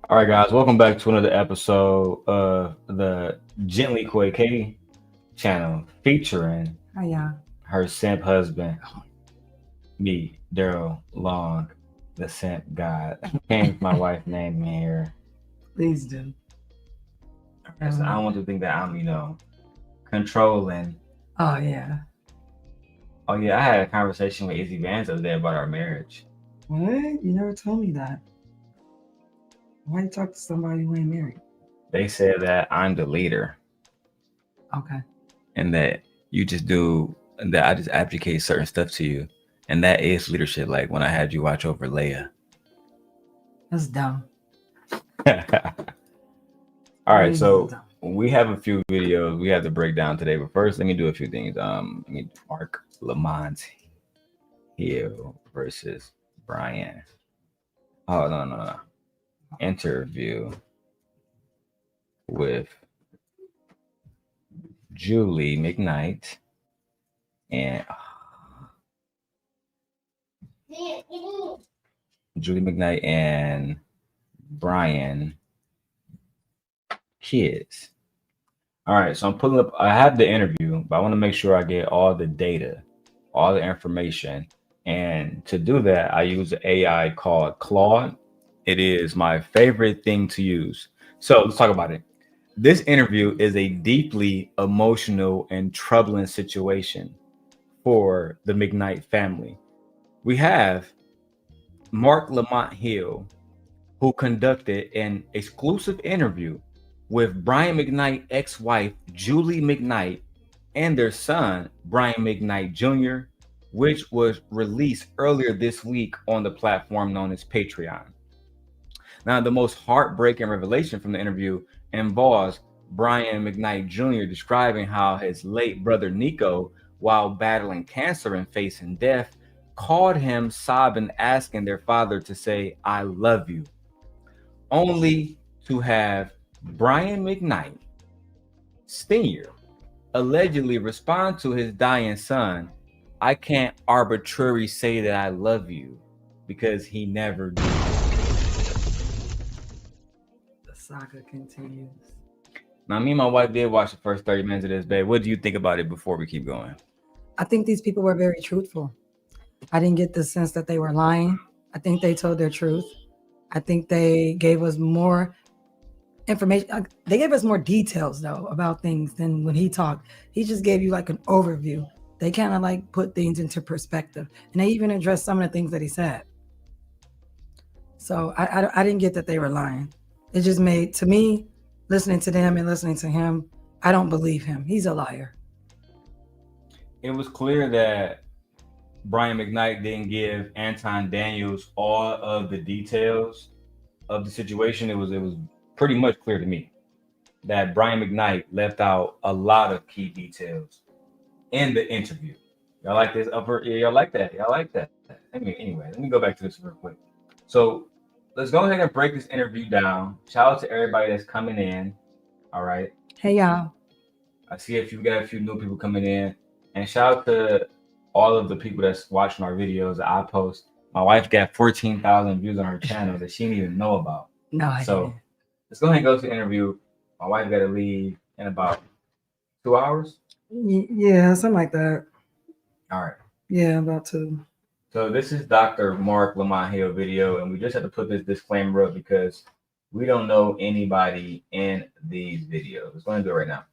All right, guys, welcome back to another episode of the Gently Koi Katie channel featuring Oh yeah. her simp husband, me, Daryl Long, the simp god. Change my wife's name in here. Please do. Because I don't want to think that I'm, controlling. Oh yeah. Oh, yeah, I had a conversation with Izzy Vance the other day about our marriage. What? You never told me that. Why you talk to somebody who ain't married? They said that I'm the leader Okay. and that you just do, that I just advocate certain stuff to you. And that is leadership, like when I had you watch over Leia. That's dumb. All right, so we have a few videos we have to break down today, but first let me do a few things. Marc Lamont Hill versus Brian. Oh no. Interview with Julie McKnight and Brian kids. All right, so I'm pulling up. I have the interview, but I want to make sure I get all the data, all the information. And to do that, I use an AI called Claude. It is my favorite thing to use. So let's talk about it. This interview is a deeply emotional and troubling situation for the McKnight family. We have Marc Lamont Hill, who conducted an exclusive interview with Brian McKnight ex-wife Julie McKnight and their son Brian McKnight Jr., which was released earlier this week on the platform known as Patreon. Now, the most heartbreaking revelation from the interview involves Brian McKnight Jr. describing how his late brother Niko, while battling cancer and facing death, called him sobbing, asking their father to say, "I love you," only to have Brian McKnight Sr. allegedly respond to his dying son, "I can't arbitrarily say that I love you," because he never did. The saga continues. Now, me and my wife did watch the first 30 minutes of this, babe. What do you think about it before we keep going? I think these people were very truthful. I didn't get the sense that they were lying. I think they told their truth. I think they gave us more information. They gave us more details though about things than when he talked. He just gave you like an overview. They kind of like put things into perspective, and they even addressed some of the things that he said. So I didn't get that they were lying. It just made, to me, listening to them and listening to him, I don't believe him. He's a liar. It was clear that Brian McKnight didn't give Anton Daniels all of the details of the situation. It was pretty much clear to me that Brian McKnight left out a lot of key details in the interview. Y'all like this upper? Yeah, y'all like that? Y'all like that? Anyway, let me go back to this real quick. So let's go ahead and break this interview down. Shout out to everybody that's coming in. All right. Hey, y'all. I see if you got a few new people coming in. And shout out to all of the people that's watching our videos that I post. My wife got 14,000 views on her channel that she didn't even know about. No, I So didn't. let's go ahead and go to the interview. My wife got to leave in about 2 hours. Yeah, something like that. All right. Yeah, about 2. So this is Dr. Marc Lamont Hill video, and we just have to put this disclaimer up because we don't know anybody in these videos. Let's go ahead and do it right now.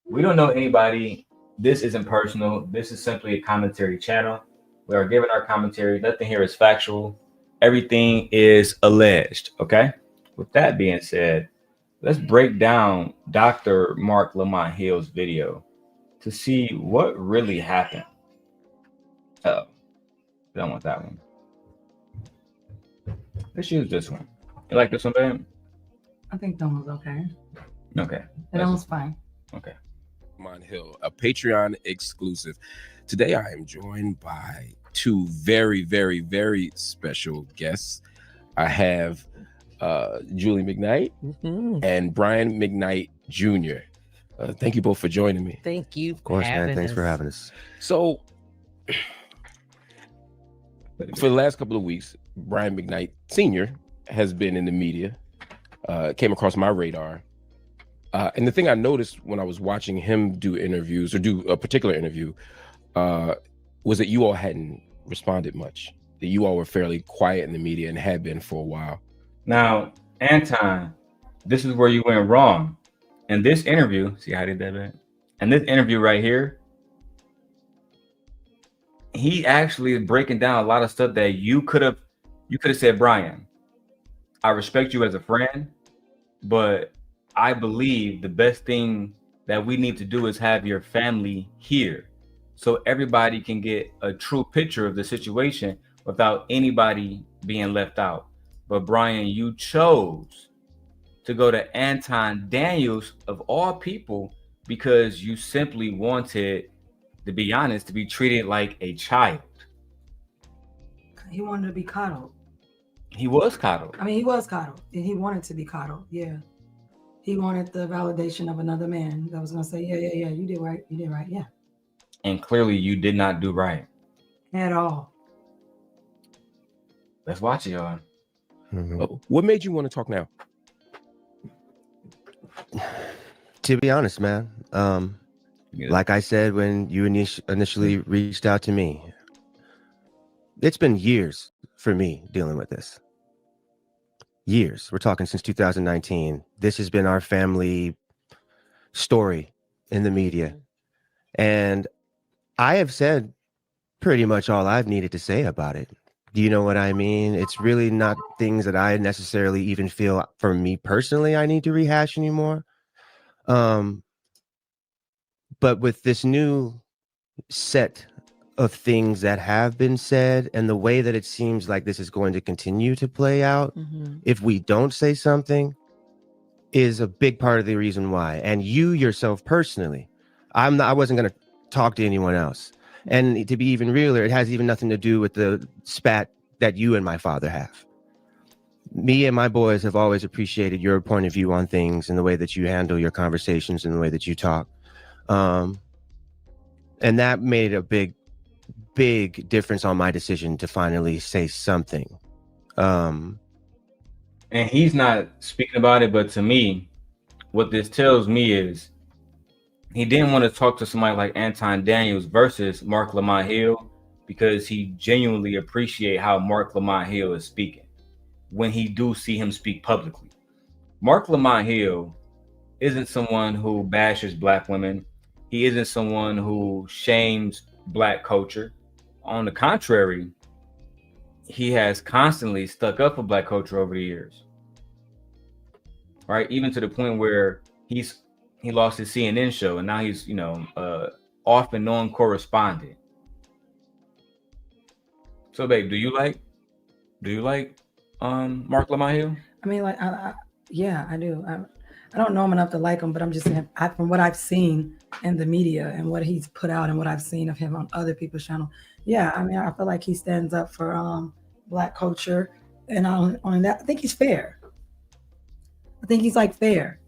We don't know anybody. This isn't personal. This is simply a commentary channel. We are giving our commentary. Nothing here is factual. Everything is alleged. Okay. With that being said, let's break down Dr. Marc Lamont Hill's video to see what really happened. Oh, I don't want that one. Let's use this one. You like this one, babe? I think that one's okay. Okay. That one's fine. Okay. Lamont Hill, a Patreon exclusive. Today I am joined by two very, very, very special guests. I have Julie McKnight and Brian McKnight Jr. Thank you both for joining me. Thank you. Of course, man. Thanks for having us. So, for the last couple of weeks, Brian McKnight Sr. has been in the media came across my radar. And the thing I noticed when I was watching him do interviews or do a particular interview was that you all hadn't responded much, that you all were fairly quiet in the media and had been for a while. Now, Anton, this is where you went wrong. In this interview, see how I did that, man? In this interview right here, he actually is breaking down a lot of stuff that you could have said, Brian, I respect you as a friend, but I believe the best thing that we need to do is have your family here so everybody can get a true picture of the situation without anybody being left out. But Brian, you chose to go to Anton Daniels of all people because you simply wanted, to be honest, to be treated like a child. He wanted to be coddled. He was coddled. I mean, he was coddled, and he wanted to be coddled. Yeah, he wanted the validation of another man that was going to say, yeah, you did right, yeah. And clearly, you did not do right at all. Let's watch it, y'all. What made you want to talk now? To be honest, man, like I said when you initially reached out to me, it's been years for me dealing with this. Years. We're talking since 2019. This has been our family story in the media. And I have said pretty much all I've needed to say about it. Do you know what I mean? It's really not things that I necessarily even feel for me personally I need to rehash anymore. But with this new set of things that have been said and the way that it seems like this is going to continue to play out, if we don't say something, is a big part of the reason why. And you yourself personally, I wasn't going to talk to anyone else. And to be even realer, it has even nothing to do with the spat that you and my father have. Me and my boys have always appreciated your point of view on things and the way that you handle your conversations and the way that you talk. And that made a big difference on my decision to finally say something. And he's not speaking about it, but to me, what this tells me is he didn't want to talk to somebody like Anton Daniels versus Marc Lamont Hill because he genuinely appreciate how Marc Lamont Hill is speaking when he do see him speak publicly. Marc Lamont Hill isn't someone who bashes Black women. He isn't someone who shames Black culture. On the contrary, he has constantly stuck up for Black culture over the years. Right? Even to the point where he lost his CNN show and now he's, off and on correspondent. So babe, do you like Marc Lamont Hill? I mean, like, yeah, I do. I don't know him enough to like him, but I'm just saying, from what I've seen in the media and what he's put out and what I've seen of him on other people's channel, yeah, I mean, I feel like he stands up for Black culture, and on that, I think he's fair. I think he's like fair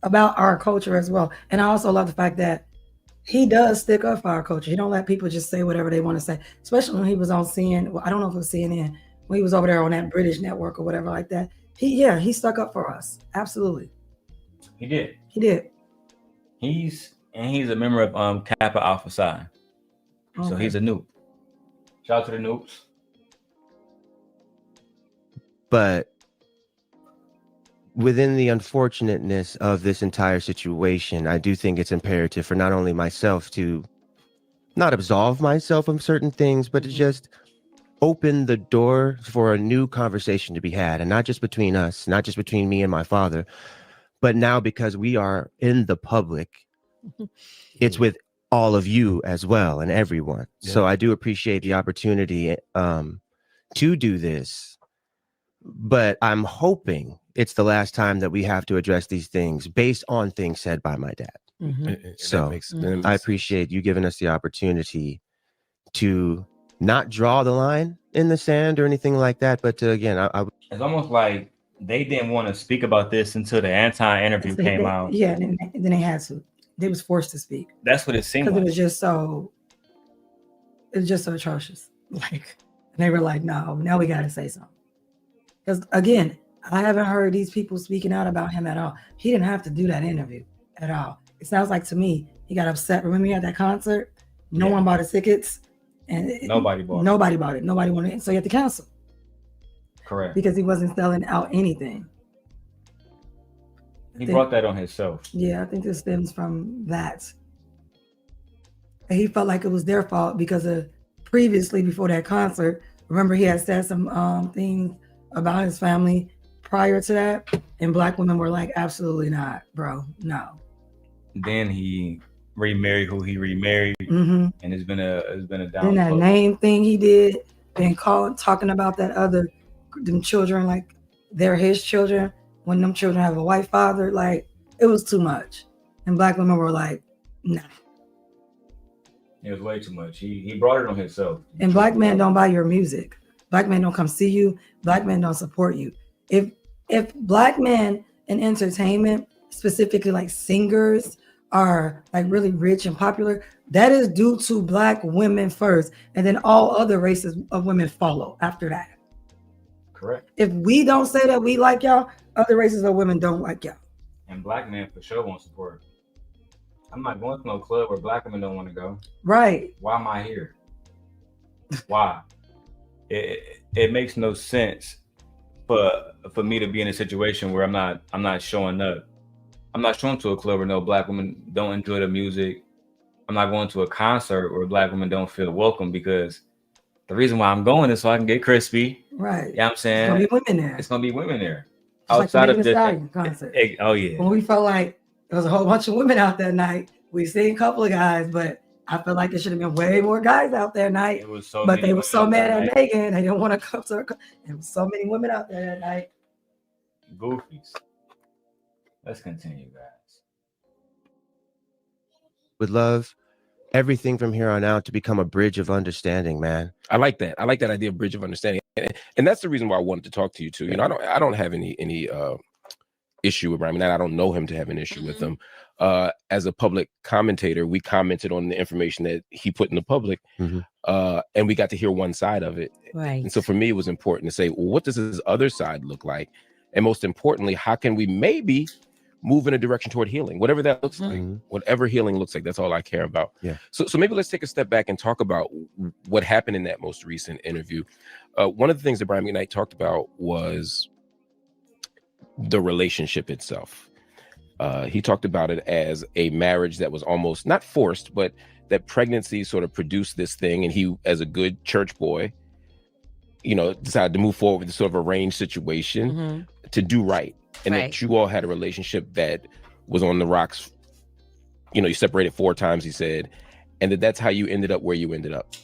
about our culture as well. And I also love the fact that he does stick up for our culture. He don't let people just say whatever they want to say, especially when he was on CNN. Well, I don't know if it was CNN, when he was over there on that British network or whatever like that. He stuck up for us. Absolutely. He did. He's a member of Kappa Alpha Psi. Okay. So he's a noob. Shout out to the noobs. But within the unfortunateness of this entire situation, I do think it's imperative for not only myself to not absolve myself of certain things, but to just open the door for a new conversation to be had. And not just between us, not just between me and my father, but now because we are in the public, it's with all of you as well and everyone. Yeah. So I do appreciate the opportunity to do this, but I'm hoping it's the last time that we have to address these things based on things said by my dad. So I appreciate you giving us the opportunity to not draw the line in the sand or anything like that. But again, it's almost like they didn't want to speak about this until the interview came out. Yeah, and then they had to. They was forced to speak. That's what it seemed like. It was just so atrocious. Like, and they were like, no, now we got to say something. Because again, I haven't heard these people speaking out about him at all. He didn't have to do that interview at all. It sounds like to me he got upset. Remember, he had that concert. No one bought his tickets, and Nobody bought it. Nobody wanted it, so he had to cancel. Correct. Because he wasn't selling out anything. He brought that on himself. Yeah, I think this stems from that. And he felt like it was their fault because of previously, before that concert, remember he had said some things about his family prior to that, and Black women were like, absolutely not, bro, no. Then he remarried who he remarried, and it's been a down. Then that name thing he did, been talking about them children like they're his children when them children have a white father. Like, it was too much, and Black women were like, nah. It was way too much. He brought it on himself. And Black men don't buy your music. Black men don't come see you. Black men don't support you. If Black men in entertainment, specifically like singers, are like really rich and popular, that is due to Black women first, and then all other races of women follow after that. Correct. If we don't say that we like y'all, other races of women don't like y'all. And Black men for sure won't support. I'm not going to no club where Black women don't want to go. Right. Why am I here? Why? It makes no sense for me to be in a situation where I'm not showing up. I'm not showing to a club where no Black women don't enjoy the music. I'm not going to a concert where Black women don't feel welcome, because the reason why I'm going is so I can get crispy. Right. You know what I'm saying? It's gonna be women there. It's gonna be women there. It's outside like of the concert. Oh yeah. When we felt like there was a whole bunch of women out that night, we seen a couple of guys, but I felt like it should have been way more guys out that night. It was so but they were so mad at night. Megan, they didn't want to come to her. There was so many women out there that night. Goofies. Let's continue, guys. Would love everything from here on out to become a bridge of understanding, man. I like that. I like that idea of bridge of understanding, and that's the reason why I wanted to talk to you too. You know, I don't have any issue with Brian McKnight. I don't know him to have an issue with him. As a public commentator, we commented on the information that he put in the public, and we got to hear one side of it. Right. And so for me, it was important to say, well, what does his other side look like? And most importantly, how can we maybe move in a direction toward healing, whatever that looks like, whatever healing looks like. That's all I care about. Yeah. So maybe let's take a step back and talk about what happened in that most recent interview. One of the things that Brian McKnight talked about was the relationship itself. He talked about it as a marriage that was almost not forced, but that pregnancy sort of produced this thing. And he, as a good church boy, you know, decided to move forward with this sort of arranged situation to do right. And that you all had a relationship that was on the rocks. You know, you separated 4 times, he said, and that's how you ended up where you ended up.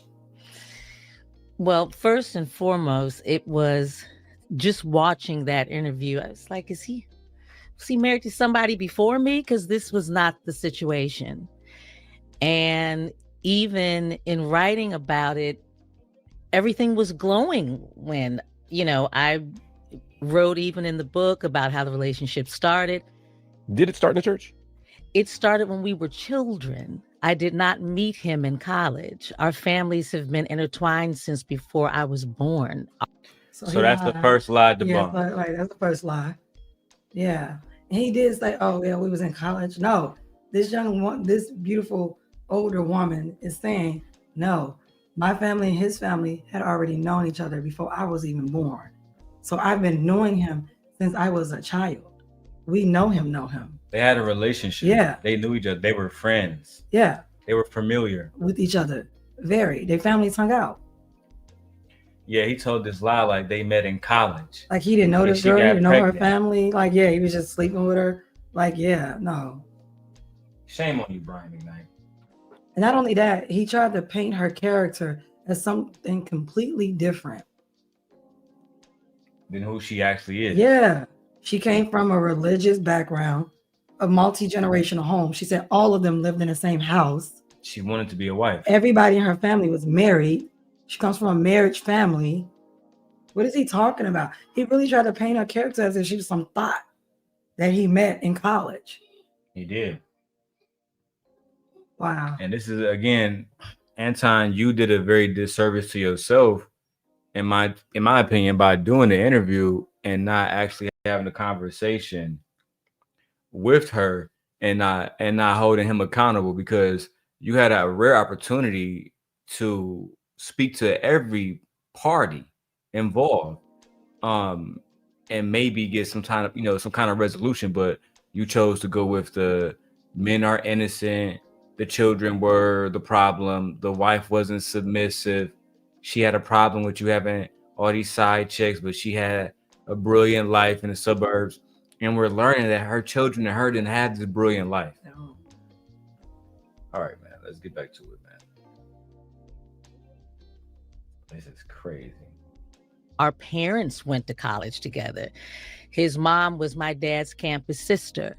Well, first and foremost, it was just watching that interview. I was like, was he married to somebody before me? Because this was not the situation. And even in writing about it, everything was glowing when, you know, I wrote even in the book about how the relationship started. Did it start in the church? It started when we were children. I did not meet him in college. Our families have been intertwined since before I was born. So that's the first lie debunked. Yeah, right. That's the first lie. Yeah. And he did say, oh, yeah, we was in college. No, this beautiful older woman is saying, no, my family and his family had already known each other before I was even born. So I've been knowing him since I was a child. We know him. They had a relationship. Yeah. They knew each other. They were friends. Yeah. They were familiar with each other. Their families hung out. Yeah, he told this lie like they met in college. Like he didn't know this girl, he didn't know her family. Like, yeah, he was just sleeping with her. Like, yeah, no. Shame on you, Brian McKnight. And not only that, he tried to paint her character as something completely different than who she actually is. Yeah. She came from a religious background, a multi-generational home. She said all of them lived in the same house. She wanted to be a wife. Everybody in her family was married. She comes from a marriage family. What is he talking about? He really tried to paint her character as if she was some thought that he met in college. He did. Wow. And this is, again, Anton, you did a very disservice to yourself, in my opinion, by doing the interview and not actually having a conversation with her and not holding him accountable, because you had a rare opportunity to speak to every party involved, um and maybe get some kind of some kind of resolution, but you chose to go with the men are innocent, the children were the problem, the wife wasn't submissive, she had a problem with you having all these side chicks, but she had a brilliant life in the suburbs, and we're learning that her children and her didn't have this brilliant life. No. All right, man, let's get back to it, man. This is crazy. Our parents went to college together. His mom was my dad's campus sister.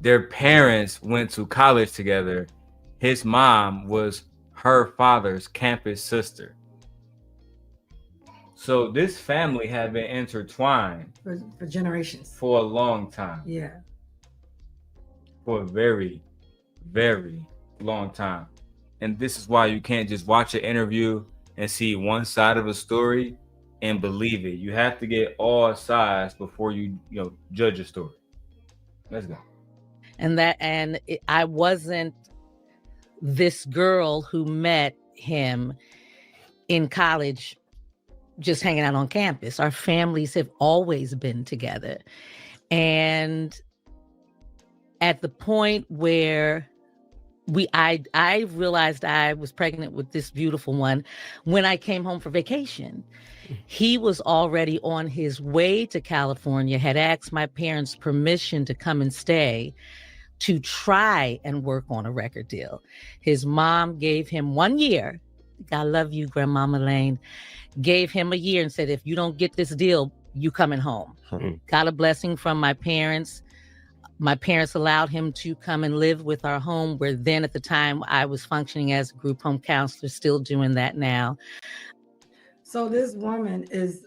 Their parents went to college together. His mom was her father's campus sister. So this family had been intertwined For generations. for a long time. Yeah. For a very, very long time. And this is why you can't just watch an interview and see one side of a story and believe it. You have to get all sides before you judge a story. Let's go. I wasn't this girl who met him in college just hanging out on campus. Our families have always been together. And at the point where I realized I was pregnant with this beautiful one when I came home for vacation. He was already on his way to California, had asked my parents permission to come and stay to try and work on a record deal. His mom gave him 1 year. I love you, Grandmama Lane. Gave him a year and said, if you don't get this deal, you coming home. Got a blessing from my parents. My parents allowed him to come and live with our home, where then at the time I was functioning as a group home counselor, still doing that now. So this woman is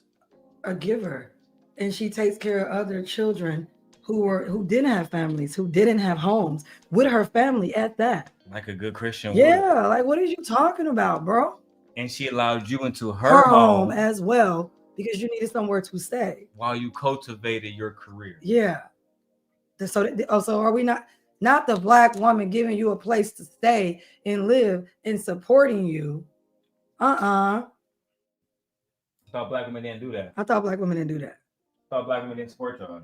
a giver, and she takes care of other children who didn't have families, who didn't have homes, with her family at that. Like a good Christian Yeah, woman. like what are you talking about, bro? And she allowed you into her home as well, because you needed somewhere to stay while you cultivated your career. Yeah. So are we not the Black woman giving you a place to stay and live and supporting you? I thought Black women didn't do that. I thought Black women didn't do that. I thought Black women didn't support y'all.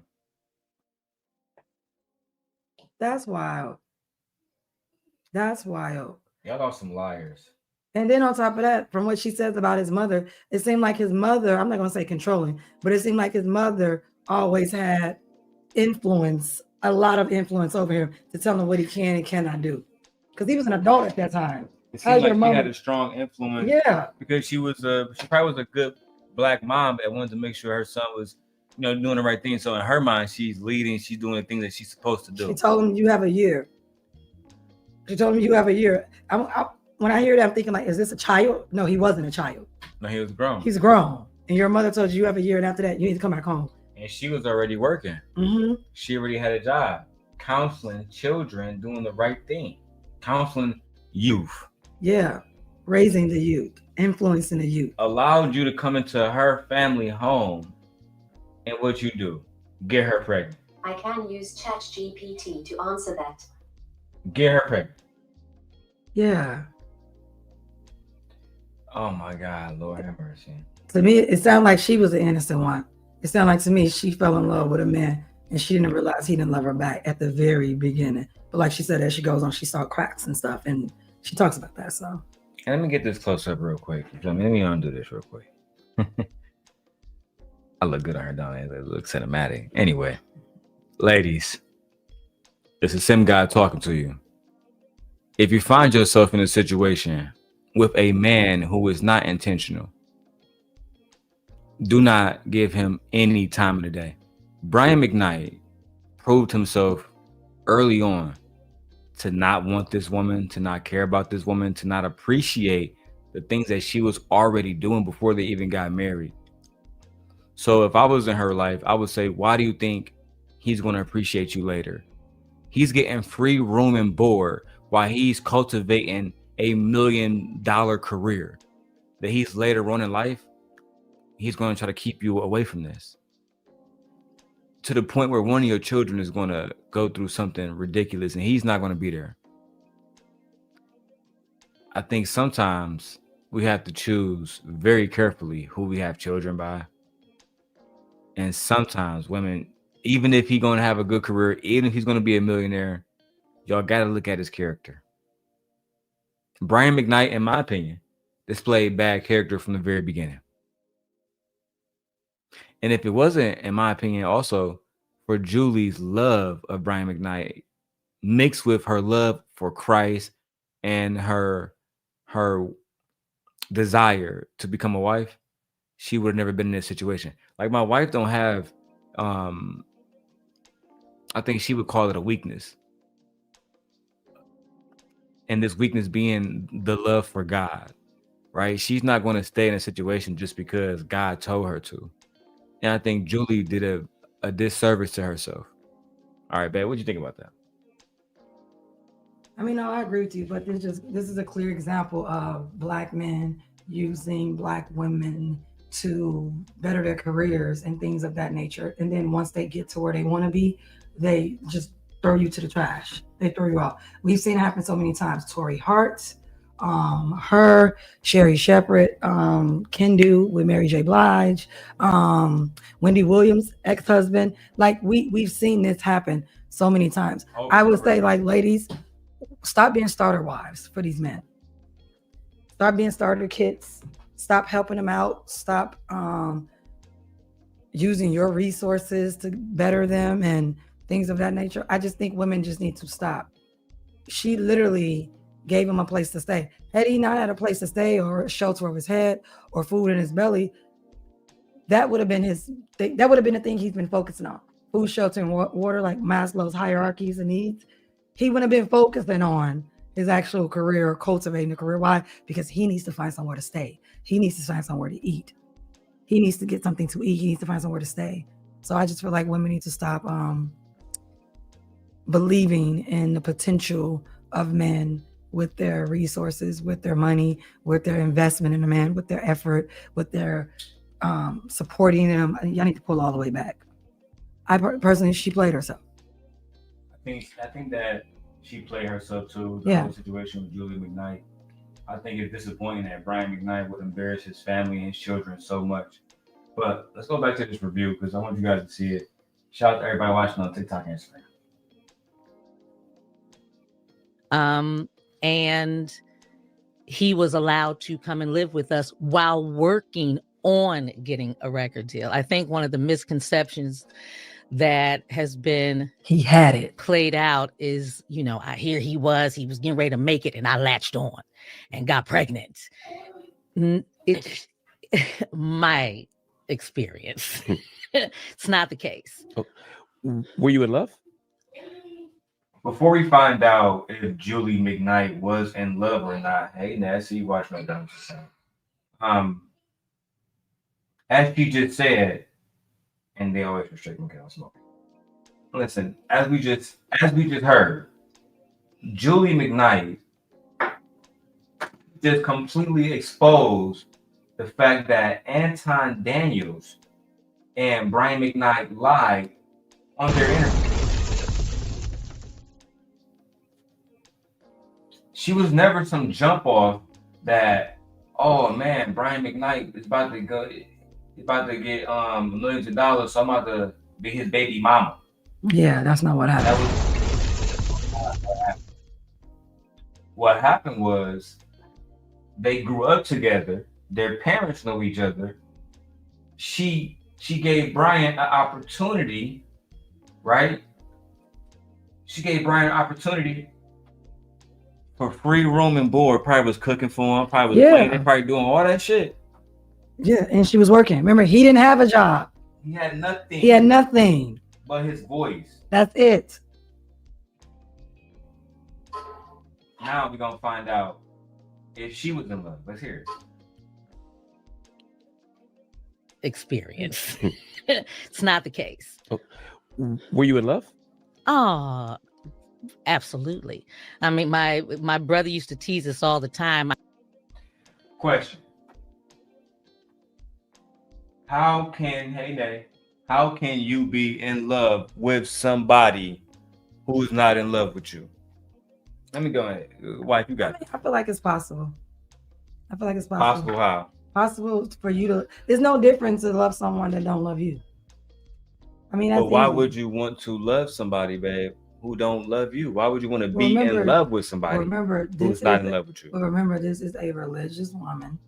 That's wild. That's wild. Y'all are some liars. And then on top of that, from what she says about his mother, it seemed like his mother, I'm not going to say controlling, but it seemed like his mother always had influence, a lot of influence over him to tell him what he can and cannot do. Because he was an adult at that time. It seemed like she had a strong influence. Yeah. Because she probably was a good Black mom that wanted to make sure her son was, doing the right thing. So in her mind, she's leading, she's doing the things that she's supposed to do. She told him, you have a year. She told him, you have a year. When I hear that, I'm thinking like, is this a child? No, he wasn't a child. No, he was grown. He's grown. And your mother told you have a year, and after that, you need to come back home. And she was already working. Mm-hmm. She already had a job, counseling children, doing the right thing, counseling youth. Yeah, raising the youth, influencing the youth. Allowed you to come into her family home, and what you do? Get her pregnant. I can use ChatGPT to answer that. Get her pregnant. Yeah. Oh my God, Lord have mercy. To me, it sounded like she was the innocent one. It sounded like to me she fell in love with a man and she didn't realize he didn't love her back at the very beginning. But like she said, as she goes on, she saw cracks and stuff, and she talks about that. So, and let me get this close up real quick. Let me undo this real quick. I look good on her, don't I? It looks cinematic. Anyway, ladies, this is Sim God talking to you. If you find yourself in a situation with a man who is not intentional, do not give him any time of the day. Brian McKnight proved himself early on to not want this woman, to not care about this woman, to not appreciate the things that she was already doing before they even got married. So if I was in her life, I would say, why do you think he's going to appreciate you later? He's getting free room and board while he's cultivating $1 million career that he's later on in life. he's going to try to keep you away from this, to the point where one of your children is going to go through something ridiculous and he's not going to be there. I think sometimes we have to choose very carefully who we have children by. And sometimes women, even if he's going to have a good career, even if he's going to be a millionaire, y'all got to look at his character. Brian McKnight, in my opinion, displayed bad character from the very beginning. And if it wasn't, in my opinion, also for Julie's love of Brian McKnight mixed with her love for Christ and her desire to become a wife, she would have never been in this situation. Like, my wife don't have, I think she would call it a weakness. And this weakness being the love for God, right? She's not going to stay in a situation just because God told her to. And I think Julie did a disservice to herself. All right, babe, what do you think about that? I mean, no, I agree with you, but this is a clear example of Black men using Black women to better their careers and things of that nature. And then once they get to where they want to be, they just throw you to the trash. They throw you out. We've seen it happen so many times. Tori Hart, her, Sherry Shepherd, Kendu with Mary J. Blige, Wendy Williams' ex-husband. Like, we've seen this happen so many times. I would say, like, ladies, stop being starter wives for these men. Stop being starter kits. Stop helping them out. Stop using your resources to better them and things of that nature. I just think women just need to stop. She literally gave him a place to stay. Had he not had a place to stay or a shelter over his head or food in his belly, that would have been that would have been the thing he's been focusing on. Food, shelter, and water, like Maslow's hierarchies of needs. He wouldn't have been focusing on his actual career or cultivating a career. Why? Because he needs to find somewhere to stay. He needs to find somewhere to eat. He needs to get something to eat. He needs to find somewhere to stay. So I just feel like women need to stop believing in the potential of men with their resources, with their money, with their investment in a man, with their effort, with their supporting them. Y'all need to pull all the way back. I personally, she played herself. I think that she played herself too. The whole situation with Julie McKnight. I think it's disappointing that Brian McKnight would embarrass his family and his children so much. But let's go back to this review because I want you guys to see it. Shout out to everybody watching on TikTok and Instagram. And he was allowed to come and live with us while working on getting a record deal. I think one of the misconceptions that has been played out is, I hear he was getting ready to make it and I latched on and got pregnant. It's my experience. It's not the case. Were you in love? Before we find out if Julie McKnight was in love or not, hey Nancy, you watch my dumb. As she just said, and they always restrict me because I'm smoking. Listen, as we just heard, Julie McKnight just completely exposed the fact that Anton Daniels and Brian McKnight lied on their interview. She was never some jump off that, oh man, Brian McKnight is about to get millions of dollars, so I'm about to be his baby mama. Yeah, that's not what happened. What happened was they grew up together. Their parents know each other. She gave Brian an opportunity, right? She gave Brian an opportunity for free room and board. Probably was cooking for him. Probably was cleaning. Probably doing all that shit. Yeah, and she was working. Remember, he didn't have a job. He had nothing. He had nothing but his voice. That's it. Now we're gonna find out if she was in love. Let's hear it. Experience. It's not the case. Were you in love? Oh, absolutely. I mean, my brother used to tease us all the time. Question. how can you be in love with somebody who's not in love with you? Let me go ahead. Wife, you got it. I feel like it's possible. I feel like it's Possible how? Possible for you to. There's no difference to love someone that don't love you. I mean, that's But why easy. would you want to love somebody, babe, who don't love you? Why would you want to be in love with somebody who's not in love with you? But remember, this is a religious woman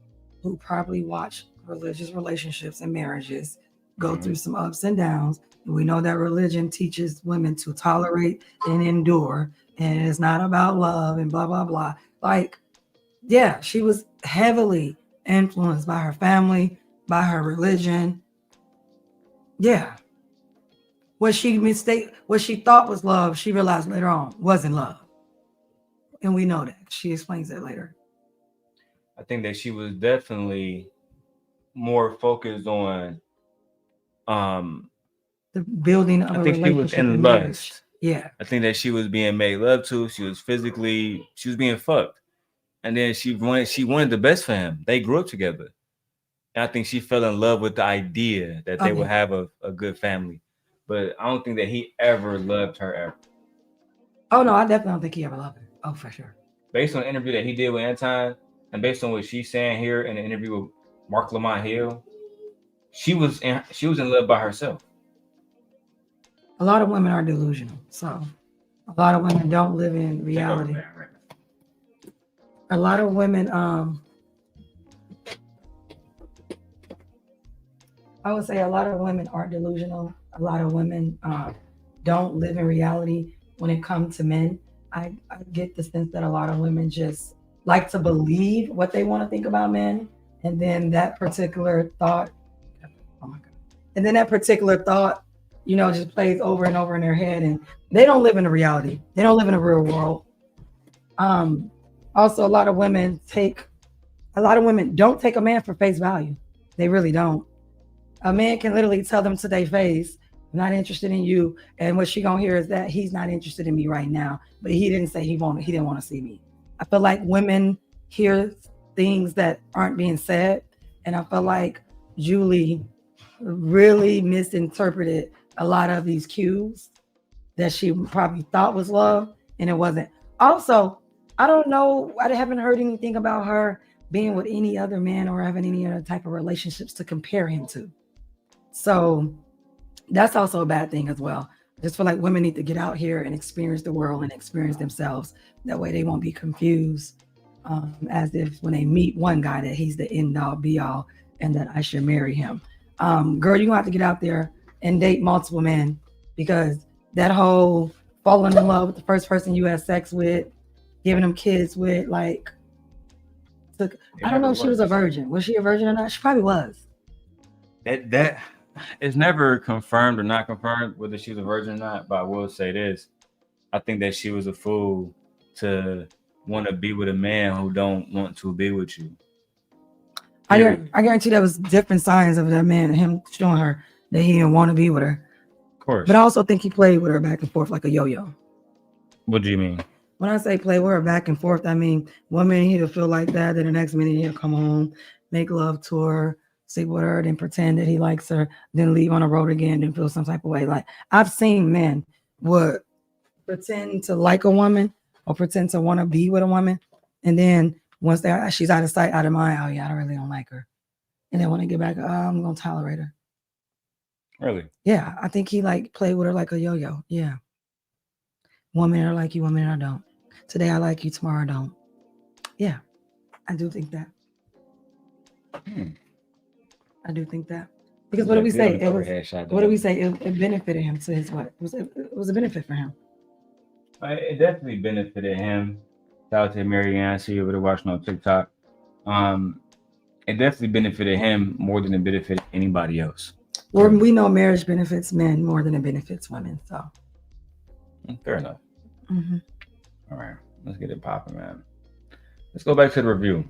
who probably watched religious relationships and marriages go through some ups and downs. And we know that religion teaches women to tolerate and endure, and it's not about love and blah, blah, blah. Like, yeah, she was heavily influenced by her family, by her religion. Yeah. What she thought was love, she realized later on wasn't love. And we know that. She explains that later. I think that she was definitely more focused on the building of I think she was in lust. Yeah. I think that she was being made love to. She was being fucked. And then she wanted the best for him. They grew up together. And I think she fell in love with the idea that they would have a good family. But I don't think that he ever loved her ever. Oh no, I definitely don't think he ever loved her. Oh, for sure. Based on the interview that he did with Anton, and based on what she's saying here in the interview with Marc Lamont Hill, she was in love by herself. A lot of women are delusional. So a lot of women don't live in reality. A lot of women, I would say a lot of women are delusional. A lot of women don't live in reality when it comes to men. I get the sense that a lot of women just like to believe what they want to think about men. And then that particular thought, just plays over and over in their head. And they don't live in a reality. They don't live in a real world. Also, a lot of women don't take a man for face value. They really don't. A man can literally tell them to their face, I'm not interested in you. And what she gonna hear is that he's not interested in me right now. But he didn't say he didn't want to see me. I feel like women hear things that aren't being said. And I feel like Julie really misinterpreted a lot of these cues that she probably thought was love, and it wasn't. Also, I don't know. I haven't heard anything about her being with any other man or having any other type of relationships to compare him to. So that's also a bad thing as well. I just feel like women need to get out here and experience the world and experience themselves. That way they won't be confused as if when they meet one guy that he's the end all be all and that I should marry him. Girl, you're gonna have to get out there and date multiple men, because that whole falling in love with the first person you had sex with, giving them kids with, I don't know if she was a virgin. Was she a virgin or not? She probably was. That is never confirmed or not confirmed whether she was a virgin or not, but I will say this. I think that she was a fool to want to be with a man who don't want to be with you. I guarantee there was different signs of that man and him showing her that he didn't want to be with her. Of course. But I also think he played with her back and forth like a yo-yo. What do you mean? When I say play with her back and forth, I mean one minute he'll feel like that, then the next minute he'll come home, make love to her, sleep with her, then pretend that he likes her, then leave on the road again, then feel some type of way. Like, I've seen men would pretend to like a woman or pretend to want to be with a woman, and then once she's out of sight, out of mind, oh yeah, I really don't like her. And then when they get back, I'm gonna tolerate her. Really? Yeah, I think he played with her like a yo-yo. Yeah. One minute I like you, 1 minute I don't. Today I like you, tomorrow I don't. Yeah, I do think that. I do think that. Because what do we say? It benefited him to his what? It was a benefit for him. It definitely benefited him. Shout out to Marianne, see you over there watching on TikTok. It definitely benefited him more than it benefited anybody else. Well, we know marriage benefits men more than it benefits women. So fair enough. Mm-hmm. All right, let's get it popping, man. Let's go back to the review.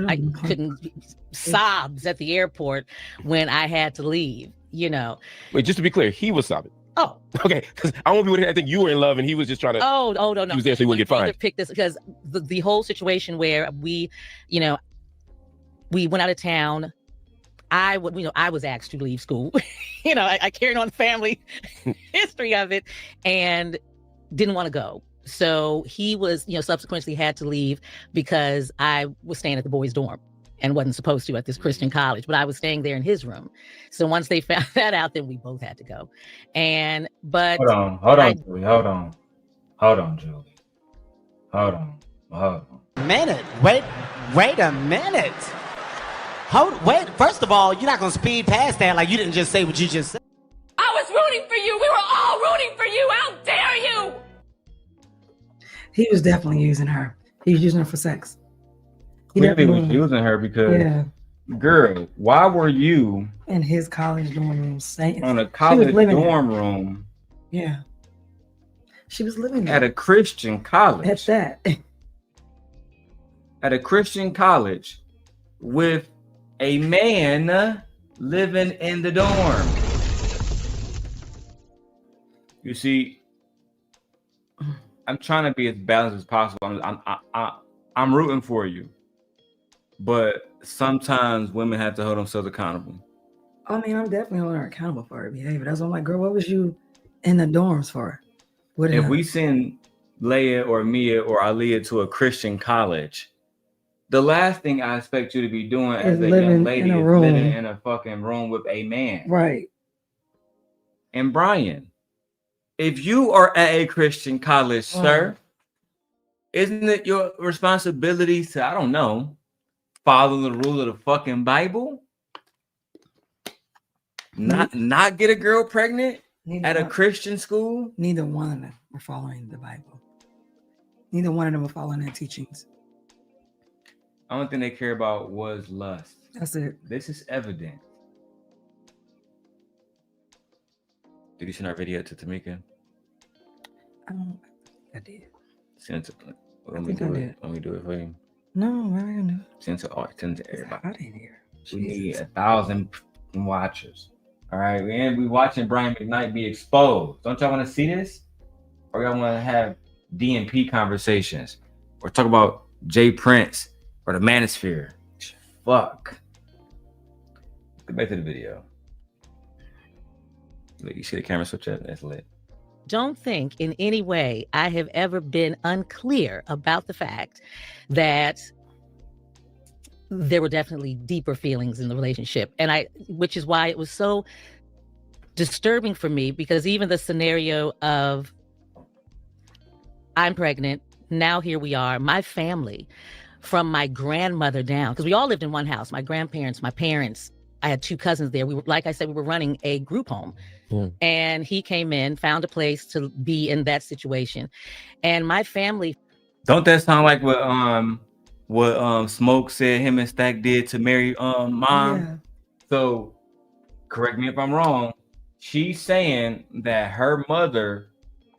I couldn't sobs at the airport when I had to leave, Wait, just to be clear, he was sobbing. Oh, okay. Because I won't be with him. I think you were in love and he was just trying to. Oh, no. He was there so he wouldn't get fined. Pick this because the whole situation where we went out of town I was asked to leave school. I carried on the family history of it and didn't want to go. So he was, subsequently had to leave because I was staying at the boys' dorm and wasn't supposed to at this Christian college, but I was staying there in his room. So once they found that out, then we both had to go. But hold on, Julie. Hold on, Julie. Hold on. Minute. Wait a minute. Wait. First of all, you're not gonna speed past that like you didn't just say what you just said. I was rooting for you. We were all rooting for you. How dare you? He was definitely using her. He was using her for sex. He Clearly was definitely using her because, yeah, girl, why were you in his college dorm room saying on a college dorm there. room? Yeah, she was living there. At a Christian college. At that. At a Christian college with a man living in the dorm. You see, I'm trying to be as balanced as possible. I'm rooting for you, but sometimes women have to hold themselves accountable. I mean, I'm definitely holding her accountable for her behavior. That's why I'm like, girl, what was you in the dorms for? If we send Leia or Mia or Aaliyah to a Christian college, the last thing I expect you to be doing as a young lady is living in a fucking room with a man. Right. And Brian, if you are at a Christian college, sir, isn't it your responsibility to, I don't know, follow the rule of the fucking Bible? Not get a girl pregnant at a Christian school? Neither one of them were following the Bible. Neither one of them were following their teachings. The only thing they care about was lust. That's it. This is evident. Did you send our video to Tamika? I did. Send it to Let me do it for you. No, where are we gonna do it? Send it to everybody. Hot in here. We need 1,000 watchers. All right, and we watching Brian McKnight be exposed. Don't y'all want to see this? Or y'all want to have DMP conversations? Or talk about Jay Prince or the Manosphere? Fuck. Go back to the video. Look, you see the camera switch up? That's lit. Don't think in any way I have ever been unclear about the fact that there were definitely deeper feelings in the relationship. Which is why it was so disturbing for me, because even the scenario of I'm pregnant, now here we are, my family, from my grandmother down, because we all lived in one house, my grandparents, my parents, I had 2 cousins there. We were, like I said, we were running a group home. And he came in, found a place to be in that situation. And my family. Don't that sound like what Smoke said him and Stack did to Mary mom? Yeah. So correct me if I'm wrong. She's saying that her mother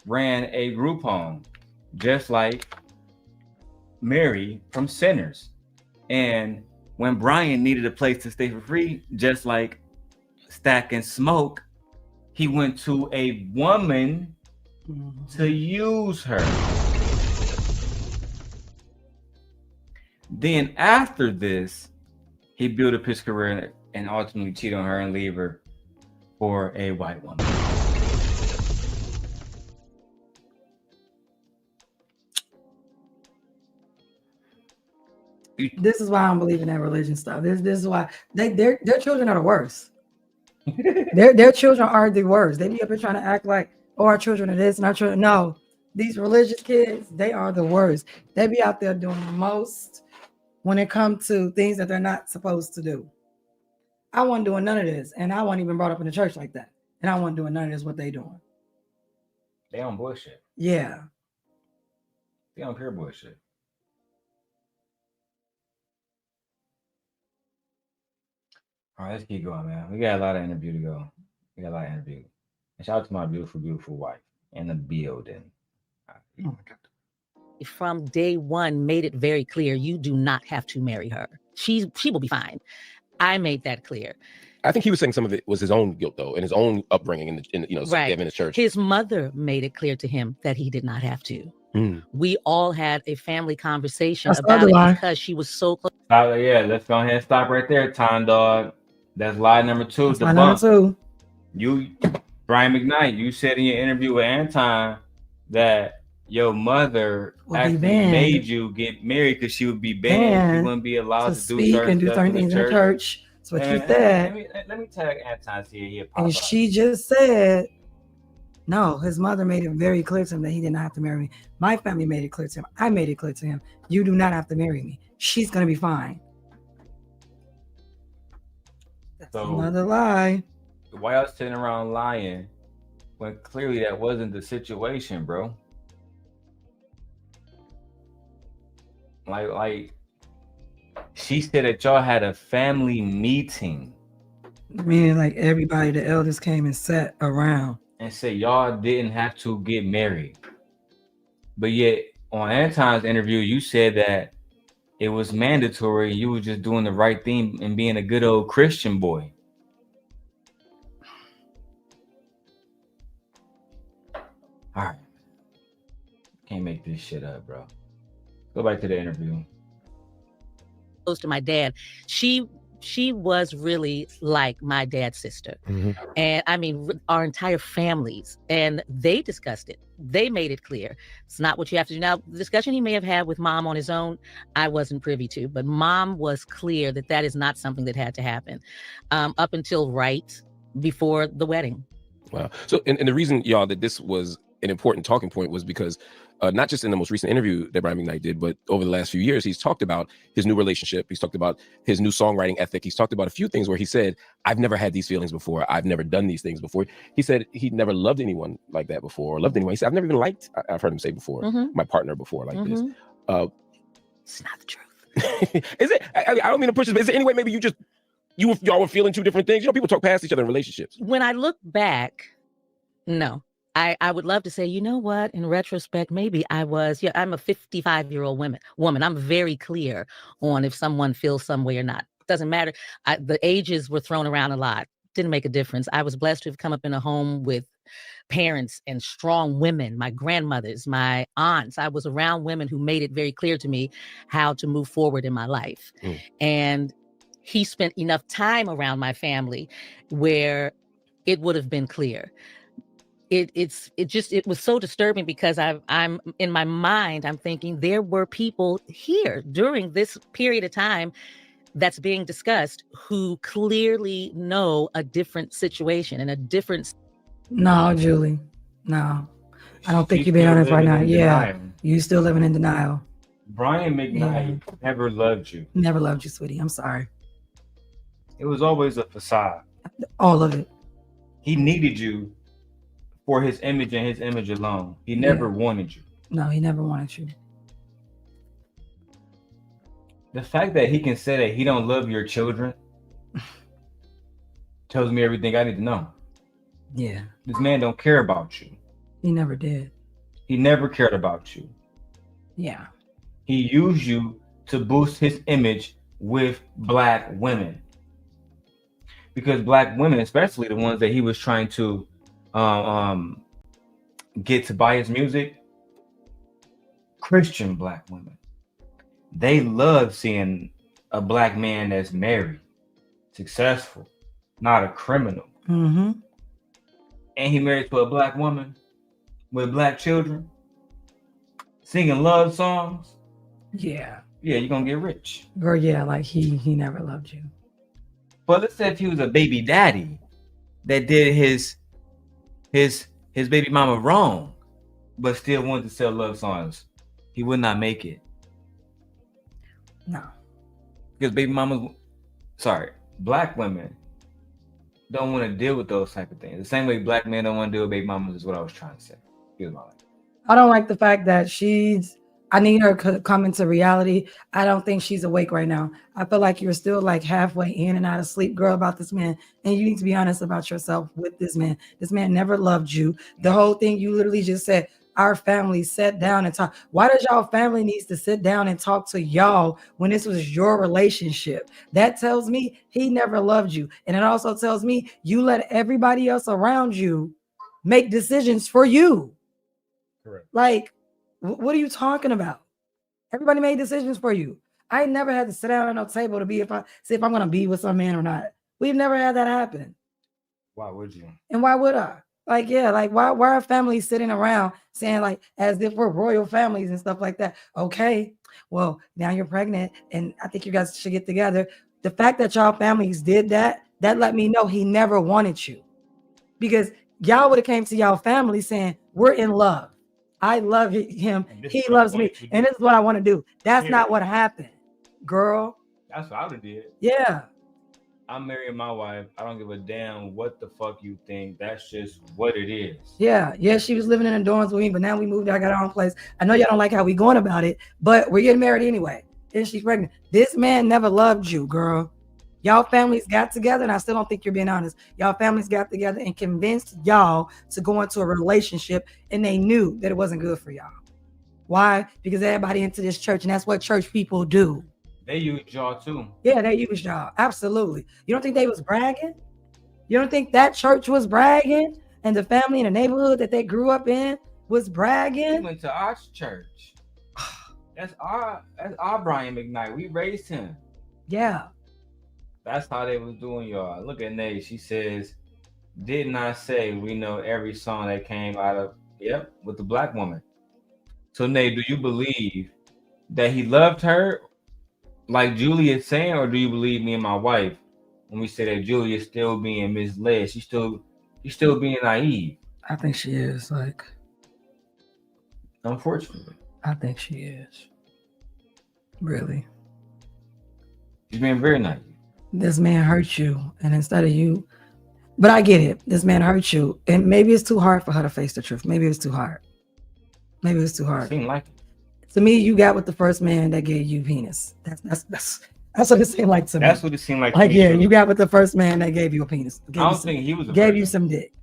ran a group home, just like Mary from Sinners. And when Brian needed a place to stay for free, just like Stack and Smoke, he went to a woman to use her. Then after this, he built up his career and ultimately cheated on her and leave her for a white woman. This is why I don't believe in that religion stuff. This is why their children are the worst. Their children are the worst. They be up here trying to act like, oh, our children are this and our children. No, these religious kids, they are the worst. They be out there doing the most when it comes to things that they're not supposed to do. I wasn't doing none of this, and I wasn't even brought up in the church like that. And I wasn't doing none of this, what they doing. They on bullshit. Yeah. They on pure bullshit. All right, let's keep going, man. We got a lot of interview to go. And shout out to my beautiful, beautiful wife in the building. Oh my God. From day one, made it very clear you do not have to marry her. She will be fine. I made that clear. I think he was saying some of it was his own guilt, though, and his own upbringing in right. in the church. His mother made it clear to him that he did not have to. We all had a family conversation about it because she was so close. Yeah, let's go ahead and stop right there, Time Dog. That's lie number 2. That's lie number 2. You, Brian McKnight, you said in your interview with Anton that your mother actually made you get married because she would be banned. You wouldn't be allowed to do certain stuff in the church. That's what you said. Let me tag Anton here. And she just said, no, his mother made it very clear to him that he did not have to marry me. My family made it clear to him. I made it clear to him. You do not have to marry me. She's going to be fine. That's another lie. Why y'all sitting around lying when clearly that wasn't the situation, bro? Like she said that y'all had a family meeting. Meaning like everybody, the elders came and sat around. And said y'all didn't have to get married. But yet on Anton's interview, you said that it was mandatory. You were just doing the right thing and being a good old Christian boy. All right. Can't make this shit up, bro. Go back to the interview. Close to my dad. She was really like my dad's sister. Mm-hmm. And I mean, our entire families, and they discussed it. They made it clear. It's not what you have to do. Now, the discussion he may have had with mom on his own, I wasn't privy to, but mom was clear that that is not something that had to happen up until right before the wedding. Wow. So, and the reason, y'all, that this was an important talking point was because not just in the most recent interview that Brian McKnight did, but over the last few years, he's talked about his new relationship. He's talked about his new songwriting ethic. He's talked about a few things where he said, I've never had these feelings before. I've never done these things before. He said he'd never loved anyone like that before, or loved anyone. He said, I've never even liked, I've heard him say before, my partner before like this. It's not the truth. Is it? I don't mean to push this, but is it anyway? Maybe y'all were feeling two different things. You know, people talk past each other in relationships. When I look back, no. I would love to say, you know what, in retrospect, maybe I was, I'm a 55-year-old woman. I'm very clear on if someone feels some way or not. Doesn't matter. The ages were thrown around a lot. Didn't make a difference. I was blessed to have come up in a home with parents and strong women, my grandmothers, my aunts. I was around women who made it very clear to me how to move forward in my life. And he spent enough time around my family where it would have been clear. It was so disturbing because I'm in my mind, I'm thinking there were people here during this period of time that's being discussed who clearly know a different situation and a different. No, Julie, no, I don't think you're being honest right now. Yeah, you still living in denial. Brian McKnight never loved you. Never loved you, sweetie. I'm sorry. It was always a facade. All of it. He needed you for his image and his image alone. He never wanted you. No, he never wanted you. The fact that he can say that he don't love your children tells me everything I need to know. Yeah. This man don't care about you. He never did. He never cared about you. Yeah. He used you to boost his image with Black women. Because Black women, especially the ones that he was trying to get to buy his music, Christian Black women, they love seeing a Black man that's married, successful, not a criminal. And he married to a Black woman with Black children, singing love songs. Yeah, you're gonna get rich. Girl, yeah, like he never loved you. But let's say if he was a baby daddy that did his baby mama wrong, but still wanted to sell love songs, he would not make it. No. Because Black women don't want to deal with those type of things. The same way Black men don't want to deal with baby mamas is what I was trying to say. I don't like the fact that I need her to come into reality. I don't think she's awake right now. I feel like you're still like halfway in and out of sleep, girl, about this man. And you need to be honest about yourself with this man. This man never loved you. The whole thing you literally just said, our family sat down and talked. Why does y'all family needs to sit down and talk to y'all when this was your relationship? That tells me he never loved you. And it also tells me you let everybody else around you make decisions for you. Correct. Like, what are you talking about? Everybody made decisions for you. I never had to sit down at no table to see if I'm gonna be with some man or not. We've never had that happen. Why would you? And why would I? Like, yeah, like why are families sitting around saying like as if we're royal families and stuff like that? Okay, well, now you're pregnant, and I think you guys should get together. The fact that y'all families did that let me know he never wanted you. Because y'all would have came to y'all family saying, we're in love. I love him. He loves me. And this is what I want to do. That's not what happened, girl. That's what I would have did. Yeah. I'm marrying my wife. I don't give a damn what the fuck you think. That's just what it is. Yeah. Yeah, she was living in the dorms with me, but now we moved. I got our own place. I know y'all don't like how we going about it, but we're getting married anyway. And she's pregnant. This man never loved you, girl. Y'all families got together, and I still don't think you're being honest. Y'all families got together and convinced y'all to go into a relationship, and they knew that it wasn't good for y'all. Why? Because everybody into this church, and that's what church people do. They used y'all too. Yeah, they used y'all. Absolutely. You don't think they was bragging? You don't think that church was bragging? And the family in the neighborhood that they grew up in was bragging? He went to our church. That's our Brian McKnight. We raised him. Yeah. That's how they was doing, y'all. Look at Nate. She says, didn't I say we know every song that came out of, with the black woman. So Nate, do you believe that he loved her like Julie is saying, or do you believe me and my wife when we say that Julie is still being misled? She's still being naive. I think she is, like. Unfortunately. I think she is. Really. She's being very naive. This man hurt you, and instead of you, but I get it. This man hurt you, and maybe it's too hard for her to face the truth. Maybe it's too hard. Maybe it's too hard. Seemed like it. To me, you got with the first man that gave you penis. That's what it seemed like to me. That's what it seemed like. Like, yeah, you got with the first man that gave you a penis. I don't think he was a gave virgin. you some dick.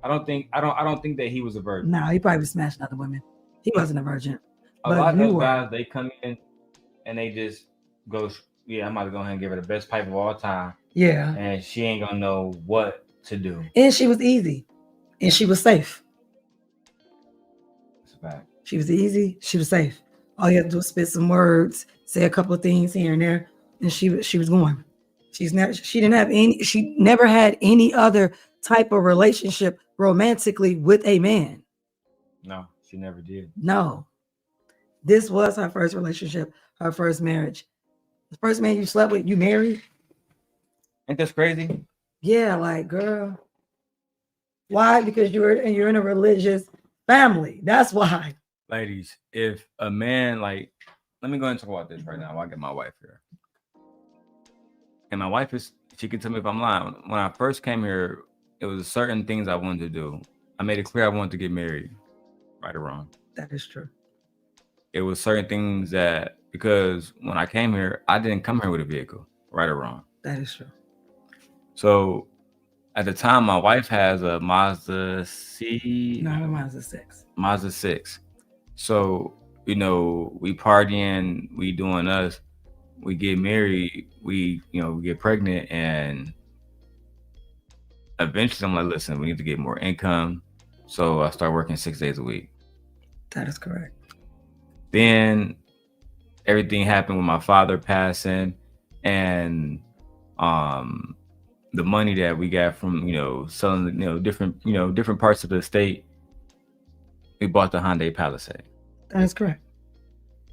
I don't think that he was a virgin. No, he probably smashed other women. He wasn't a virgin. A lot of those guys, they come in and they just go, yeah, I'm about to go ahead and give her the best pipe of all time. Yeah. And she ain't gonna know what to do. And she was easy. And she was safe. That's a fact. She was easy. She was safe. All you had to do was spit some words, say a couple of things here and there, and she was going. She never had any other type of relationship romantically with a man. No, she never did. No. This was her first relationship, her first marriage. The first man you slept with, you married? Ain't that crazy? Yeah, like, girl. Why? Because you're in a religious family. That's why. Ladies, if a man, like, let me go and talk about this right now while I get my wife here. And my wife she can tell me if I'm lying. When I first came here, it was certain things I wanted to do. I made it clear I wanted to get married, right or wrong. That is true. It was certain things that, because when I came here, I didn't come here with a vehicle, right or wrong. That is true. So at the time, my wife has a Mazda C. No, a Mazda 6. Mazda 6. So, we partying, we doing us, we get married, we get pregnant, and eventually I'm like, listen, we need to get more income. So I start working 6 days a week. That is correct. Then everything happened with my father passing, and the money that we got from selling different parts of the estate, we bought the Hyundai Palisade. That is correct.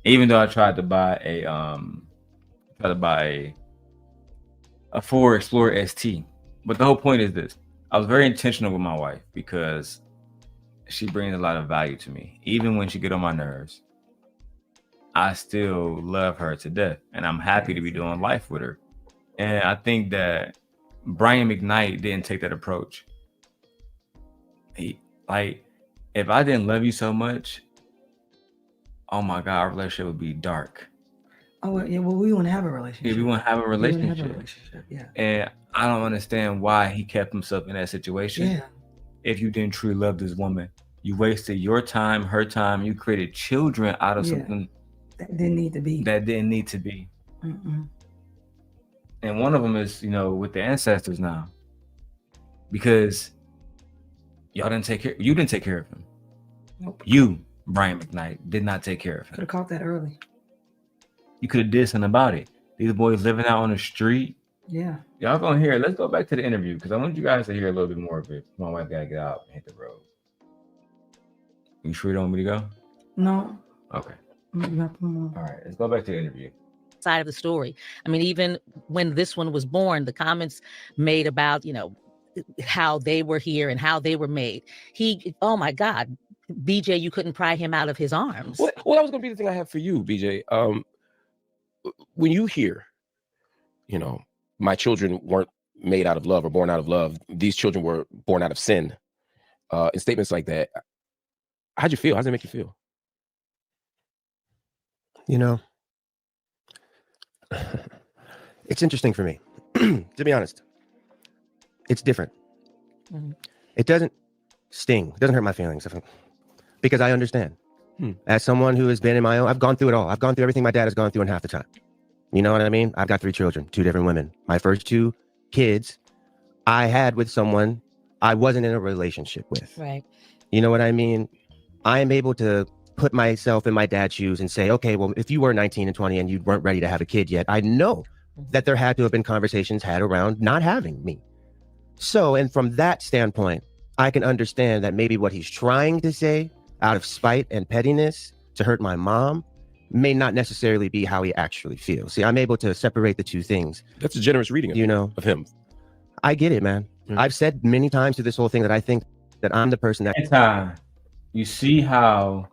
Even though I tried to buy a Ford Explorer ST, but the whole point is this: I was very intentional with my wife because she brings a lot of value to me. Even when she get on my nerves, I still love her to death, and I'm happy to be doing life with her. And I think that Brian McKnight didn't take that approach. If I didn't love you so much, oh my God, our relationship would be dark. Oh yeah, well, we want to have a relationship. Yeah, we want to have a relationship. Yeah. And I don't understand why he kept himself in that situation. Yeah. If you didn't truly love this woman, you wasted your time, her time. You created children out of something that didn't need to be. Mm-mm. And one of them is, with the ancestors now, because you didn't take care of him. Nope. You, Brian McKnight, did not take care of him. Could have caught that early. You could have did something about it. These boys living out on the street, Yeah. Y'all gonna hear. Let's go back to the interview because I want you guys to hear a little bit more of it. My wife gotta get out and hit the road. You sure you don't want me to go? No. Okay. All All right. Let's go back to the interview. Side of the story. I mean, even when this one was born, the comments made about, how they were here and how they were made. Oh my God, BJ, you couldn't pry him out of his arms. Well, that was going to be the thing I have for you, BJ. When you hear, my children weren't made out of love or born out of love, these children were born out of sin, and statements like that, how'd you feel? How does it make you feel? It's interesting for me, to be honest. It's different. Mhm. It doesn't sting. It doesn't hurt my feelings because I understand. As someone who has been in my own, I've gone through it all. I've gone through everything my dad has gone through in half the time. You know what I mean? I've got 3 children, 2 different women. My first 2 kids I had with someone I wasn't in a relationship with. Right. You know what I mean? I am able to put myself in my dad's shoes and say, okay, well, if you were 19 and 20 and you weren't ready to have a kid yet, I know that there had to have been conversations had around not having me. So, and from that standpoint, I can understand that maybe what he's trying to say out of spite and pettiness to hurt my mom may not necessarily be how he actually feels. See, I'm able to separate the 2 things. That's a generous reading of him. I get it, man. I've said many times to this whole thing that I think that I'm the person that... You see how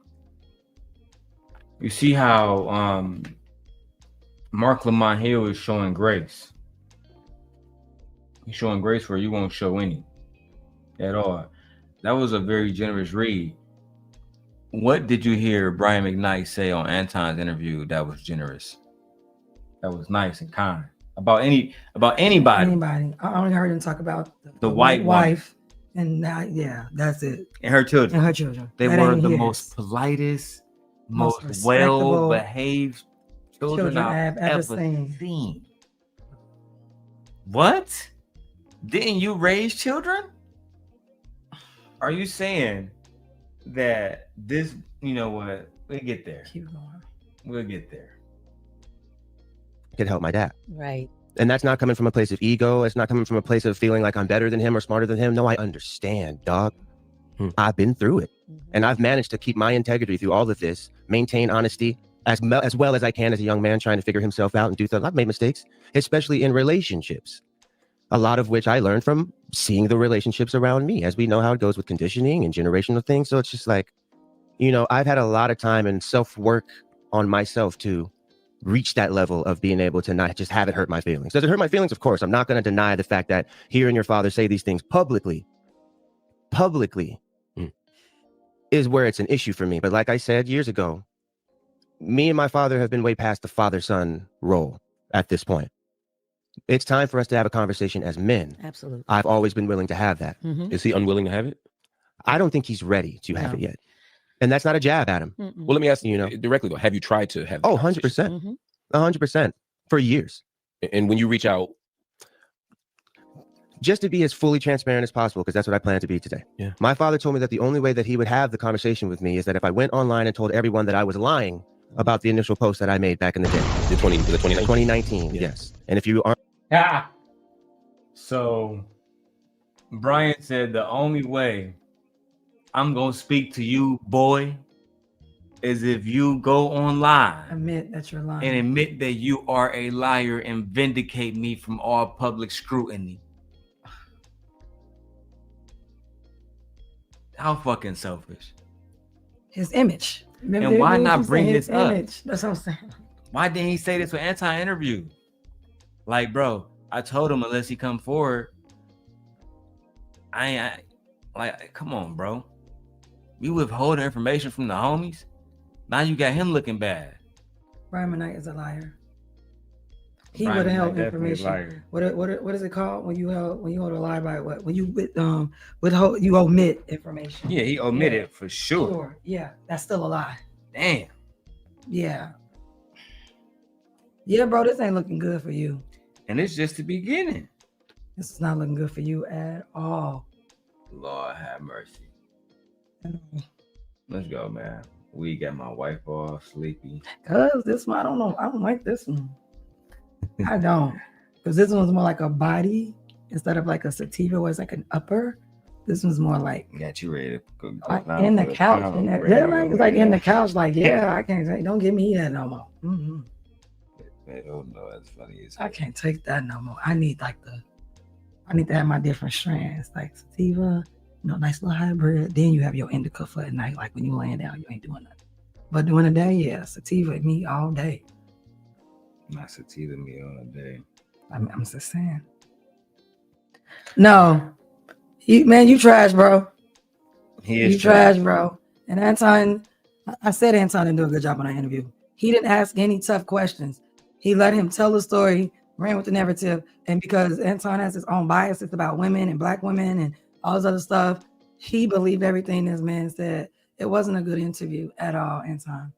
Marc Lamont Hill is showing grace. He's showing grace where you won't show any at all. That was a very generous read. What did you hear Brian McKnight say on Anton's interview that was generous? That was nice and kind about anybody. Anybody. I only heard him talk about the white wife, and that's it. And her children. They were the most politest, most well-behaved children I've ever seen. What? Didn't you raise children? Are you saying that this, you know what? We'll get there. Keep going. We'll get there. Could help my dad. Right. And that's not coming from a place of ego. It's not coming from a place of feeling like I'm better than him or smarter than him. No, I understand, dog. I've been through it. And I've managed to keep my integrity through all of this, maintain honesty as well as I can as a young man trying to figure himself out and do things. I've made mistakes, especially in relationships, a lot of which I learned from seeing the relationships around me, as we know how it goes with conditioning and generational things. So it's just like, I've had a lot of time and self-work on myself to reach that level of being able to not just have it hurt my feelings. Does it hurt my feelings? Of course. I'm not going to deny the fact that hearing your father say these things publicly is where it's an issue for me. But like I said years ago, me and my father have been way past the father-son role at this point. It's time for us to have a conversation as men. Absolutely. I've always been willing to have that. Mm-hmm. Is he unwilling to have it? I don't think he's ready to have it yet. And that's not a jab at him. Mm-mm. Well, let me ask you directly, though. Have you tried to have 100%. Mm-hmm. 100% for years. And when you reach out, just to be as fully transparent as possible, because that's what I plan to be today. Yeah. My father told me that the only way that he would have the conversation with me is that if I went online and told everyone that I was lying about the initial post that I made back in the day. the 2019. 2019, yes. And if you aren't... So Brian said the only way I'm going to speak to you, boy, is if you go online. Admit that you're lying. And admit that you are a liar and vindicate me from all public scrutiny. How fucking selfish. His image. And why not bring this up? Image. That's what I'm saying. Why didn't he say this with anti-interview? Like, bro, I told him unless he come forward, I like, come on, bro. You withholding information from the homies? Now you got him looking bad. Brian McKnight is a liar. He Brian would have held McKnight definitely information. a liar. What is it called when you hold a lie by what? When you withhold, you omit information. Yeah, he omitted for sure. Yeah, that's still a lie. Damn. Yeah. Yeah, bro, this ain't looking good for you. And it's just the beginning. This is not looking good for you at all. Lord have mercy. Let's go, man. We got my wife all sleepy. Cause this one, I don't know. I don't like this one. I don't. Because this one was more like a body instead of like a sativa where it's like an upper. This one's more like Got you ready to go like down in the for couch. pound, In that, ready yeah, to go, like, it's like yeah. in the couch. Like, yeah, I can't say, don't give me that no more. Mm-hmm. Oh no, that's funny. I can't take that no more. I need to have my different strands, like sativa, nice little hybrid. Then you have your indica for at night, like when you laying down, you ain't doing nothing. But during the day, yeah, sativa me all day. Not sativa me all day. I'm just saying. No, you trash, bro. He is You trash, bro. And Anton, I said Anton didn't do a good job on that interview. He didn't ask any tough questions. He let him tell the story, ran with the narrative, and because Anton has his own biases about women and black women and all this other stuff, he believed everything this man said. It wasn't a good interview at all, Anton.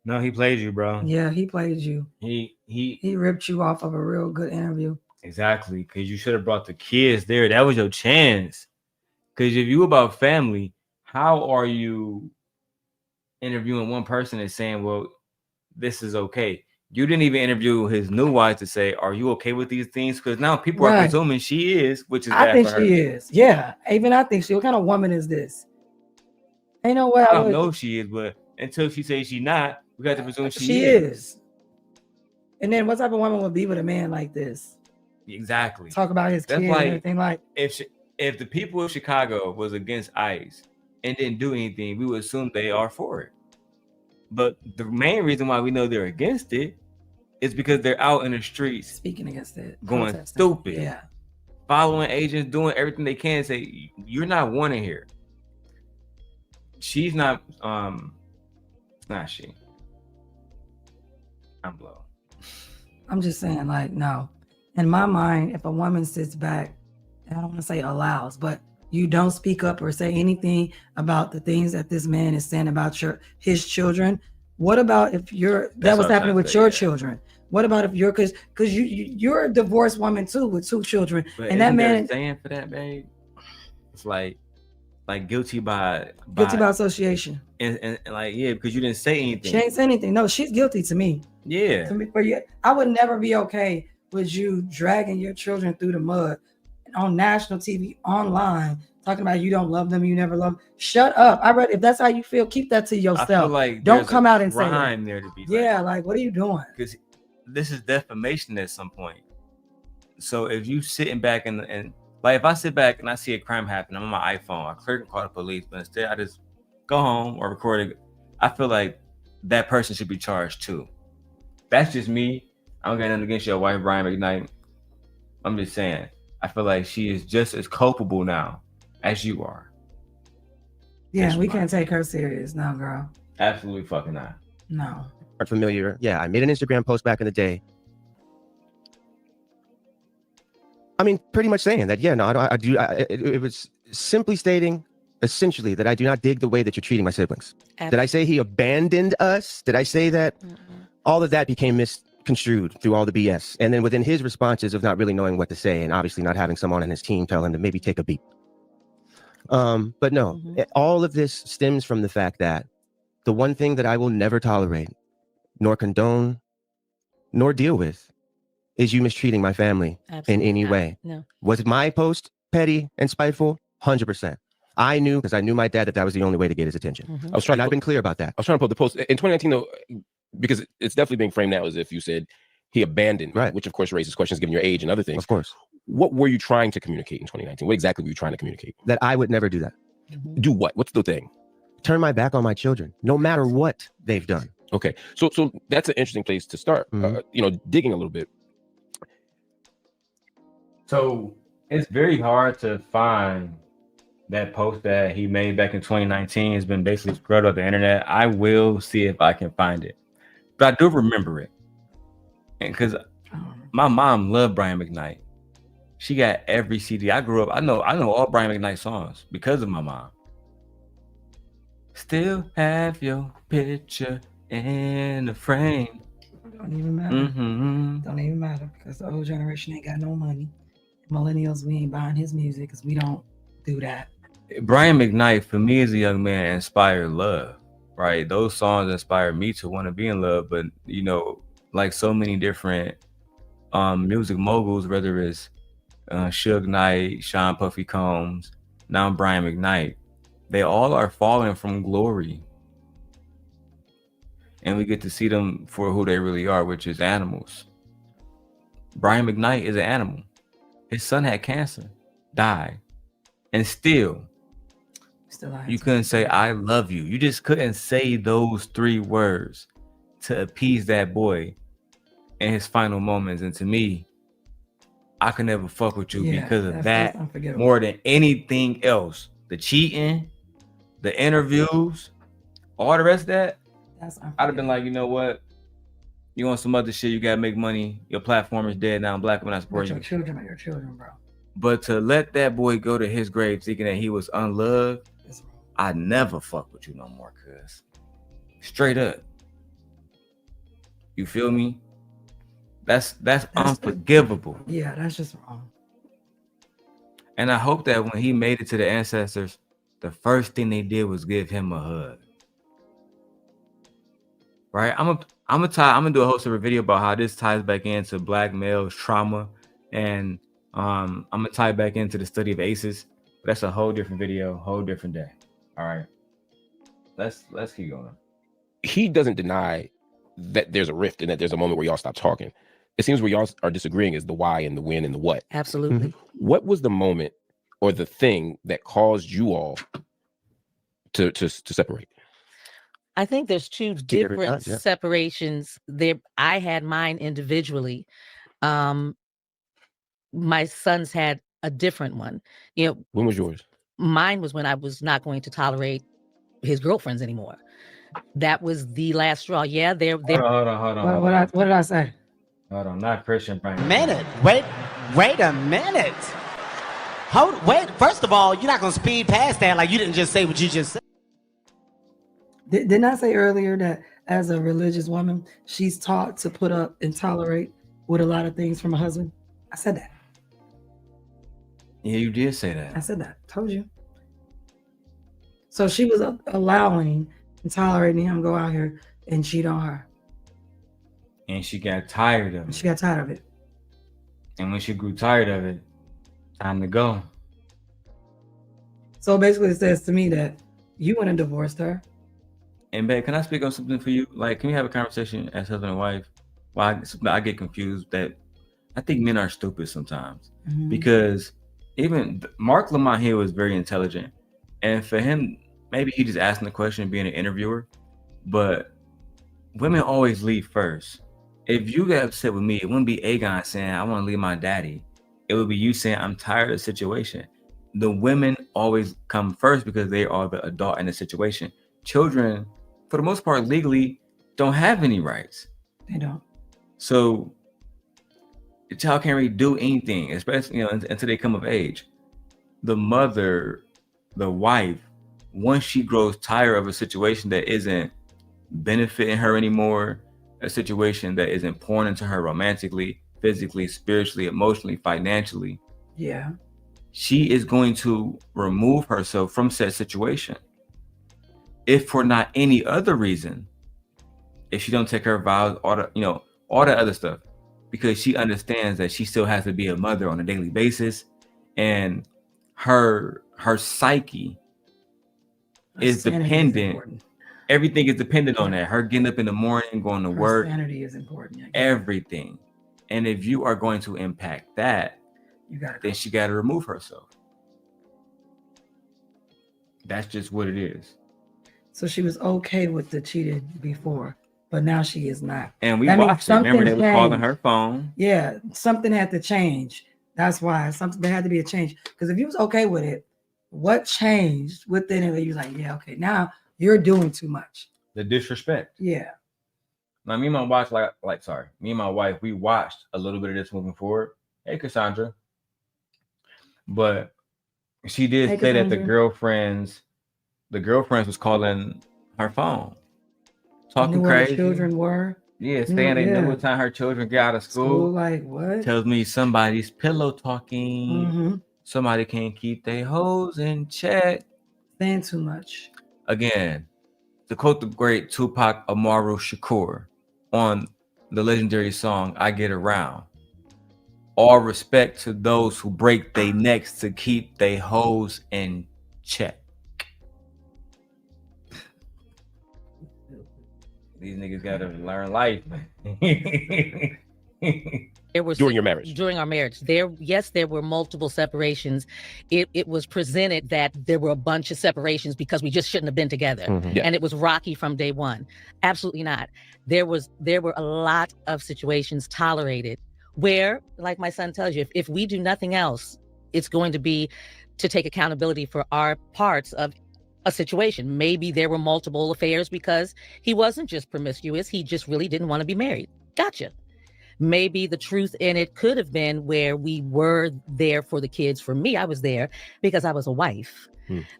No, he played you, bro. Yeah, he played you. He ripped you off of a real good interview. Exactly, because you should have brought the kids there. That was your chance. Because if you about family, how are you interviewing one person and saying, well, this is okay? You didn't even interview his new wife to say, are you okay with these things? Because now people are presuming she is, which is bad I think for her. she is. Yeah, even I think she. What kind of woman is this? Ain't no way. I don't know if she is, but until she says she's not, we got to presume she is. And then what type of woman would be with a man like this? Exactly. Talk about his kids and everything. Like if the people of Chicago was against ICE and didn't do anything, we would assume they are for it. But the main reason why we know they're against it is because they're out in the streets speaking against it, going stupid, following agents, doing everything they can. Say you're not wanted here. She's not. Not she. I'm blown. I'm just saying, like, no. In my mind, if a woman sits back, and I don't want to say allows, but you don't speak up or say anything about the things that this man is saying about his children. What about if that was happening with your children? What about if because you're a divorced woman too with 2 children, but and that man saying for that, babe, it's like guilty by association, and like because you didn't say anything. She ain't say anything. No, she's guilty to me. Yeah. To me, for you, I would never be okay with you dragging your children through the mud on national TV, online, talking about you don't love them, you never love them. Shut up. If that's how you feel, keep that to yourself. I feel like don't come out and say that. There to be like what are you doing? Because this is defamation at some point. So if you sitting back and like if I sit back and I see a crime happen, I'm on my iPhone, I clearly can call the police, but instead I just go home or record it. I feel like that person should be charged too. That's just me. I don't got nothing against your wife, Brian McKnight. I'm just saying, I feel like she is just as culpable now as you are. Yeah, we can't take her serious now, girl. Absolutely fucking not. No. Are familiar. Yeah, I made an Instagram post back in the day. I mean, pretty much saying that, it was simply stating essentially that I do not dig the way that you're treating my siblings. Absolutely. Did I say he abandoned us? Did I say that? All of that became misconstrued through all the BS. And then within his responses of not really knowing what to say and obviously not having someone on his team tell him to maybe take a beat. But no, all of this stems from the fact that the one thing that I will never tolerate, nor condone, nor deal with is you mistreating my family in any way. No. Was my post petty and spiteful? 100%. I knew, because I knew my dad, that was the only way to get his attention. I was trying. I've been clear about that. I was trying to pull the post in 2019 though, because it's definitely being framed now as if you said he abandoned, right? Which of course raises questions given your age and other things. Of course. What were you trying to communicate in 2019? What exactly were you trying to communicate? That I would never do that. Do what? What's the thing? Turn my back on my children, no matter what they've done. Okay, so that's an interesting place to start. Digging a little bit. So it's very hard to find that post that he made back in 2019. Has been basically spread on the internet. I will see if I can find it, but I do remember it, and because my mom loved Brian McKnight, she got every CD. I grew up. I know all Brian McKnight songs because of my mom. Still have your picture in the frame. Don't even matter. Don't even matter because the old generation ain't got no money. Millennials, we ain't buying his music because we don't do that. Brian McKnight, for me as a young man, inspired love, right? Those songs inspired me to want to be in love, but like so many different music moguls, whether it's Suge Knight, Sean Puffy Combs, now Brian McKnight, they all are falling from glory. And we get to see them for who they really are, which is animals. Brian McKnight is an animal. His son had cancer, died. And still you couldn't say, I love you. You just couldn't say those 3 words to appease that boy in his final moments. And to me, I could never fuck with you because of that more than anything else. The cheating, the interviews, all the rest of that, I'd have been like, you know what? You want some other shit, you gotta make money. Your platform is dead now. Black women, I support you. Your children are your children, bro. But to let that boy go to his grave thinking that he was unloved, I'd never fuck with you no more, cuz. Straight up. You feel me? That's unforgivable. Yeah, that's just wrong. And I hope that when he made it to the ancestors, the first thing they did was give him a hug. Right? I'm gonna do a whole separate video about how this ties back into black males trauma, and I'm gonna tie back into the study of ACEs. But that's a whole different video, whole different day. All right. Let's keep going. He doesn't deny that there's a rift and that there's a moment where y'all stop talking. It seems where y'all are disagreeing is the why and the when and the what. Absolutely. What was the moment or the thing that caused you all to separate? I think there's 2 different separations there. I had mine individually. My sons had a different one. You know, when was yours? Mine was when I was not going to tolerate his girlfriends anymore. That was the last straw. Yeah, they're Hold on. What did I say? Hold on, not Christian Brian. Wait a minute. Wait, first of all, you're not gonna speed past that like you didn't just say what you just said. Didn't I say earlier that as a religious woman, she's taught to put up and tolerate with a lot of things from a husband? I said that. Yeah, you did say that. I said that. Told you. So she was allowing and tolerating him go out here and cheat on her. And she got tired of it. She got tired of it. And when she grew tired of it, time to go. So basically it says to me that you went and divorced her. And babe, can I speak on something for you? Like, can we have a conversation as husband and wife? Well, I get confused that I think men are stupid sometimes. Mm-hmm. Because even Marc Lamont Hill is very intelligent. And for him, maybe he just asking the question, being an interviewer. But women always leave first. If you get upset with me, it wouldn't be Aegon saying, I want to leave my daddy. It would be you saying, I'm tired of the situation. The women always come first because they are the adult in the situation. Children, for the most part, legally don't have any rights. They don't. So the child can't really do anything, especially until they come of age. The mother, the wife, once she grows tired of a situation that isn't benefiting her anymore, a situation that isn't pouring into her romantically, physically, spiritually, emotionally, financially, yeah, she is going to remove herself from said situation. If for not any other reason, if she don't take her vows, all the other stuff, because she understands that she still has to be a mother on a daily basis, and her psyche is dependent. Everything is dependent on that. Her getting up in the morning, going to work. Sanity is important. Everything. And if you are going to impact that, then she got to remove herself. That's just what it is. So she was okay with the cheating before, but now she is not. And we watched it. Remember, they were calling her phone. Yeah, something had to change. That's why there had to be a change. Because if you was okay with it, what changed within it? You was like, yeah, okay, now you're doing too much. The disrespect. Yeah. Now, me and my wife, me and my wife, we watched a little bit of this moving forward. Hey, Cassandra. But she did say that the girlfriends was calling her phone, talking crazy. Where the children were. Yeah, saying they knew what time her children got out of school. Like what? Tells me somebody's pillow talking. Mm-hmm. Somebody can't keep their hoes in check. Saying too much. Again, to quote the great Tupac Amaru Shakur on the legendary song "I Get Around," All respect to those who break their necks to keep their hoes in check. These niggas gotta learn life. There were During your marriage. During our marriage, there were multiple separations. It was presented that there were a bunch of separations because we just shouldn't have been together, Yeah. and it was rocky from day one. Absolutely not. There were a lot of situations tolerated where, like my son tells you, if we do nothing else, it's going to be to take accountability for our parts of a situation. Maybe there were multiple affairs because he wasn't just promiscuous; he just really didn't want to be married. Gotcha. Maybe the truth in it could have been where we were there for the kids. For me, I was there because I was a wife.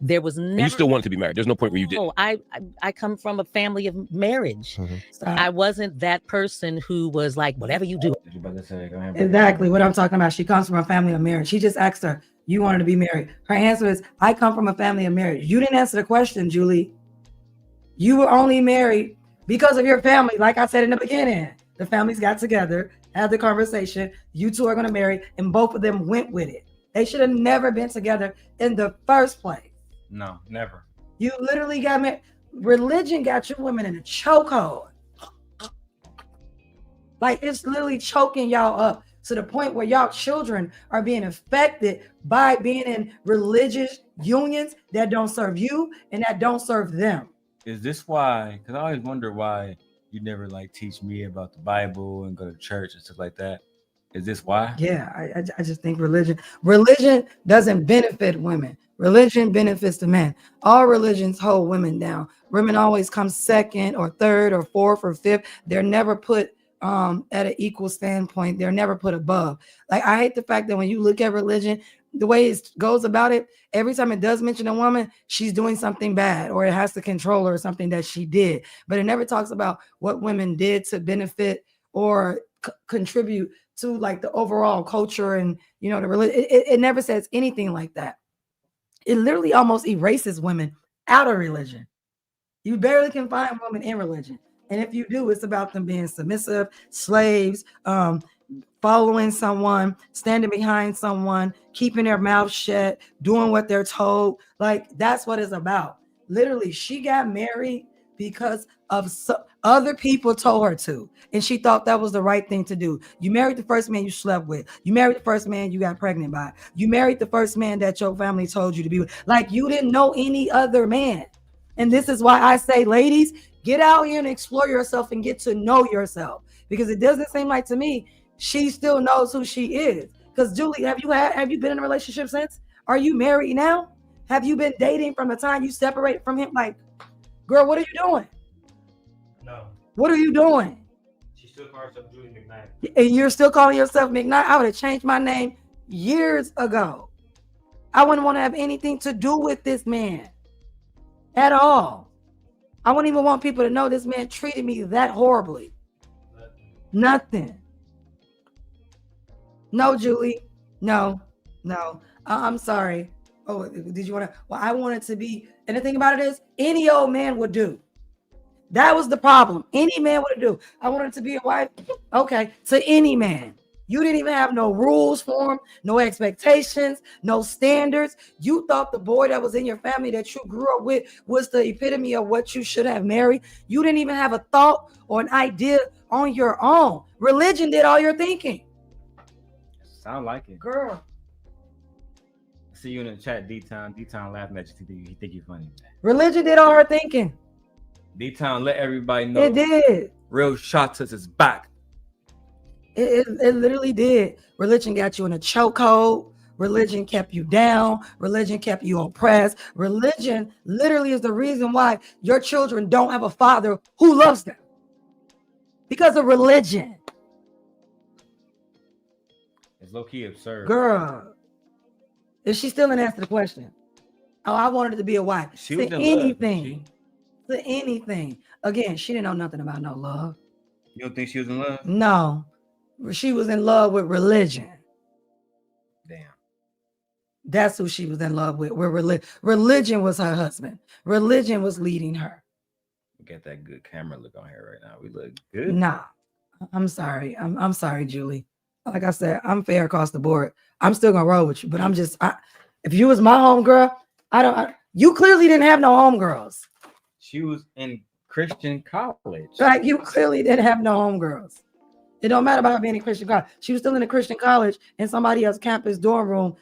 There was never. And you still wanted to be married. There's no point where you did. Oh, I come from a family of marriage. Stop. I wasn't that person who was like, whatever you do. You about to say, go ahead. Exactly what I'm talking about. She comes from a family of marriage. She just asked her, you wanted to be married. Her answer is, I come from a family of marriage. You didn't answer the question, Julie. You were only married because of your family. Like I said in the beginning, the families got together, had the conversation. You two are going to marry, and both of them went with it. They should have never been together in the first place. No, never. You literally got married. Religion got you women in a chokehold. Like, it's literally choking y'all up to the point where y'all children are being affected by being in religious unions that don't serve you and that don't serve them. Is this why? Because I always wonder why you never like teach me about the Bible and go to church and stuff like that. Is this why? Yeah, I just think religion doesn't benefit women. Religion benefits the men. All religions hold women down. Women always come second or third or fourth or fifth. They're never put at an equal standpoint. They're never put above. Like, I hate the fact that when you look at religion, the way it goes about it, every time it does mention a woman, she's doing something bad, or it has to control her or something that she did. But it never talks about what women did to benefit or contribute to like the overall culture and, you know, the religion. It never says anything like that. It literally almost erases women out of religion. You barely can find women in religion. And if you do, it's about them being submissive, slaves, following someone, standing behind someone, keeping their mouth shut, doing what they're told. Like, that's what it's about. Literally, she got married because of other people told her to, and she thought that was the right thing to do. You married the first man you slept with. You married the first man you got pregnant by. You married the first man that your family told you to be with. Like, you didn't know any other man. And this is why I say, ladies, get out here and explore yourself and get to know yourself, because it doesn't seem like to me she still knows who she is. Because Julie, have you been in a relationship since? Are you married now? Have you been dating from the time you separated from him? Like, girl, what are you doing? No. What are you doing? She still calls herself Julie McKnight. And you're still calling yourself McKnight? I would have changed my name years ago. I wouldn't want to have anything to do with this man at all. I wouldn't even want people to know this man treated me that horribly. Nothing. No, Julie. No. I'm sorry. Oh, did you want to? Well, I wanted to be. And the thing about it is, any old man would do. That was the problem. Any man would do. I wanted to be a wife. Okay, to any man. You didn't even have no rules for him, no expectations, no standards. You thought the boy that was in your family that you grew up with was the epitome of what you should have married. You didn't even have a thought or an idea on your own. Religion did all your thinking. Sound like it. Girl. See you in the chat, D-Town. D-Town laughing at you. He think you funny. Religion did all her thinking. D-Town, let everybody know. It did. Real Shotas is back. It literally did. Religion got you in a chokehold. Religion kept you down. Religion kept you oppressed. Religion literally is the reason why your children don't have a father who loves them. Because of religion. It's low-key absurd. Girl. Is she still in answer the question? Oh, I wanted to be a wife. She was to in anything. Love, to anything. Again, she didn't know nothing about no love. You don't think she was in love? No. She was in love with religion. Damn. That's who she was in love with. Religion was her husband. Religion was leading her. We got that good camera look on here right now. We look good. Nah. I'm sorry. I'm sorry, Julie. like I said, I'm fair across the board. I'm still gonna roll with you, but if you was my homegirl, you clearly didn't have no homegirls. She was in Christian college. Like you clearly didn't have no homegirls. It don't matter about her being in Christian college. She was still in a Christian college in somebody else's campus dorm room,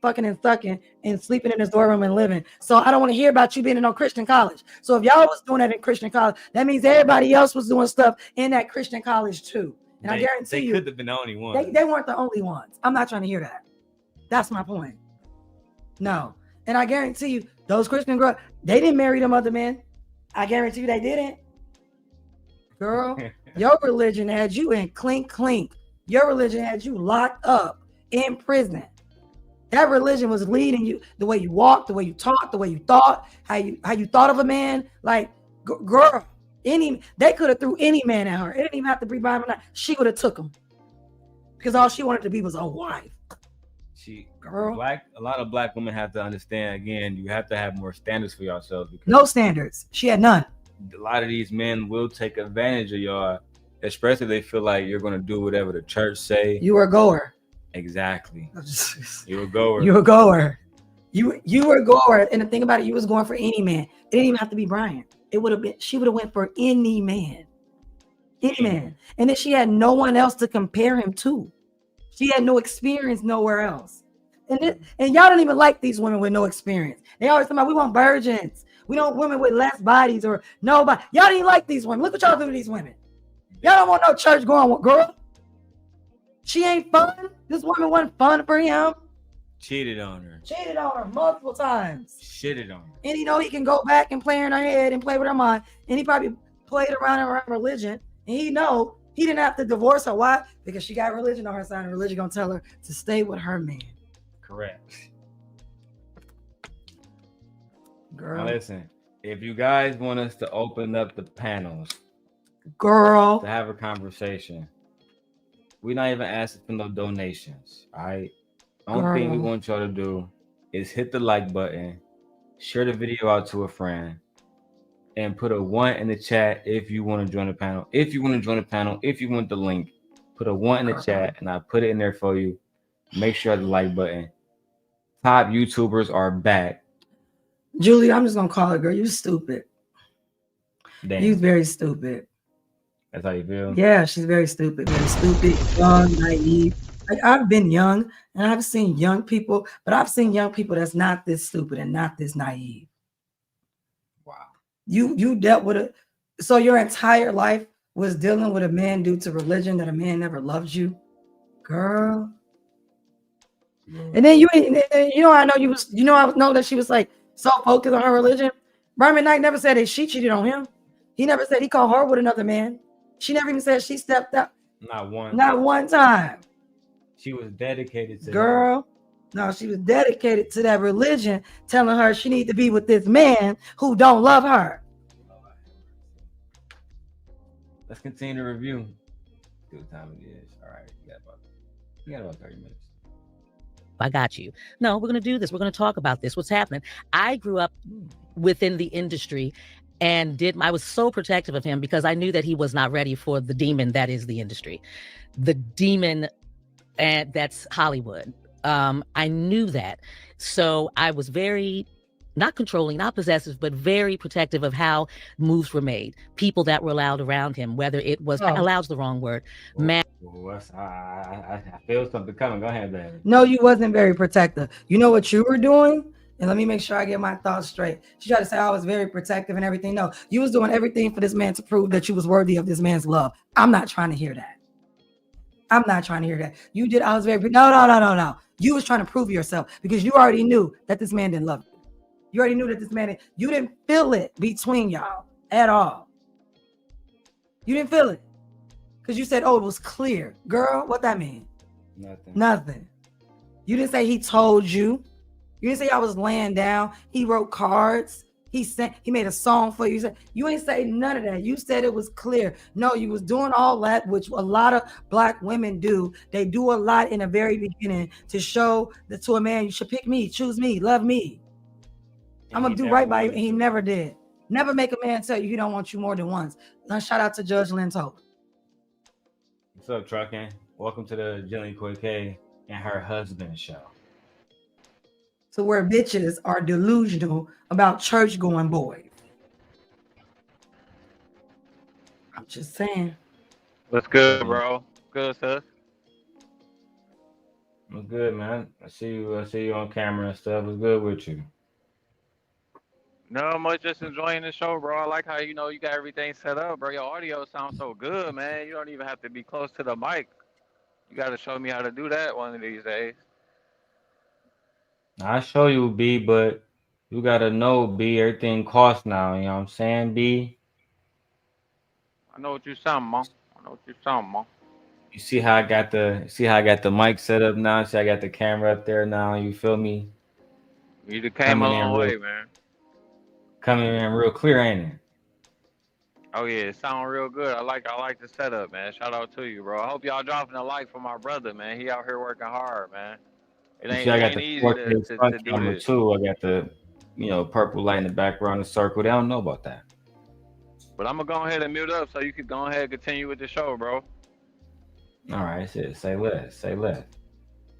fucking and sucking and sleeping in his dorm room and living. So I don't want to hear about you being in no Christian college. So if y'all was doing that in Christian college, that means everybody else was doing stuff in that Christian college too. And I guarantee you, they could have been the only ones. They weren't the only ones. I'm not trying to hear that. That's my point. No. And I guarantee you, those Christian girls, they didn't marry them other men. I guarantee you they didn't. Girl, your religion had you in clink. Your religion had you locked up in prison. That religion was leading you, the way you walked, the way you talked, the way you thought, how you thought of a man. Like, girl, they could have threw any man at her. It didn't even have to be Brian McKnight. She would have took him because all she wanted to be was a wife. A lot of black women have to understand. Again, you have to have more standards for yourselves. No standards. She had none. A lot of these men will take advantage of y'all, especially if they feel like you're going to do whatever the church say. You were a goer. Exactly. You were a goer. You were a goer. You were a goer. And the thing about it, you was going for any man. It didn't even have to be Brian. It would have been, she would have went for any man. Any man. And then she had no one else to compare him to. She had no experience nowhere else. And y'all don't even like these women with no experience. They always talk about, we want virgins. We don't want women with less bodies or nobody. Y'all didn't like these women. Look what y'all do to these women. Y'all don't want no church going girl. She ain't fun. This woman wasn't fun for him. Cheated on her multiple times. Shitted on her. And he can go back and play in her head and play with her mind. And he probably played around religion. And he didn't have to divorce her. Why? Because she got religion on her side, and religion gonna tell her to stay with her man. Correct. Girl. Now listen, if you guys want us to open up the panels, girl, to have a conversation, we're not even asking for no donations. All right. Only thing we want y'all to do is hit the like button, share the video out to a friend, and put a 1 in the chat if you want to join the panel. If you want the link, put a 1 in the chat, and I put it in there for you. Make sure the like button. Top YouTubers are back. Julie, I'm just gonna call it, girl. You stupid. Damn. You very stupid. That's how you feel? Yeah, she's very stupid, young, naive. Like, I've been young and I've seen young people, but I've seen young people that's not this stupid and not this naive. Wow. You dealt with it. So your entire life was dealing with a man due to religion, that a man never loved you, girl. And then I know that she was like so focused on her religion. Brian McKnight never said that she cheated on him. He never said he caught her with another man. She never even said she stepped up. Not one time. She was dedicated to girl. No, she was dedicated to that religion, telling her she needs to be with this man who don't love her. Let's continue to review. See what time it is. All right, we got about 30 minutes. I got you. No, we're going to do this. We're going to talk about this. What's happening? I grew up within the industry and I was so protective of him because I knew that he was not ready for the demon that is the industry. The demon, and that's Hollywood. I knew that. So I was very, not controlling, not possessive, but very protective of how moves were made. People that were allowed around him, whether it was, allowed's the wrong word. I feel something coming. Go ahead, baby. No, you wasn't very protective. You know what you were doing? And let me make sure I get my thoughts straight. She tried to say I was very protective and everything. No, you was doing everything for this man to prove that you was worthy of this man's love. I'm not trying to hear that. I'm not trying to hear that. You did. I was very, no. You was trying to prove yourself because you already knew that this man didn't love you. You already knew that this man, you didn't feel it between y'all at all. You didn't feel it because you said, oh, it was clear. Girl, what that mean? Nothing. You didn't say he told you. You didn't say I was laying down. He wrote cards. He made a song for you. You ain't say none of that. You said it was clear. No, you was doing all that, which a lot of Black women do. They do a lot in the very beginning to show that to a man, you should pick me, choose me, love me. I'm going to do right by you. And he never did. Never make a man tell you he don't want you more than once. Now, shout out to Judge Lynn Toler. What's up, Truckin'? Welcome to the Jillian K and her husband show. So where bitches are delusional about church going boys. I'm just saying. What's good, bro? Good, sis. I'm good, man. I see you on camera and stuff. What's good with you? No much, just enjoying the show, bro. I like how you got everything set up, bro. Your audio sounds so good, man. You don't even have to be close to the mic. You got to show me how to do that one of these days. I show you, B, but you gotta know, B, everything costs now. You know what I'm saying, B? I know what you're saying, man. I know what you're saying, man. You see how I got the mic set up now. See, I got the camera up there now. You feel me? You just came a Coming in long real, way, man. clear, ain't it? Oh yeah, it sound real good. I like the setup, man. Shout out to you, bro. I hope y'all dropping a like for my brother, man. He out here working hard, man. It You ain't see, it I got ain't the easy 4K to front do camera this. too. I got the purple light in the background, the circle. They don't know about that. But I'm gonna go ahead and mute up so you can go ahead and continue with the show, bro. All right, say less,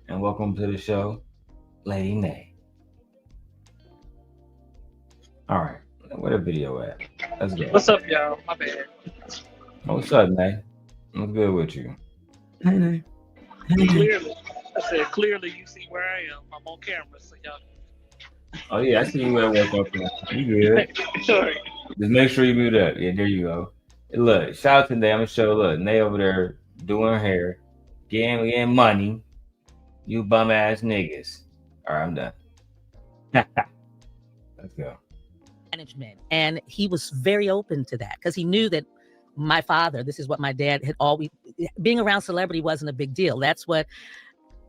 and welcome to the show, Lady Nay. All right, where the video at? Let's go. What's up, y'all? My bad. What's up, Nay? What's good with you? I know. Clearly, I said clearly. You see where I am. I'm on camera, so y'all. Oh yeah, I see you at work up there. You good? Sorry. Just make sure you mute up. Yeah, there you go. Hey, look, shout out today. I'm gonna show. Look, Nay over there doing her hair, getting money. You bum ass niggas. All right, I'm done. Let's go. Management. And he was very open to that because he knew that my father, this is what my dad had always, being around celebrity wasn't a big deal. That's what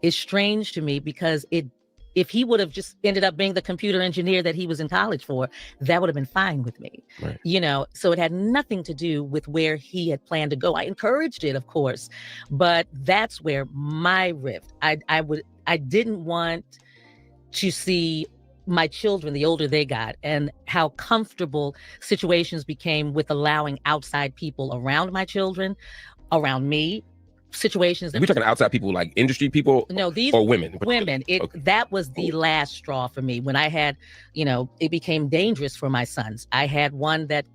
is strange to me because if he would have just ended up being the computer engineer that he was in college for, that would have been fine with me. Right. So it had nothing to do with where he had planned to go. I encouraged it, of course, but that's where my rift. I didn't want to see my children, the older they got, and how comfortable situations became with allowing outside people around my children, around me, situations that Are we talking outside people, like industry people? No, these or women? Women. Okay. That was the last straw for me when I had, it became dangerous for my sons. I had one that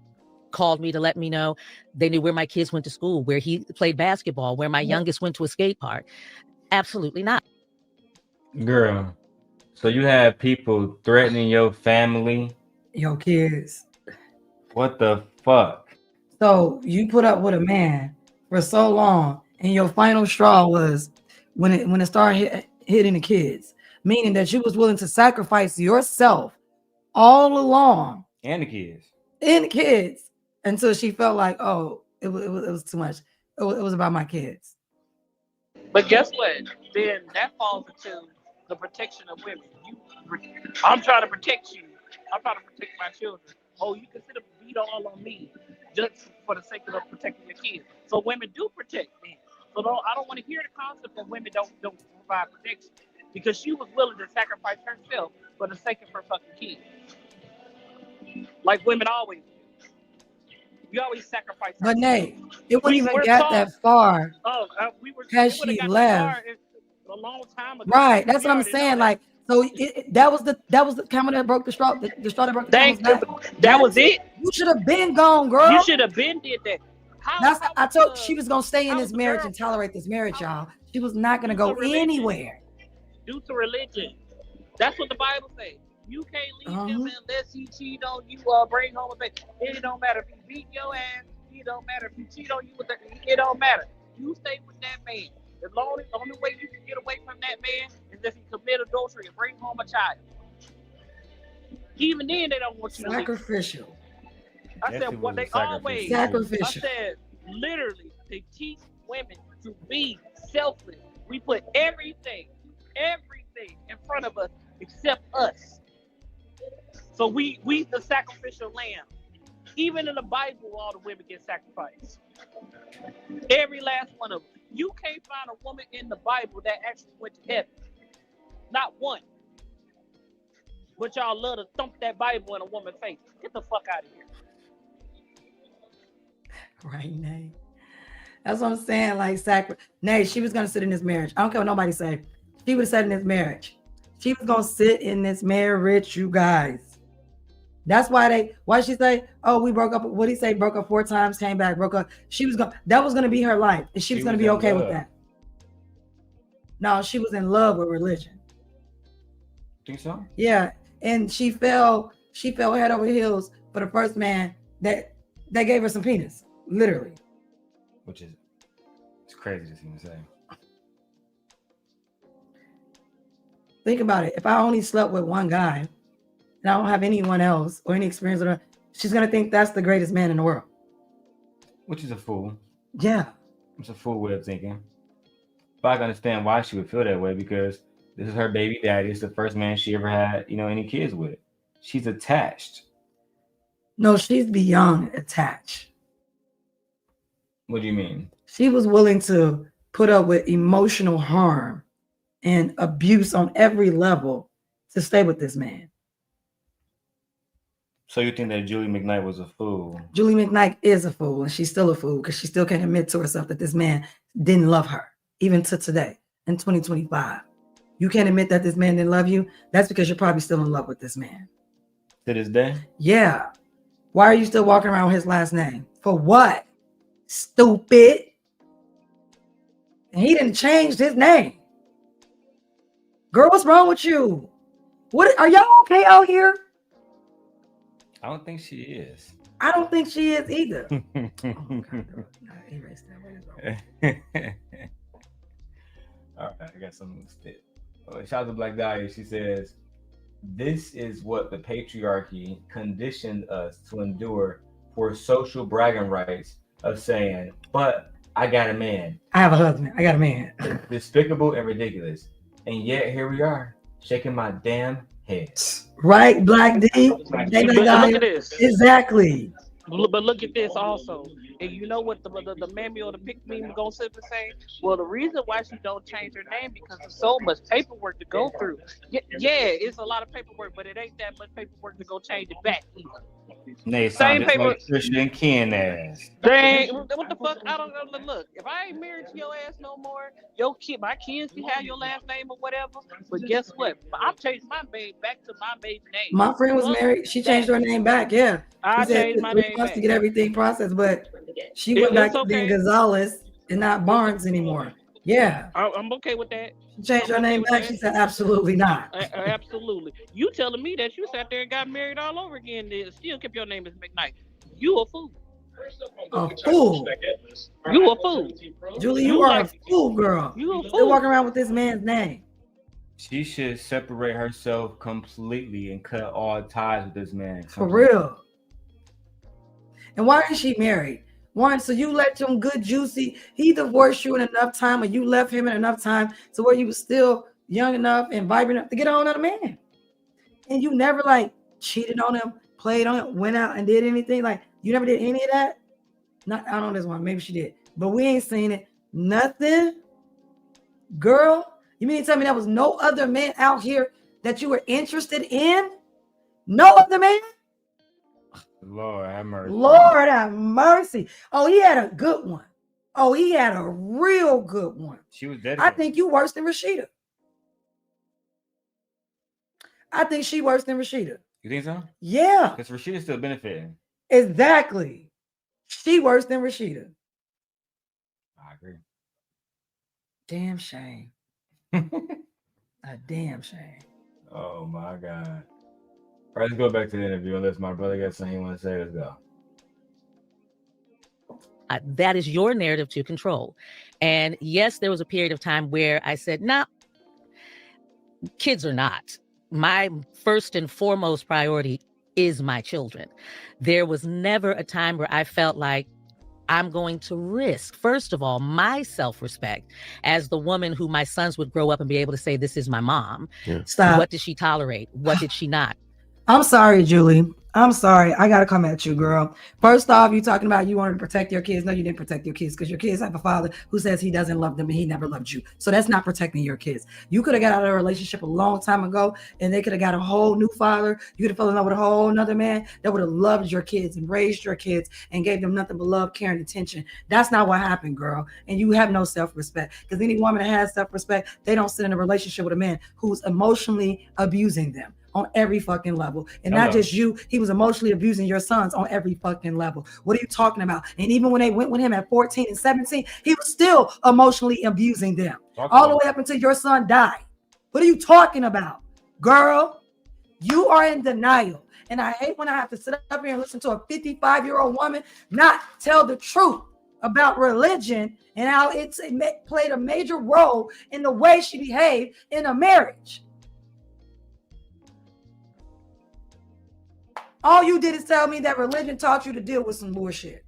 called me to let me know they knew where my kids went to school, where he played basketball, where my youngest went to a skate park. Absolutely not. Girl, so you had people threatening your family? Your kids. What the fuck? So you put up with a man for so long, and your final straw was when it started hitting the kids, meaning that you was willing to sacrifice yourself all along And the kids. and the kids until she felt like, oh, it was too much. It was about my kids. But guess what? Then that falls into the protection of women. I'm trying to protect you. I'm trying to protect my children. Oh, you consider beat all on me just for the sake of protecting your kids. So women do protect men. So I don't want to hear the concept that women don't provide protection because she was willing to sacrifice herself for the sake of her fucking kids. Like women always do. We always sacrifice. But Nate, it wouldn't even get that far. Has she left? A long time ago. Right, that's what I'm saying. Like, so that was the camel that broke the straw. The straw that broke the camel's back. That was it. You should have been gone, girl. You should have been did that. I told she was gonna stay in this marriage and tolerate this marriage, y'all. She was not gonna go anywhere. Due to religion. That's what the Bible says. You can't leave him unless he cheat on you or bring home a baby. It don't matter if he beat your ass. It don't matter if he cheat on you. It don't matter. You stay with that man. The only way you can get away from that man is if he commit adultery and bring home a child. Even then, they don't want you sacrificial. To leave. I said what they always sacrificial. I said literally they teach women to be selfless. We put everything in front of us except us. So we the sacrificial lamb. Even in the Bible, all the women get sacrificed. Every last one of them. You can't find a woman in the Bible that actually went to heaven. Not one. But y'all love to thump that Bible in a woman's face. Get the fuck out of here. Right, Nate. That's what I'm saying. Like, Nay, she was gonna sit in this marriage. I don't care what nobody say. She would have sat in this marriage. She was gonna sit in this marriage, you guys. That's why she say, oh, we broke up. What did he say? Broke up 4 times, came back, broke up. That was gonna be her life. And she was gonna be okay with that. No, she was in love with religion. Think so? Yeah. And she fell head over heels for the first man that gave her some penis. Literally. Which is, it's crazy to even say. Think about it. If I only slept with one guy and I don't have anyone else or any experience with her, she's going to think that's the greatest man in the world. Which is a fool. Yeah. It's a fool way of thinking. But I can understand why she would feel that way, because this is her baby daddy. It's the first man she ever had, any kids with. She's attached. No, she's beyond attached. What do you mean? She was willing to put up with emotional harm and abuse on every level to stay with this man. So you think that Julie McKnight was a fool? Julie McKnight is a fool, and she's still a fool because she still can't admit to herself that this man didn't love her, even to today, in 2025. You can't admit that this man didn't love you. That's because you're probably still in love with this man. To this day? Yeah. Why are you still walking around with his last name? For what? Stupid. And he didn't change his name. Girl, what's wrong with you? What are y'all okay out here? I don't think she is. I don't think she is either. Oh, God, erase that. All right, I got some spit. Shout out to Black Dahlia. She says, this is what the patriarchy conditioned us to endure for social bragging rights of saying, but I got a man. I have a husband. I got a man. Despicable and ridiculous. And yet here we are, shaking my damn head. Right, Black D? Look at this. Exactly. But look at this also. And you know what the mammy or the pick me gonna sit and say? Well, the reason why she don't change her name because there's so much paperwork to go through. Yeah, it's a lot of paperwork, but it ain't that much paperwork to go change it back either. Nay, Same paper. Like Christian Ken ass. Dang, what the fuck? I don't know. Look, if I ain't married to your ass no more, my kids can have your last name or whatever. But guess what? I've changed my name back to my maiden name. My friend was married. She changed her name back. Yeah. I changed my name back to get everything processed, but she went back to being Gonzalez and not Barnes anymore. Yeah. I'm okay with that. She changed her name back. She said, absolutely not. Absolutely. You telling me that you sat there and got married all over again and still kept your name as McKnight. You a fool. A fool. You a fool. Julie, you are a fool, girl. You a fool. Still walking around with this man's name. She should separate herself completely and cut all ties with this man. For real. And why is she married? One, so you let him good juicy. He divorced you in enough time, or you left him in enough time to where you was still young enough and vibrant enough to get on another man. And you never cheated on him, played on him, went out and did anything. You never did any of that. Not I don't know this one. Maybe she did, but we ain't seen it. Nothing. Girl, you mean to tell me there was no other man out here that you were interested in? No other man? Lord have mercy. Lord have mercy. Oh, he had a good one. Oh, he had a real good one. She was dead. I think you worse than Rashida. I think she worse than Rashida. You think so? Yeah. Because Rashida's still benefiting. Exactly. She worse than Rashida. I agree. Damn shame. A damn shame. Oh my God. All right, let's go back to the interview unless my brother got something he wants to say. Let's go. That is your narrative to control. And yes, there was a period of time where I said, nah, kids are not. My first and foremost priority is my children. There was never a time where I felt like I'm going to risk, first of all, my self-respect as the woman who my sons would grow up and be able to say, this is my mom. Yeah. Stop. What did she tolerate? What did she not? I'm sorry, Julie. I'm sorry. I got to come at you, girl. First off, you talking about you wanted to protect your kids. No, you didn't protect your kids because your kids have a father who says he doesn't love them and he never loved you. So that's not protecting your kids. You could have got out of a relationship a long time ago and they could have got a whole new father. You could have fallen in love with a whole nother man that would have loved your kids and raised your kids and gave them nothing but love, care, and attention. That's not what happened, girl. And you have no self-respect because any woman that has self-respect, they don't sit in a relationship with a man who's emotionally abusing them on every fucking level. And not just you, he was emotionally abusing your sons on every fucking level. What are you talking about? And even when they went with him at 14 and 17, he was still emotionally abusing them all the way up until your son died. What are you talking about? Girl, you are in denial. And I hate when I have to sit up here and listen to a 55-year-old woman not tell the truth about religion and how it played a major role in the way she behaved in a marriage. All you did is tell me that religion taught you to deal with some bullshit.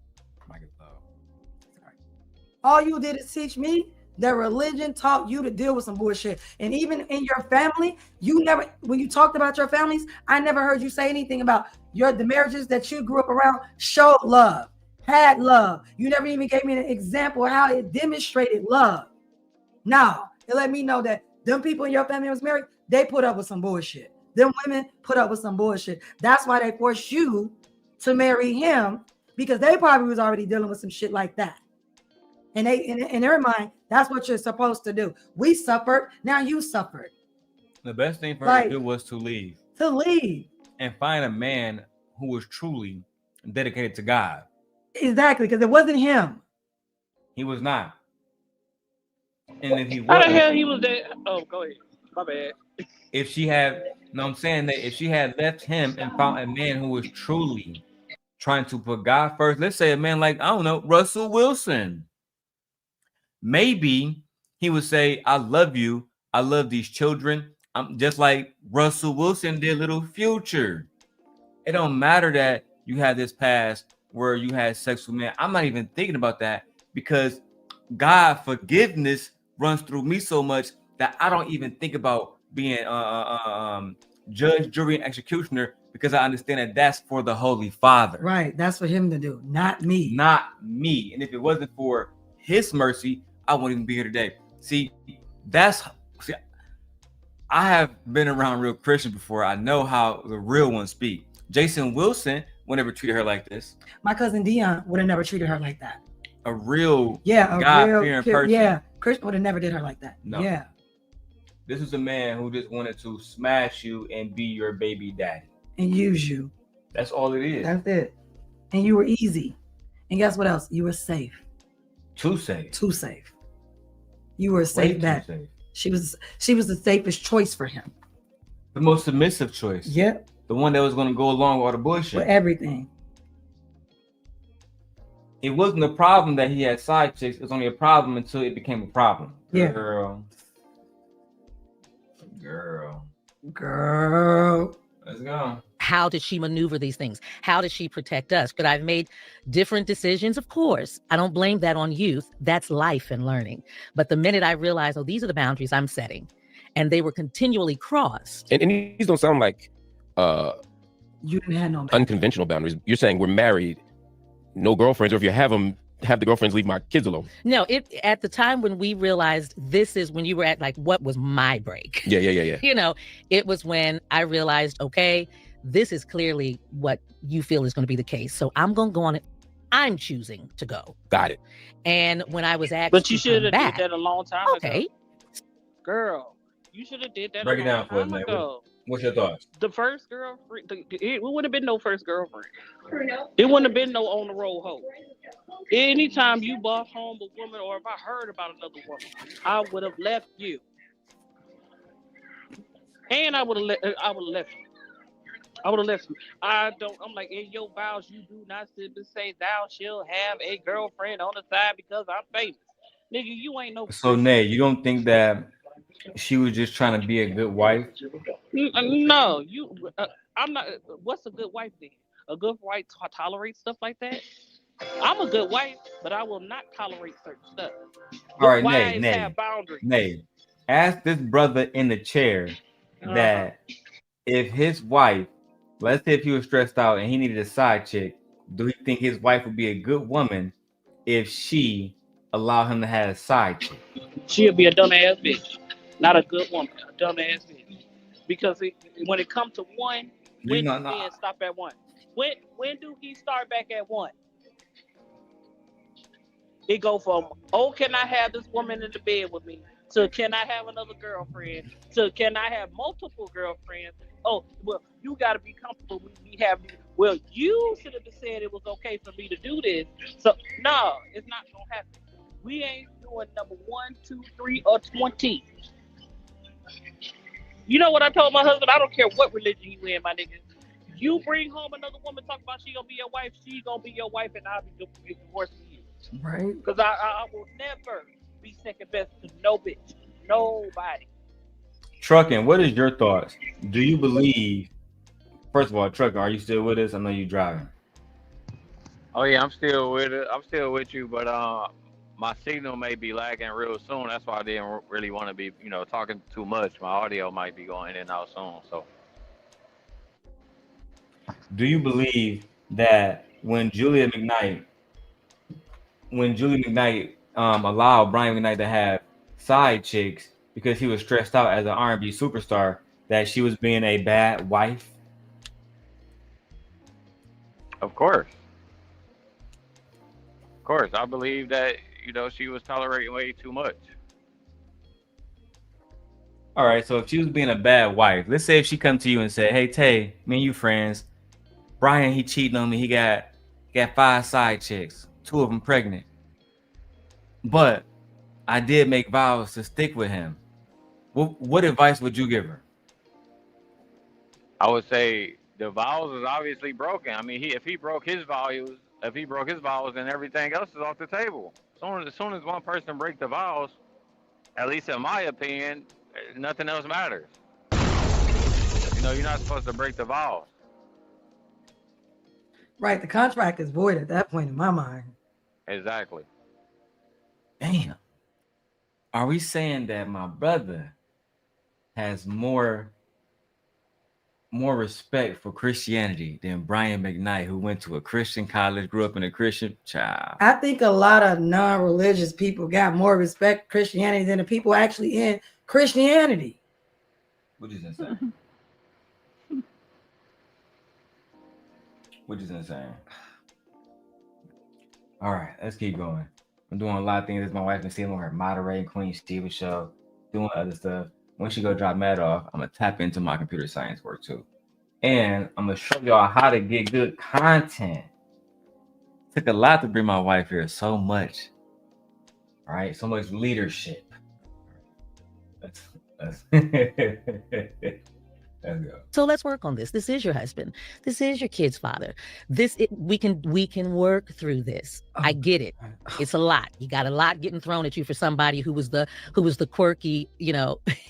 All you did is teach me that religion taught you to deal with some bullshit. And even in your family, you never, when you talked about your families, I never heard you say anything about the marriages that you grew up around showed love, had love. You never even gave me an example of how it demonstrated love. Now, it let me know that them people in your family was married, they put up with some bullshit. Them women put up with some bullshit. That's why they forced you to marry him, because they probably was already dealing with some shit like that. And they, in their mind, that's what you're supposed to do. We suffered, now you suffered. The best thing for her to do was to leave. To leave. And find a man who was truly dedicated to God. Exactly, because it wasn't him. He was not. And if he was, how the hell he was there? Oh, go ahead. My bad. If she had, no, I'm saying that if she had left him and found a man who was truly trying to put God first, let's say a man like, I don't know, Russell Wilson, maybe he would say, I love you. I love these children. I'm just like Russell Wilson did Little Future. It don't matter that you had this past where you had sex with men. I'm not even thinking about that because God forgiveness runs through me so much that I don't even think about being judge, jury, and executioner because I understand that that's for the Holy Father. Right. That's for him to do, not me. Not me. And if it wasn't for his mercy, I wouldn't even be here today. See, I have been around real Christians before. I know how the real ones speak. Jason Wilson would never treated her like this. My cousin Dion would have never treated her like that. A real God-fearing person. Yeah, Christian would have never did her like that. No. Yeah. This is a man who just wanted to smash you and be your baby daddy. And use you. That's all it is. That's it. And you were easy. And guess what else? You were safe. Too safe. Too safe. You were a safe bet. She was the safest choice for him. The most submissive choice. Yep. The one that was going to go along with all the bullshit. For everything. It wasn't a problem that he had side chicks. It was only a problem until it became a problem. Yeah. Girl. Let's go. How did she maneuver these things? How did she protect us? Could I have made different decisions? Of course. I don't blame that on youth. That's life and learning. But the minute I realized, oh, these are the boundaries I'm setting, and they were continually crossed. And these don't sound like you didn't have no unconventional boundaries. You're saying we're married, no girlfriends, or if you have them, have the girlfriends leave my kids alone. No, at the time when we realized this is when you were at like, what was my break? Yeah. You know, it was when I realized, okay, this is clearly what you feel is going to be the case. So I'm going to go on it. I'm choosing to go. Got it. And when I was asked, but you should have did that a long time ago. Girl, you should have did that Break a it long down for us, time man. ago. What's your thoughts? The first girlfriend, it would have been no first girlfriend. It wouldn't have been no on the road hoe. Anytime you brought home a woman, or if I heard about another woman, I would have left you. And I would have left you. I would have left you. I'm like, in your vows, you do not simply say thou shalt have a girlfriend on the side because I'm famous. Nigga, you ain't no. So, Nay, you don't think that she was just trying to be a good wife? No, I'm not. What's a good wife then? A good wife tolerates stuff like that? I'm a good wife, but I will not tolerate certain stuff. All right, Nay, ask this brother in the chair that if his wife let's say if he was stressed out and he needed a side chick, do you think his wife would be a good woman if she allowed him to have a side chick? She'll be a dumbass bitch, not a good woman, a dumbass bitch. Because when it comes to one, You when know, do no, men stop at one? When do he start back at one? It go from, oh, can I have this woman in the bed with me, to can I have another girlfriend, to can I have multiple girlfriends? Oh, well, you got to be comfortable with me having. Well, you should have said it was okay for me to do this. So no, it's not gonna happen. We ain't doing number 1, 2, 3, or 20. You know what I told my husband? I don't care what religion you in, my nigga. You bring home another woman talking about she gonna be your wife, she gonna be your wife, and I'll be divorcing you. Right. Because I will never be second best to no bitch. Nobody. Trucking, what is your thoughts? Do you believe, first of all, Trucking, are you still with us? I know you driving. Oh yeah, I'm still with it. I'm still with you, but my signal may be lagging real soon. That's why I didn't really want to be, talking too much. My audio might be going in and out soon. So Do you believe that when Julia McKnight allowed Brian McKnight to have side chicks because he was stressed out as an R&B superstar, that she was being a bad wife? of course, I believe that she was tolerating way too much. All right, so if she was being a bad wife, let's say if she come to you and said, "Hey Tay, me and you friends, Brian he cheating on me. He got 5 side chicks, 2 of them pregnant, but I did make vows to stick with him." What advice would you give her? I would say the vows is obviously broken. I mean, if he broke his vows, then everything else is off the table. As soon as one person breaks the vows, at least in my opinion, nothing else matters. You're not supposed to break the vows. Right. The contract is void at that point in my mind. Exactly. Damn. Are we saying that my brother has more respect for Christianity than Brian McKnight, who went to a Christian college, grew up in a Christian child? I think a lot of non-religious people got more respect for Christianity than the people actually in Christianity. Which is insane. Which is insane. All right, let's keep going. I'm doing a lot of things. As my wife can see, I'm on her moderating Queen Stevens show, doing other stuff. When she go drop Matt off, I'm gonna tap into my computer science work too. And I'm gonna show y'all how to get good content. Took a lot to bring my wife here, so much. All right, so much leadership. Let's let's go. So let's work on this. This is your husband. This is your kid's father. We can work through this. I get it. It's a lot. You got a lot getting thrown at you for somebody who was the quirky,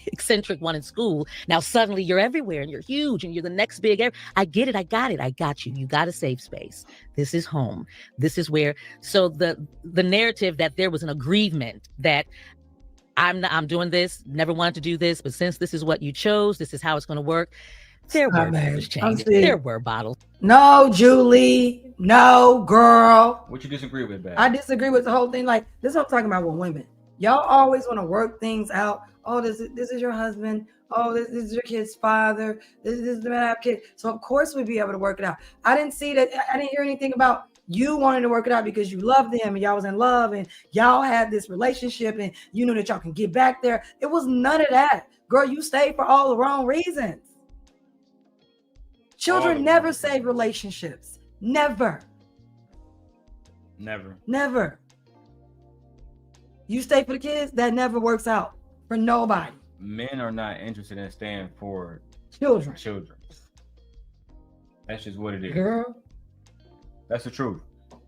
eccentric one in school. Now suddenly you're everywhere and you're huge and you're the next big. I get it. I got it. I got you. You got a safe space. This is home. This is where. So the narrative that there was an aggrievement that I'm doing this, never wanted to do this, but since this is what you chose, this is how it's going to work. There were bottles changed. There were bottles. No, Julie. No, girl. What you disagree with, Bad? I disagree with the whole thing. Like, this is what I'm talking about with women. Y'all always want to work things out. Oh, this is your husband. Oh, this is your kid's father. This is the man kid. So of course we'd be able to work it out. I didn't see that. I didn't hear anything about you wanting to work it out because you loved him and y'all was in love and y'all had this relationship and you knew that y'all can get back there. It was none of that. Girl, you stayed for all the wrong reasons. Children never save relationships. Never. Never. You stay for the kids, that never works out for nobody. Men are not interested in staying for children. That's just what it is. Girl. That's the truth.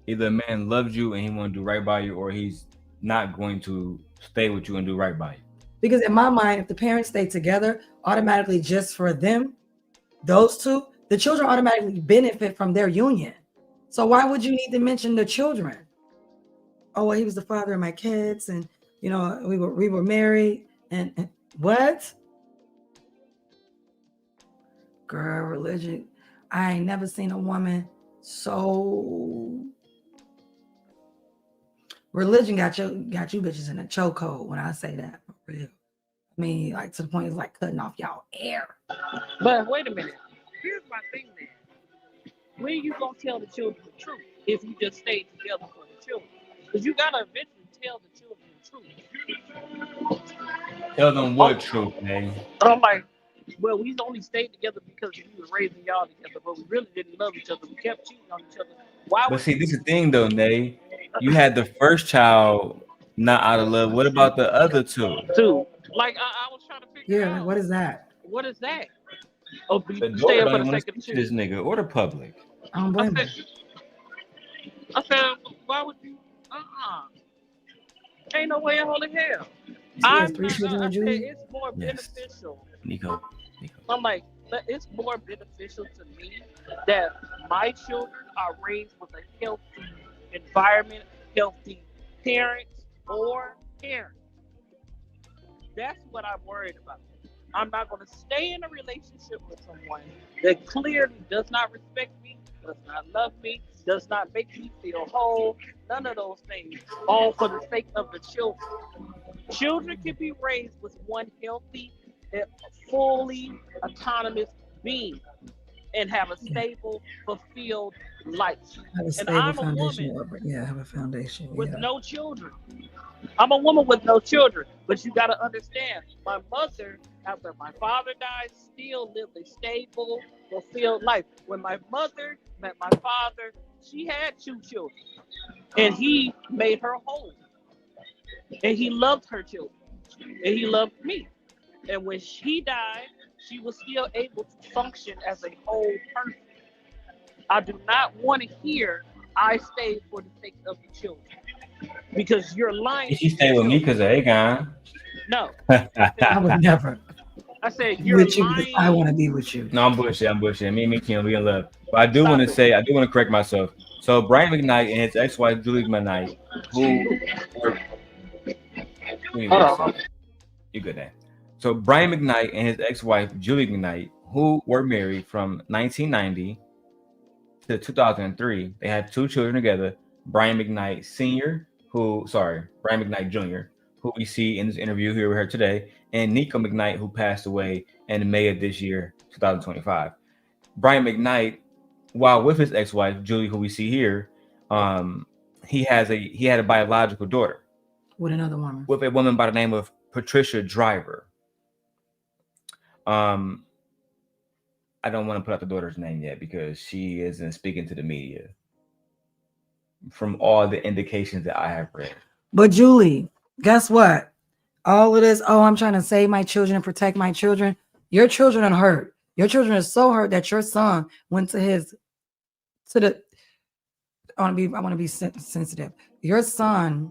Either a man loves you and he want to do right by you, or he's not going to stay with you and do right by you. Because in my mind, if the parents stay together, automatically just for them, those two, the children automatically benefit from their union. So why would you need to mention the children? Oh, well, he was the father of my kids, and we were married, and what? Girl, religion. I ain't never seen a woman so religion got you bitches in a chokehold when I say that for real. I mean, like to the point it's like cutting off y'all air. But wait a minute. Here's my thing then. When you gonna tell the children the truth if you just stay together for the children? Because you gotta eventually tell the children the truth. Tell them what truth, man. I'm like, well, we only stayed together because we were raising y'all together, but we really didn't love each other. We kept cheating on each other. Why But would see, this is the thing though, Nay. You had the first child not out of love. What about the other two? Like I was trying to figure Yeah, out what is that? what is that? Oh, The stay daughter up for don't the want to sake of the speak to this children. nigga or the public. I don't blame her. I said, why would you? Ain't no way in holy hell. She has 3 children I with said Julie. it's more Yes. beneficial. Niko. I'm like, it's more beneficial to me that my children are raised with a healthy environment, healthy parents or parents. That's what I'm worried about. I'm not going to stay in a relationship with someone that clearly does not respect me, does not love me, does not make me feel whole, none of those things, all for the sake of the children. Children can be raised with one healthy, fully autonomous being and have a stable, fulfilled life. Have a And stable I'm a foundation. woman Yeah, have a foundation. with Yeah. no children. I'm a woman with no children, but you got to understand, my mother, after my father died, still lived a stable, fulfilled life. When my mother met my father, she had 2 children, and he made her whole, and he loved her children, and he loved me. And when he died, she was still able to function as a whole person. I do not want to hear I stayed for the sake of the children. Because you're lying. She stay with me because of Aegon. No. I would never. I said be you're with you because lying. I want to be with you. No, I'm bullshit. Me and me can't be in love. But I do want to say, I do want to correct myself. So Brian McKnight and his ex-wife Julie McKnight, who were you good now. So Brian McKnight and his ex-wife Julie McKnight, who were married from 1990 to 2003, they had 2 children together. Brian McKnight Sr., Brian McKnight Jr., who we see in this interview here with her today, and Niko McKnight, who passed away in May of this year, 2025. Brian McKnight, while with his ex-wife Julie, who we see here, he had a biological daughter with another woman, with a woman by the name of Patricia Driver. I don't want to put out the daughter's name yet because she isn't speaking to the media. From all the indications that I have read. But Julie, guess what? All of this, I'm trying to save my children and protect my children. Your children are hurt. Your children are so hurt that your son went I want to be sensitive. Your son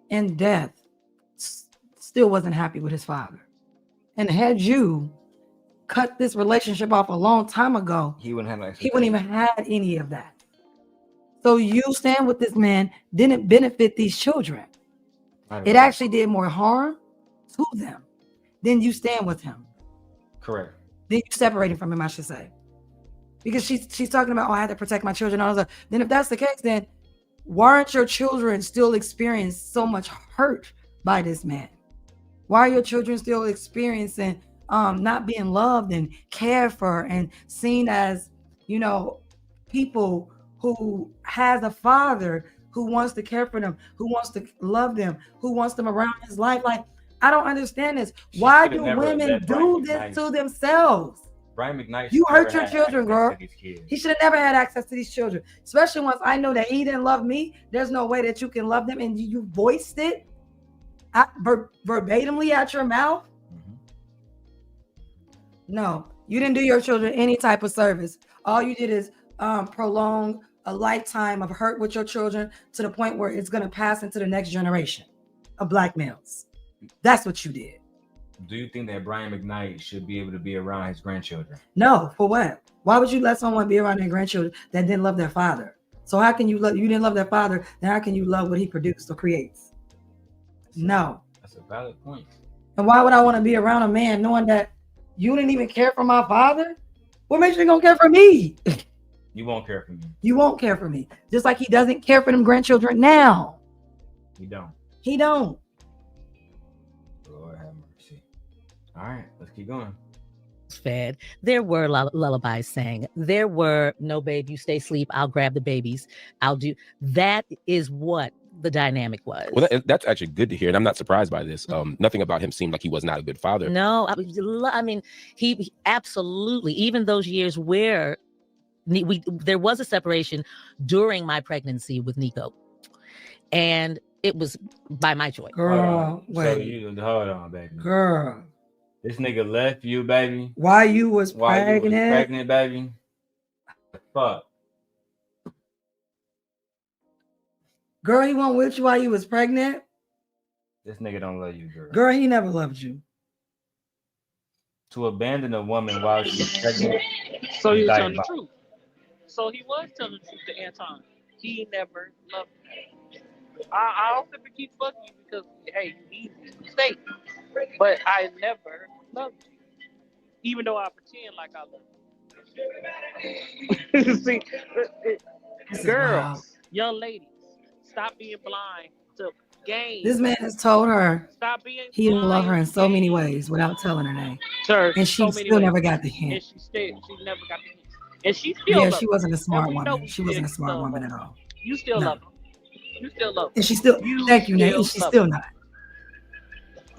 in death still wasn't happy with his father. And had you cut this relationship off a long time ago, he wouldn't even have any of that. So you stand with this man didn't benefit these children. It actually did more harm to them than you stand with him. Correct. Then you separating from him, I should say. Because she's talking about, I had to protect my children. All that. Then if that's the case, then why aren't your children still experiencing so much hurt by this man? Why are your children still experiencing not being loved and cared for and seen as, people who has a father who wants to care for them, who wants to love them, who wants them around his life? Like, I don't understand this. Why do women do this to themselves? Brian McKnight, you hurt your children, girl. He should have never had access to these children, especially once I know that he didn't love me. There's no way that you can love them, and you voiced it verbatimly at your mouth. No, you didn't do your children any type of service. All you did is prolong a lifetime of hurt with your children to the point where it's going to pass into the next generation of black males. That's what you did. Do you think that Brian McKnight should be able to be around his grandchildren? No, for what? Why would you let someone be around their grandchildren that didn't love their father? So how can you didn't love their father, then how can you love what he produced or creates? No. That's a valid point. And why would I want to be around a man knowing that you didn't even care for my father? What makes you gonna care for me? You won't care for me. You won't care for me. Just like he doesn't care for them grandchildren now. You don't. He don't. Lord have mercy. All right, let's keep going. Fed. There were lullabies sang. There were, no, babe, you stay asleep. I'll grab the babies. I'll do. That is what the dynamic was. Well, that's actually good to hear, and I'm not surprised by this. Nothing about him seemed like he was not a good father. No, I mean, he absolutely, even those years where there was a separation during my pregnancy with Niko, and it was by my choice. Girl, wait. So you hold on, baby. Girl. This nigga left you, baby. While you was pregnant, baby. Fuck. Girl, he went with you while you was pregnant. This nigga don't love you, girl. Girl, he never loved you. To abandon a woman while she's pregnant. So he was telling the truth. So he was telling the truth to Anton. He never loved me. I don't simply keep fucking you because, hey, you need to stay. But I never loved you. Even though I pretend like I love you. See, girls, young ladies, stop being blind to games. This man has told her he didn't love her in so many games. ways without telling her name. Sure, and she still never got the hint. And she never got the hint. And she still she wasn't a smart woman. She wasn't a smart woman at all. You still love her. You still love her. And she still, thank you, Nate. And she's still not.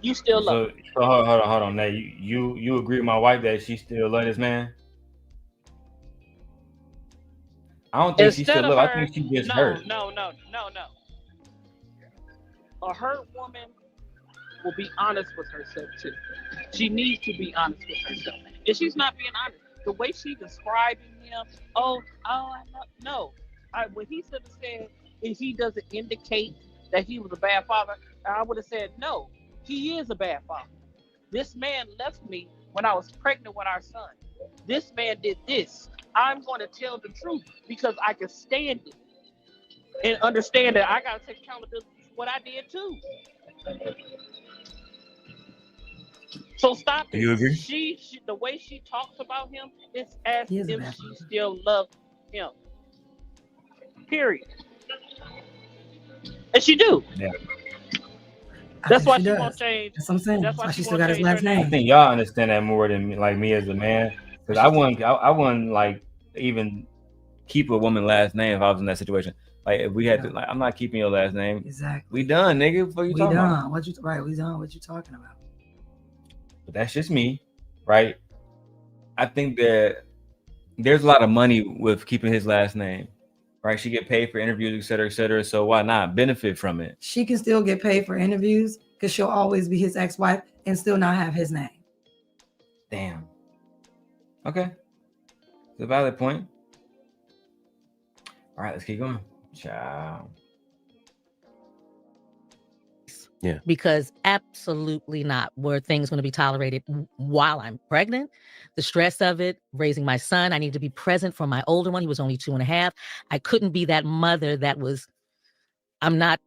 You still love her. So hold on, Nate. You agree with my wife that she still love this man? I don't think she still love. I think she just hurt. No. A hurt woman will be honest with herself too. She needs to be honest with herself. If she's not being honest, the way she describing him, when he should have said if he doesn't indicate that he was a bad father, I would have said no. He is a bad father. This man left me when I was pregnant with our son. This man did this. I'm going to tell the truth because I can stand it and understand that I got to take accountability for what I did too. So stop it. You agree? She the way she talks about him is as if she still loves him. Period. And she do. Yeah. That's why she won't change. That's what I'm saying. That's why she still got his last name. I think y'all understand that more than me as a man. Because I wouldn't like even keep a woman's last name if I was in that situation. Like if we had to, like, I'm not keeping your last name. Exactly. We done, nigga. What you talking about? We done. What you talking about? But that's just me, right? I think that there's a lot of money with keeping his last name, right? She get paid for interviews, et cetera, et cetera. So why not benefit from it? She can still get paid for interviews because she'll always be his ex-wife and still not have his name. Damn. Okay. It's a valid point. All right, let's keep going. Ciao. Yeah. Because absolutely not were things going to be tolerated while I'm pregnant. The stress of it, raising my son, I need to be present for my older one. He was only 2.5. I couldn't be that mother I'm not,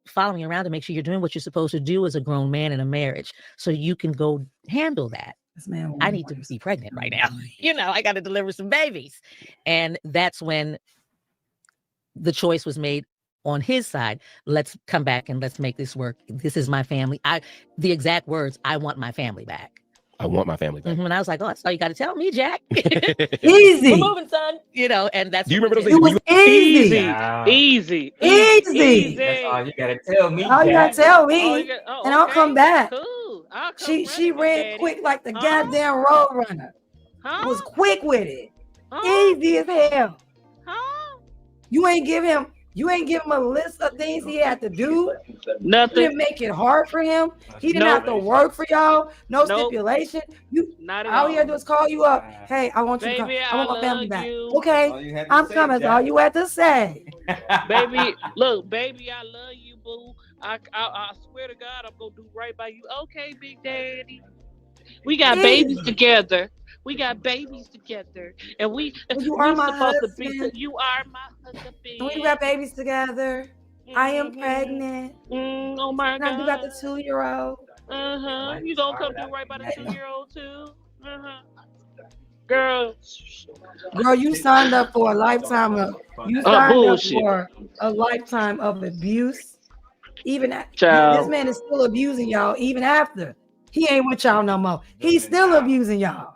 following around to make sure you're doing what you're supposed to do as a grown man in a marriage. So you can go handle that. I need to be pregnant right now. I got to deliver some babies. And that's when the choice was made on his side. Let's come back and let's make this work. This is my family. The exact words, I want my family back. I want my family back. And I was like, that's all you got to tell me, Jack. Easy. We're moving, son. And that's. Do you remember those things? It was easy. Easy. That's all you got to tell me. All you got to tell me. And I'll come back. Cool. She ran quick like the goddamn road runner. Was quick with it. Easy as hell. You ain't give him a list of things he had to do. Nothing. You didn't make it hard for him. He didn't have to work for y'all. No stipulation. All he had to do is call you up. Hey, I want you to come. I want my family back. Okay, I'm coming. That's all you had to say. Baby, look, baby, I love you, boo. I swear to God, I'm gonna do right by you. Okay, Big Daddy. We got babies together. And you are my husband. You are my husband. We got babies together. I am pregnant. Oh my God. And I got the 2-year-old. You gonna come do right by the 2-year-old too? Girl, Girl, you signed up for a lifetime of bullshit. for a lifetime of abuse. Even this Child. man is still abusing y'all even after he ain't with y'all no more. He's still abusing y'all.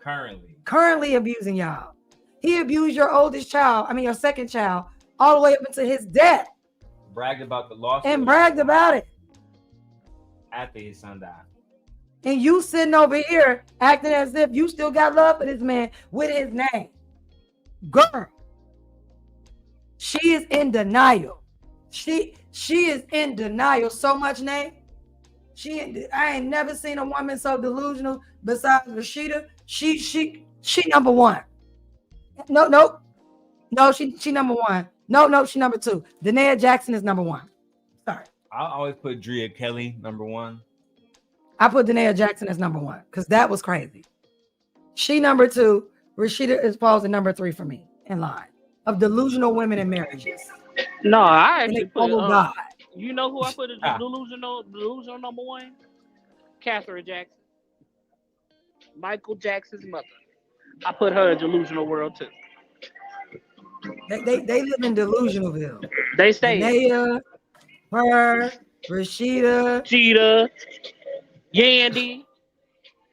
Currently abusing y'all. He abused your oldest child, I mean your second child, all the way up into his death. Bragged about the loss. And bragged about it. After his son died. And you sitting over here acting as if you still got love for this man with his name. Girl, she is in denial. She is in denial so much, Nate. I ain't never seen a woman so delusional besides Rashida. She number one. No, she number one. No, she number two. Danae Jackson is number one. Sorry. I always put Drea Kelly number one. I put Danae Jackson as number one because that was crazy. She number two. Rashida is falls at number three for me in line of delusional women in marriages. No, I actually put God. You know who I put as delusional number one? Catherine Jackson. Michael Jackson's mother. I put her in delusional world too. They live in Delusionalville. They stay. Danae, her, Rashida, Cheetah, Yandy.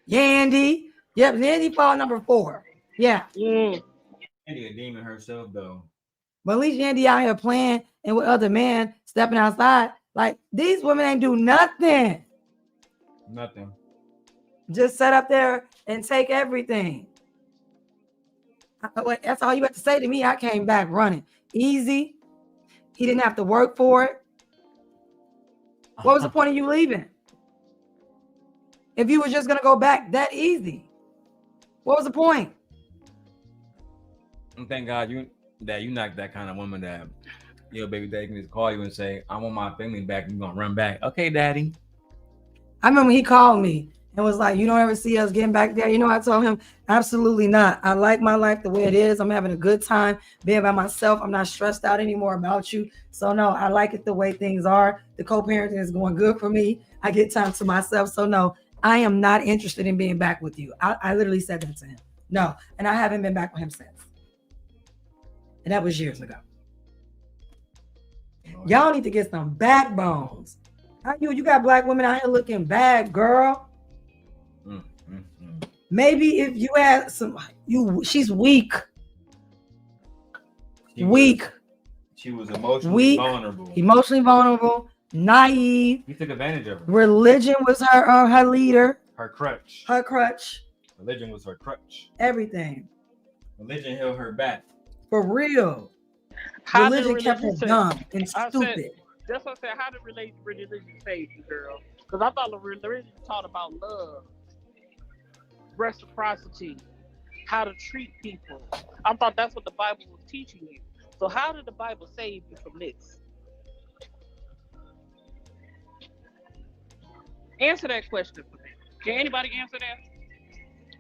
Yep, Yandy fall number 4. Yeah. Yandy a demon herself though. But at least Yandy out here playing and with other men stepping outside. Like these women ain't do nothing. Nothing. Just sit up there and take everything. That's all you have to say to me. I came back running. Easy. He didn't have to work for it. What was the point of you leaving? If you were just going to go back that easy, what was the point? And thank God you're not that kind of woman that your baby daddy can just call you and say, I want my family back. You're going to run back. Okay, daddy. I remember he called me and was like, you don't ever see us getting back there. You know, I told him, absolutely not. I like my life the way it is. I'm having a good time being by myself. I'm not stressed out anymore about you. So no, I like it the way things are. The co-parenting is going good for me. I get time to myself. So no, I am not interested in being back with you. I literally said that to him. No, and I haven't been back with him since. And that was years ago. Y'all need to get some backbones. How you got black women out here looking bad, girl? Maybe if you had she's weak. She was emotionally vulnerable. Emotionally vulnerable, naive. He took advantage of her. Religion was her leader. Her crutch. Religion was her crutch. Everything. Religion held her back. For real. Religion kept her dumb and stupid. That's what I said. How did religion save you, girl? Because I thought the religion taught about love, reciprocity, how to treat people. I thought that's what the Bible was teaching you. So how did the Bible save you from this? Answer that question for me. Can anybody answer that?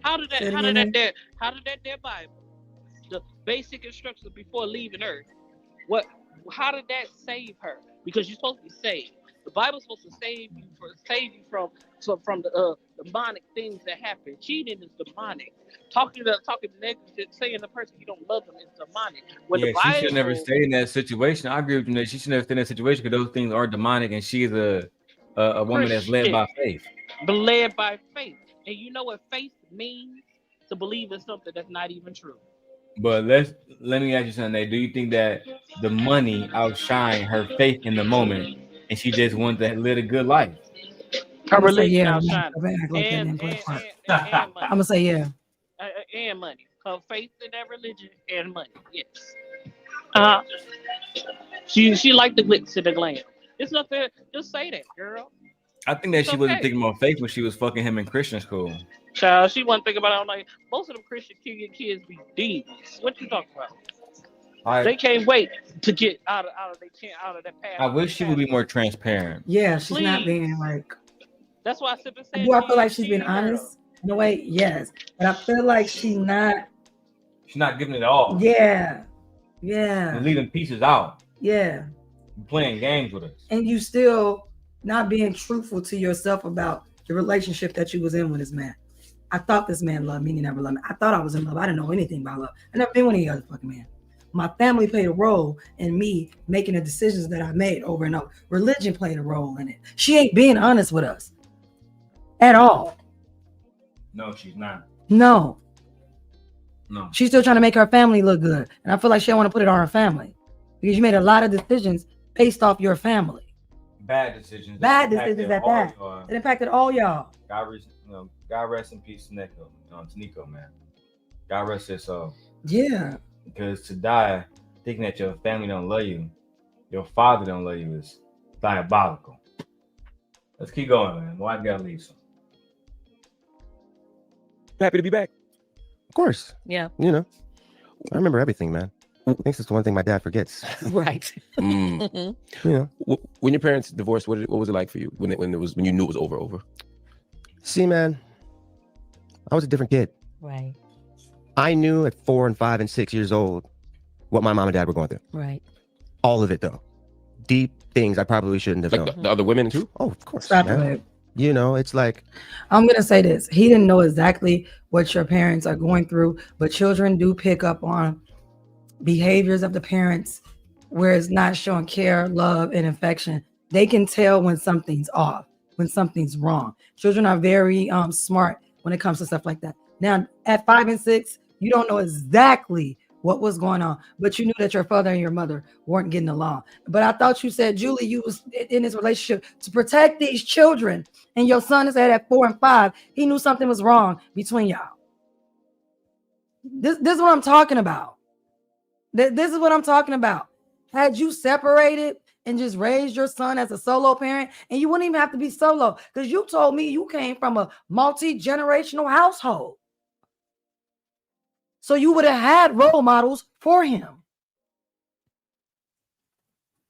How did that Bible, the basic instructions before leaving Earth, how did that save her? Because you're supposed to be saved. The Bible's supposed to save you from the demonic things that happen. Cheating is demonic. Talking negative, saying the person you don't love them is demonic. She should never stay in that situation. I agree with you. She should never stay in that situation because those things are demonic, and she is a woman that's led by faith. But led by faith, and you know what faith means? To believe in something that's not even true. But let me ask you something. Do you think that the money outshined her faith in the moment, and she just wanted to live a good life? Her religion outshined. I'm gonna say yeah. And money. Her faith in that religion and money. Yes. She liked the glitz and the glam. It's nothing. Just say that, girl. I think that she wasn't thinking about faith when she was fucking him in Christian school. Child, she wasn't thinking about it. I'm like, most of them Christian kids be demons. What you talking about? They can't wait to get out of that path. I wish she would be more transparent. Yeah, she's not being like. That's why I said. Do I feel like she's being honest? In a way, yes. But I feel like she's not giving it all. Yeah. Yeah. You're leaving pieces out. Yeah. You're playing games with us. And you still not being truthful to yourself about the relationship that you was in with this man. I thought this man loved me. He never loved me. I thought I was in love. I didn't know anything about love. I never been with any other fucking man. My family played a role in me making the decisions that I made over and over. Religion played a role in it. She ain't being honest with us at all. No, she's not. No. No. She's still trying to make her family look good. And I feel like she don't want to put it on her family because you made a lot of decisions based off your family. Bad decisions. Bad decisions at that. It impacted all y'all. God rest in peace to Niko, man. God rest his soul. Yeah. Because to die thinking that your family don't love you, your father don't love you is diabolical. Let's keep going, man. Why gotta leave some? Happy to be back. Of course. Yeah. You know, I remember everything, man. I think it's the one thing my dad forgets. Right. You know, when your parents divorced, what was it like for you when you knew it was over? See, man, I was a different kid. Right. I knew at 4 and 5 and 6 years old what my mom and dad were going through. Right. All of it, though. Deep things I probably shouldn't have known. The other women too? Oh, of course. Stop man. it. You know, it's like, I'm going to say this. He didn't know exactly what your parents are going through, but children do pick up on behaviors of the parents where it's not showing care, love, and affection. They can tell when something's off, when something's wrong. Children are very smart when it comes to stuff like that. Now, at 5 and 6, you don't know exactly what was going on, but you knew that your father and your mother weren't getting along. But I thought you said, Julie, you was in this relationship to protect these children, and your son said at 4 and 5, he knew something was wrong between y'all. This is what I'm talking about. This is what I'm talking about. Had you separated and just raised your son as a solo parent, and you wouldn't even have to be solo, because you told me you came from a multi-generational household. So you would have had role models for him.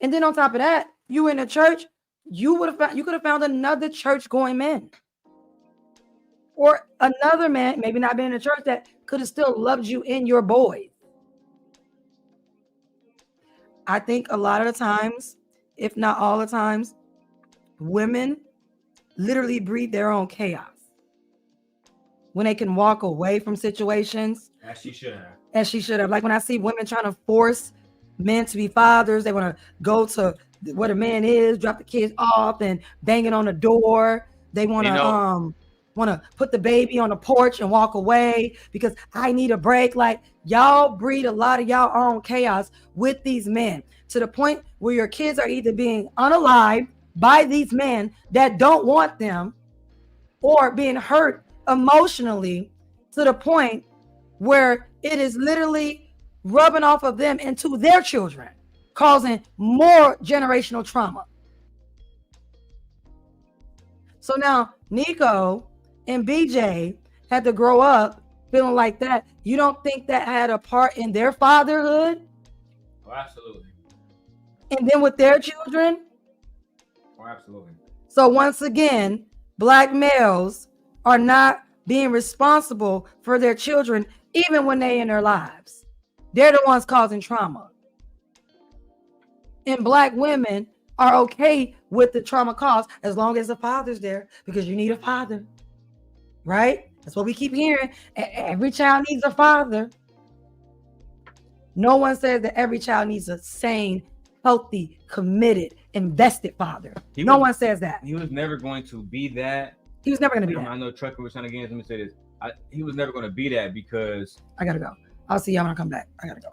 And then on top of that, you in a church, you could have found another church going man. Or another man, maybe not been in a church, that could have still loved you and your boys. I think a lot of the times, if not all the times, women literally breed their own chaos. When they can walk away from situations. As she should have. As she should have. Like when I see women trying to force men to be fathers, they want to go to where the man is, drop the kids off and bang it on the door. They want to put the baby on the porch and walk away because I need a break. Like, y'all breed a lot of y'all own chaos with these men, to the point where your kids are either being unalived by these men that don't want them, or being hurt emotionally to the point where it is literally rubbing off of them into their children, causing more generational trauma. So now Niko and BJ had to grow up feeling like that. You don't think that had a part in their fatherhood? Oh, absolutely. And then with their children? Oh, absolutely. So once again, Black males are not being responsible for their children, even when they're in their lives. They're the ones causing trauma. And Black women are okay with the trauma caused as long as the father's there, because you need a father, right? That's what we keep hearing. Every child needs a father. No one says that every child needs a sane, healthy, committed, invested father. No one says that. He was never going to be that. He was never going to be that. I know Trucker was trying to get him to say this. He was never going to be that because... I got to go. I'll see y'all when I come back. I got to go.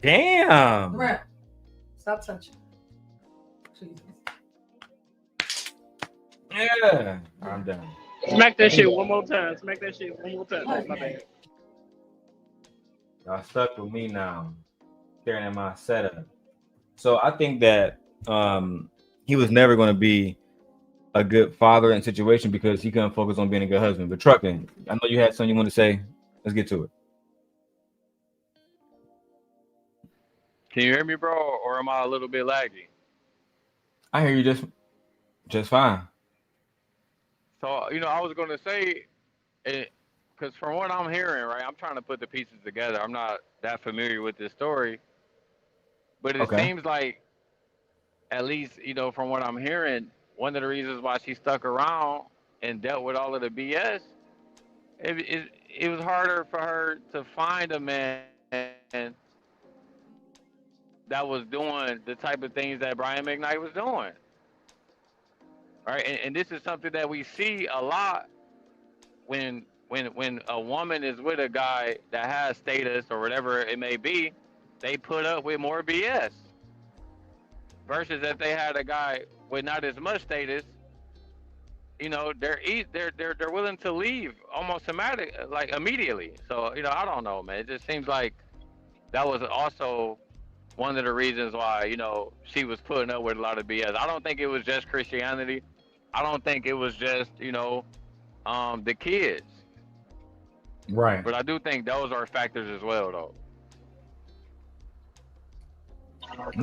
Damn. Right. Stop touching. Jesus. Yeah. I'm done. Smack that shit one more time. Smack that shit one more time. My bad. Y'all stuck with me now, staring at my setup. So I think that he was never going to be a good father in situation because he couldn't focus on being a good husband. But Trucking, I know you had something you want to say. Let's get to it. Can you hear me, bro, or am I a little bit laggy? I hear you just fine. So, I was going to say, because from what I'm hearing, right, I'm trying to put the pieces together. I'm not that familiar with this story. But it seems like, at least, from what I'm hearing, one of the reasons why she stuck around and dealt with all of the BS it was harder for her to find a man that was doing the type of things that Brian McKnight was doing. Right, and this is something that we see a lot when a woman is with a guy that has status or whatever it may be, they put up with more BS. Versus if they had a guy with not as much status, they're willing to leave almost like immediately. So I don't know, man. It just seems like that was also one of the reasons why she was putting up with a lot of BS. I don't think it was just Christianity. I don't think it was just the kids. Right. But I do think those are factors as well, though.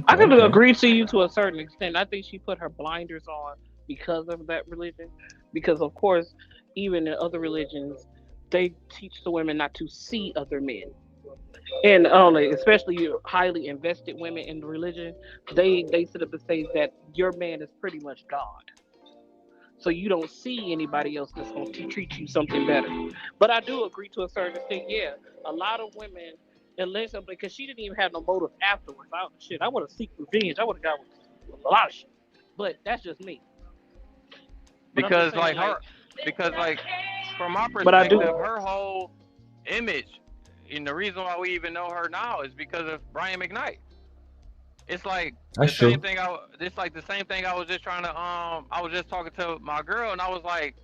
I can Okay. agree to you to a certain extent. I think she put her blinders on because of that religion. Because of course, even in other religions, they teach the women not to see other men. And only, especially highly invested women in the religion, they sit up and say that your man is pretty much God. So you don't see anybody else that's going to treat you something better. But I do agree to a certain extent. Yeah, a lot of women, unless because she didn't even have no motive afterwards. I would have seek revenge. I would have got with a lot of shit. But that's just me. But I'm just Because saying, like from my but I do. perspective, her whole image, and the reason why we even know her now is because of Brian McKnight. It's like the That's same true. thing. It's like the same thing. I was just trying to. I was just talking to my girl, and I was like,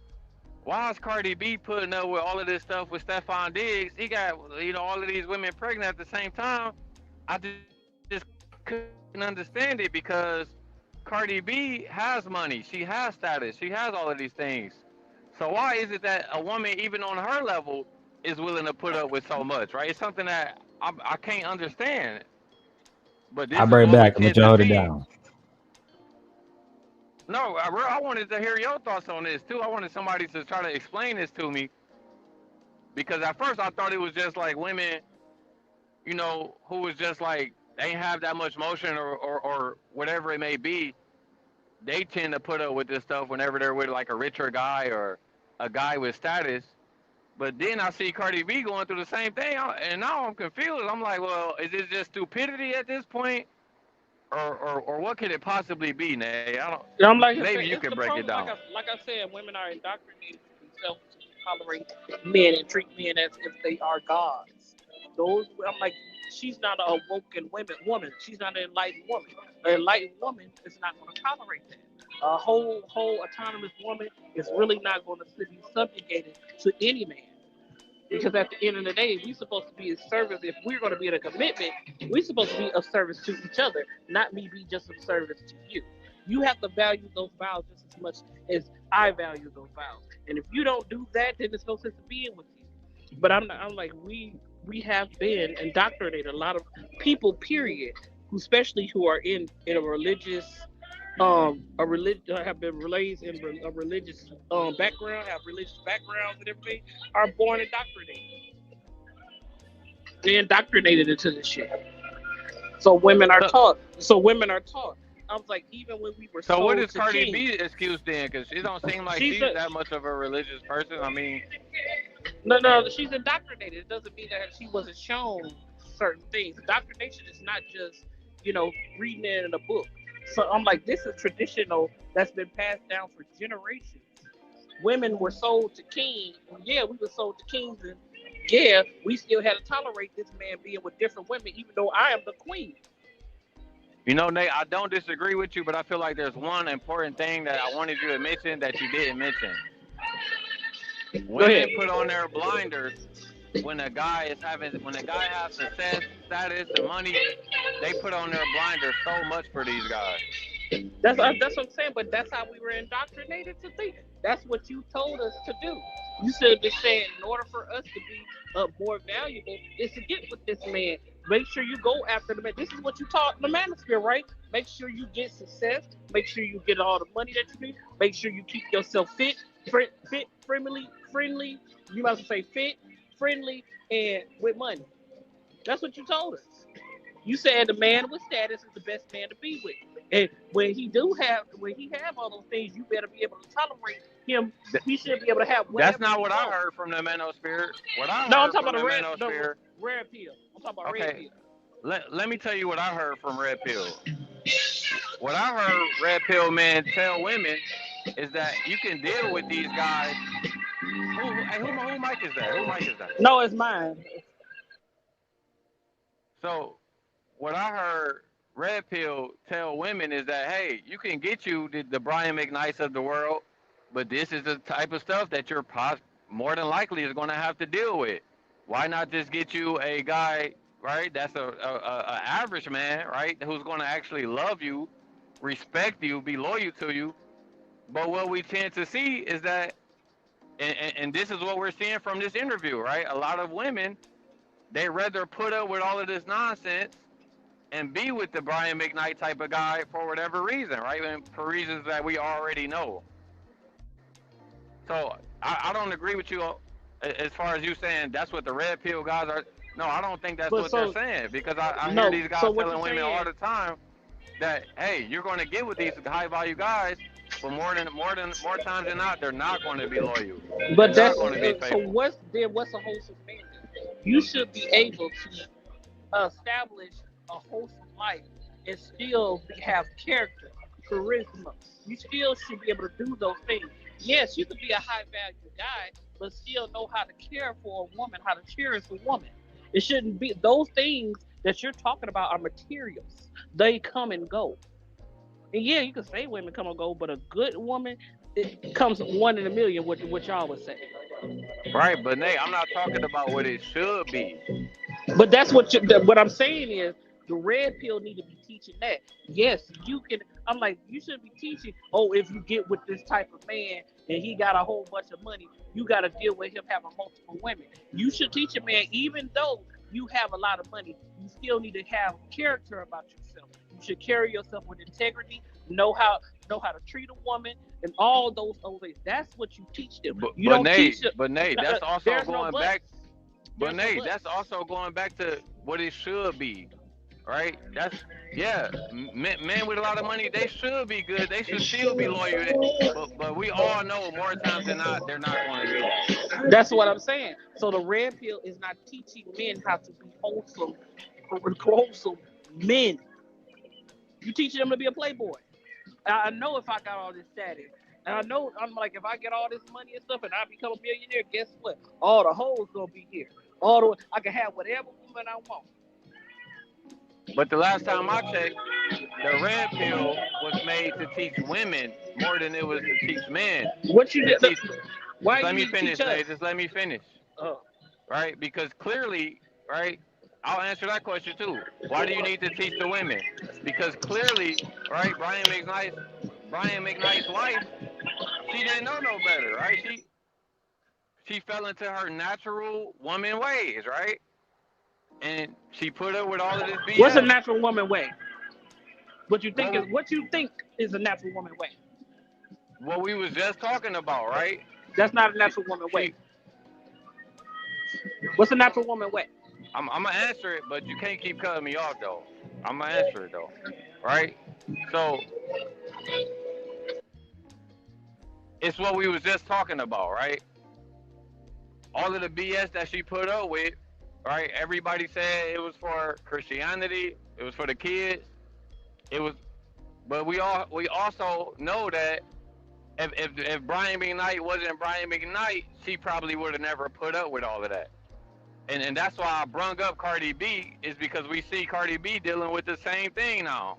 "Why is Cardi B putting up with all of this stuff with Stephon Diggs? He got all of these women pregnant at the same time." I just couldn't understand it because Cardi B has money. She has status. She has all of these things. So why is it that a woman, even on her level, is willing to put up with so much? Right? It's something that I can't understand. But I'll this is bring it what we back and let tend you to hold it see. down. No, I wanted to hear your thoughts on this too. I wanted somebody to try to explain this to me because at first I thought it was just like women, who was just like they ain't have that much motion or whatever it may be. They tend to put up with this stuff whenever they're with like a richer guy or a guy with status. But then I see Cardi B going through the same thing, and now I'm confused. I'm like, well, is this just stupidity at this point, or what could it possibly be, Nay? I don't. I'm like I Maybe said, you it's could the break it problem. down. Like I said, women are indoctrinated to be selfish, to tolerate men and treat men as if they are gods. I'm like, she's not a awoken woman. She's not an enlightened woman. An enlightened woman is not going to tolerate that. A whole autonomous woman is really not going to be subjugated to any man. Because at the end of the day, we're supposed to be a service. If we're going to be in a commitment, we're supposed to be of service to each other, not me be just of service to you. You have to value those vows just as much as I value those vows. And if you don't do that, then there's no sense of being with you. But I'm like, we have been indoctrinated. A lot of people, period, especially who are in a religious have been raised in a religious background, have religious backgrounds and everything, are born indoctrinated. They indoctrinated into this shit. So women are So, taught. So women are taught. I was like, even when we were so what sold is to Cardi kings, B excuse then? Because it don't seem like she's she's a that much of a religious person. I mean, no, she's indoctrinated. It doesn't mean that she wasn't shown certain things. Indoctrination is not just reading it in a book. So I'm like, this is traditional that's been passed down for generations. Women were sold to kings. Yeah, we were sold to kings, and yeah, we still had to tolerate this man being with different women, even though I am the queen. Nate, I don't disagree with you, but I feel like there's one important thing that I wanted you to mention that you didn't mention. Go ahead. Women put on their blinders when a guy has success, status, and money. They put on their blinders so much for these guys. That's what I'm saying. But that's how we were indoctrinated to think. That's what you told us to do. You should have been saying, in order for us to be more valuable, is to get with this man. Make sure you go after the man. This is what you taught in the manosphere, right? Make sure you get success. Make sure you get all the money that you need. Make sure you keep yourself fit, friendly. You must say fit, friendly, and with money. That's what you told us. You said the man with status is the best man to be with. And when he have all those things, you better be able to tolerate him. He should be able to have whatever. That's not he what I wants. heard from the manosphere. What I No, I'm heard talking from about the the manosphere. red pill. I'm talking about red Okay, pill. let me tell you what I heard from Red Pill. What I heard Red Pill men tell women is that you can deal with these guys. Who mic is that? Who mic is that? No, it's mine. So what I heard Red Pill tell women is that, hey, you can get you the Brian McKnights of the world, but this is the type of stuff that you're more than likely is going to have to deal with. Why not just get you a guy, right? That's a average man, right? Who's going to actually love you, respect you, be loyal to you. But what we tend to see is that, and this is what we're seeing from this interview, right? A lot of women, they rather put up with all of this nonsense and be with the Brian McKnight type of guy for whatever reason, right? And for reasons that we already know. So I don't agree with you as far as you saying that's what the red pill guys are. No, I don't think that's what they're saying, because I hear these guys telling women all the time that, hey, you're going to get with these high value guys, but more times than not, they're not going to be loyal. But they're that's not going to be faithful. so. What's a wholesome man? You should be able to establish a wholesome life and still have character, charisma. You still should be able to do those things. Yes, you could be a high value guy, but still know how to care for a woman, how to cherish a woman. It shouldn't be those things that you're talking about are materials. They come and go. And yeah, you can say women come and go, but a good woman, it comes one in a million, what y'all would say. Right, but Nate, I'm not talking about what it should be. But that's what I'm saying is the red pill need to be teaching that. Yes, you can. I'm like, you should be teaching. Oh, if you get with this type of man and he got a whole bunch of money, you got to deal with him having multiple women. You should teach a man, even though you have a lot of money, you still need to have character about yourself. You should carry yourself with integrity. Know how to treat a woman and all those things. That's what you teach them. You don't teach them. But Nate, that's also going back. But Nate, no that's also going back to what it should be, right? That's men with a lot of money, they should be good. They should still be loyal. But we all know more times than not, they're not going to be that. That's what I'm saying. So the red pill is not teaching men how to be wholesome men. You teaching them to be a playboy. I know if I got all this status, and I know I'm like, if I get all this money and stuff and I become a millionaire, guess what? All the hoes gonna be here. I can have whatever woman I want. But the last time I checked, the red pill was made to teach women more than it was to teach men. What you did? Why? Let me finish, Nate. Just let me finish. Oh. Right? Because clearly, right? I'll answer that question too. Why do you need to teach the women? Because clearly, right, Brian McKnight's wife, she didn't know no better, right? She fell into her natural woman ways, right? And she put up with all of this BS. What's a natural woman way? What you think is a natural woman way? What we was just talking about, right? That's not a natural woman way. What's a natural woman way? I'm gonna answer it, but you can't keep cutting me off though. I'm gonna answer it though, right? So it's what we was just talking about, right? All of the BS that she put up with, right? Everybody said it was for Christianity, it was for the kids, but we also know that if Brian McKnight wasn't Brian McKnight, she probably would have never put up with all of that. And that's why I brung up Cardi B, is because we see Cardi B dealing with the same thing now.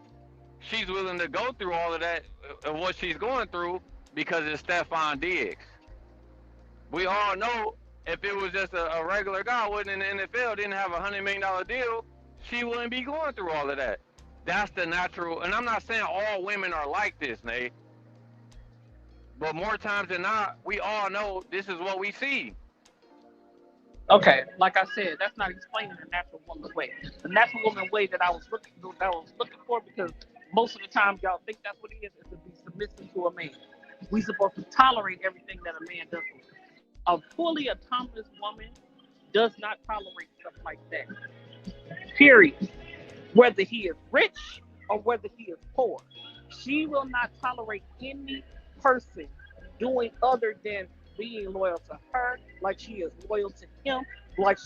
She's willing to go through all of that, of what she's going through, because it's Stephon Diggs. We all know if it was just a regular guy, wasn't in the NFL, didn't have a $100 million deal, she wouldn't be going through all of that. That's the natural, and I'm not saying all women are like this, Nate. But more times than not, we all know this is what we see. Okay, like I said, that's not explaining the natural woman way. The natural woman way that I was looking for, because most of the time y'all think that's what it is to be submissive to a man. We supposed to tolerate everything that a man does. A fully autonomous woman does not tolerate stuff like that. Period. Whether he is rich or whether he is poor. She will not tolerate any person doing other than being loyal to her, like she is loyal to him, like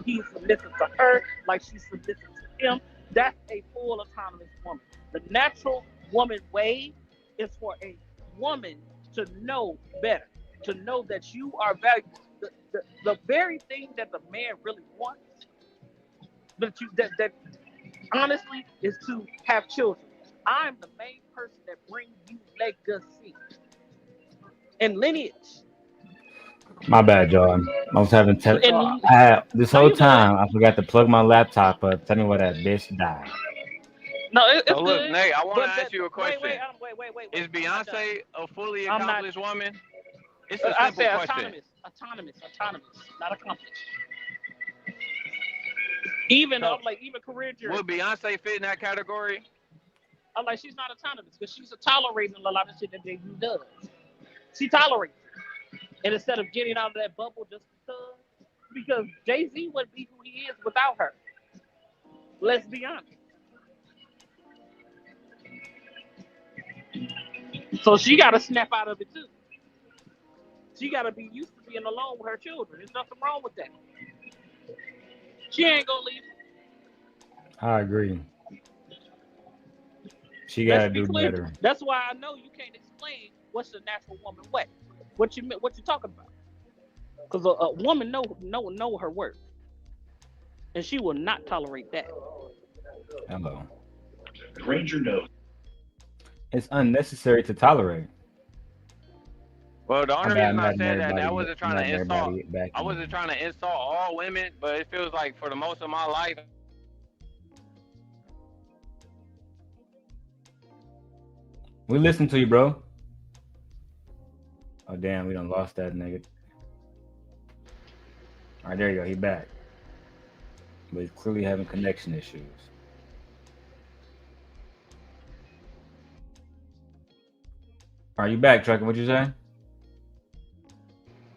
he's submissive to her, like she's submissive to him. That's a full autonomous woman. The natural woman way is for a woman to know better, to know that you are valuable. The very thing that the man really wants, that honestly is to have children. I'm the main person that brings you legacy and lineage. My bad, y'all. I was having And I had this no, whole you good. time I forgot to plug my laptop up. Tell me where that bitch died. No, So it's look, good. Nate, I want But to ask you a question. wait. Is I'm not done. Beyonce a fully I'm not. accomplished woman? It's a I simple said question. autonomous, not accomplished. Even So I'm like even career journey. would Beyonce fit in that category? I'm like she's not autonomous because she's tolerating a lot of shit that Jay-Z does. She tolerates it. And instead of getting out of that bubble just because Jay-Z wouldn't be who he is without her. Let's be honest. So she got to snap out of it too. She got to be used to being alone with her children. There's nothing wrong with that. She ain't gonna leave. I agree. She Let's gotta be do clear. better. That's why I know you can't explain what's the natural woman way. What you talking about? Because a woman know her worth, and she will not tolerate that. Hello. Ranger knows. It's unnecessary to tolerate. Well, the My only bad, reason I'm I adding said that, I everybody. wasn't I'm trying adding to insult. everybody back I wasn't in. trying to insult all women, but it feels like for the most of my life, We listen to you, bro. Oh damn, we done lost that nigga. All right, there you go. He back, but he's clearly having connection issues. Are you back, Trucking? What you say?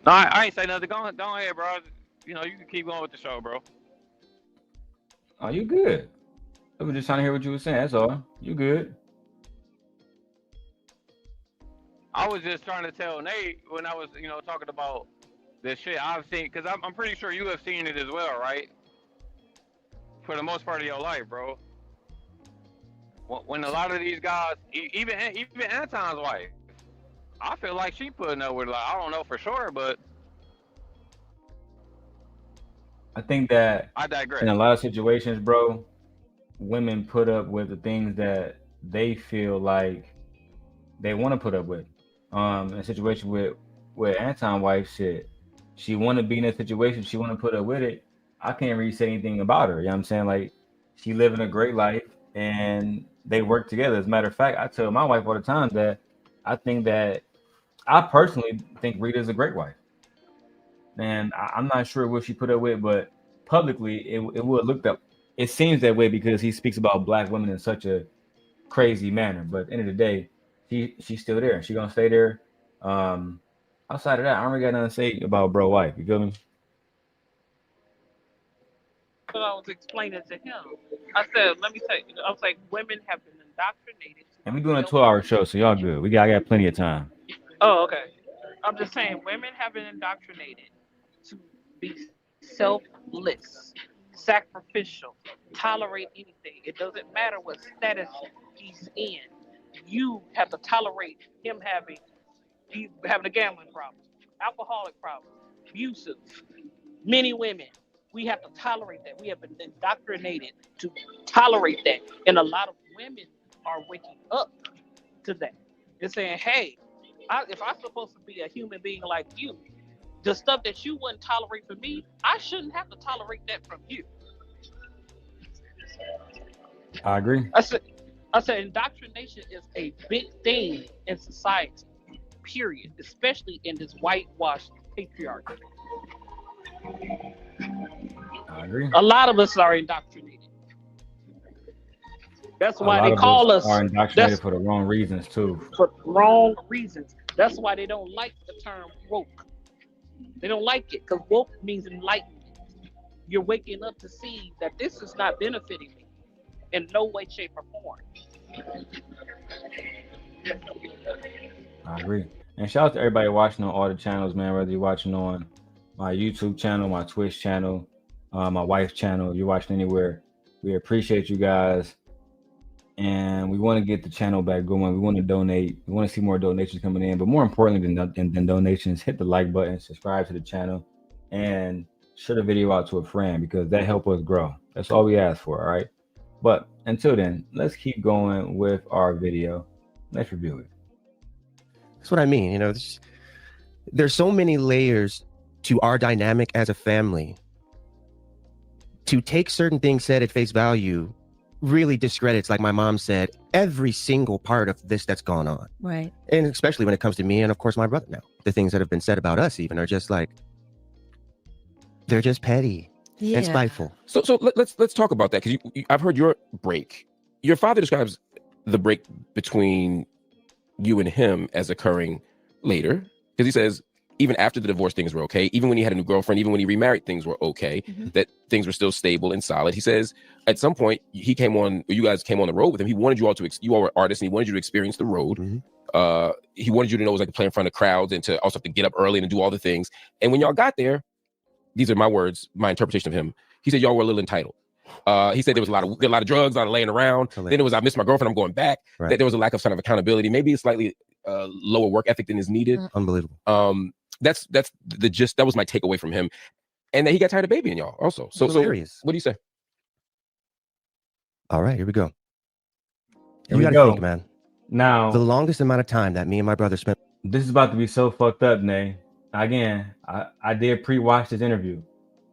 no, I ain't say nothing. Go ahead, bro. You know, you can keep going with the show, bro. Oh, you good? I was just trying to hear what you were saying. That's all. You good? I was just trying to tell Nate when I was, talking about this shit I've seen, because I'm pretty sure you have seen it as well, right? For the most part of your life, bro. When a lot of these guys, even Anton's wife, I feel like she putting up with, like, I don't know for sure, but I think that I in digress. a lot of situations, bro, women put up with the things that they feel like they want to put up with. In a situation with Anton wife shit, she want to be in a situation, she want to put up with it. I can't really say anything about her. You know what I'm saying? Like, she living a great life and they work together. As a matter of fact, I tell my wife all the time that I personally think Rita's a great wife. And I'm not sure what she put up with, but publicly it would look up. It seems that way because he speaks about black women in such a crazy manner. But at the end of the day, she's still there. She's gonna stay there. Outside of that, I don't really got nothing to say about bro wife. You feel me? But I was explaining to him. I said, let me tell you. I was like, women have been indoctrinated. And we doing a 2-hour show, so y'all good. I got plenty of time. Oh, okay. I'm just saying, women have been indoctrinated to be selfless, sacrificial, tolerate anything. It doesn't matter what status he's in. You have to tolerate him having a gambling problem, alcoholic problem, abusive. Many women, we have to tolerate that. We have been indoctrinated to tolerate that. And a lot of women are waking up to that. They're saying, hey, if I'm supposed to be a human being like you, the stuff that you wouldn't tolerate for me, I shouldn't have to tolerate that from you. I agree. I said indoctrination is a big thing in society, period, especially in this whitewashed patriarchy. I agree. A lot of us are indoctrinated. That's why they call us are indoctrinated for the wrong reasons too. For wrong reasons. That's why they don't like the term woke. They don't like it because woke means enlightenment. You're waking up to see that this is not benefiting me in no way, shape, or form. I agree. And shout out to everybody watching on all the channels, man. Whether you're watching on my YouTube channel, my Twitch channel, my wife's channel, if you're watching anywhere, we appreciate you guys. And we want to get the channel back going. We want to donate. We want to see more donations coming in. But more importantly than donations, hit the like button, subscribe to the channel, and share the video out to a friend because that helps us grow. That's all we ask for, all right? But until then, let's keep going with our video. Let's review it. That's what I mean. You know, there's so many layers to our dynamic as a family. To take certain things said at face value really discredits, like my mom said, every single part of this that's gone on. Right. And especially when it comes to me and, of course, my brother now. The things that have been said about us even are just like, they're just petty and spiteful. So let's talk about that, because I've heard your break. Your father describes the break between you and him as occurring later, because he says even after the divorce things were okay, even when he had a new girlfriend, even when he remarried things were okay, that things were still stable and solid. He says at some point you guys came on the road with him. He wanted you all to, you all were artists, and he wanted you to experience the road. He wanted you to know it was like to play in front of crowds and to also have to get up early and do all the things. And when y'all got there, these are my words, my interpretation of him. He said y'all were a little entitled. He said there was a lot of drugs, a lot of laying around. Then it was, I miss my girlfriend, I'm going back. Right. That there was a lack of kind of accountability, maybe a slightly lower work ethic than is needed. Unbelievable. That's the gist. That was my takeaway from him, and that he got tired of babying y'all also. So what do you say? All right, here we go. Here You we got to go. think, man. Now, the longest amount of time that me and my brother spent. This is about to be so fucked up, Nay. Again, I did pre-watch this interview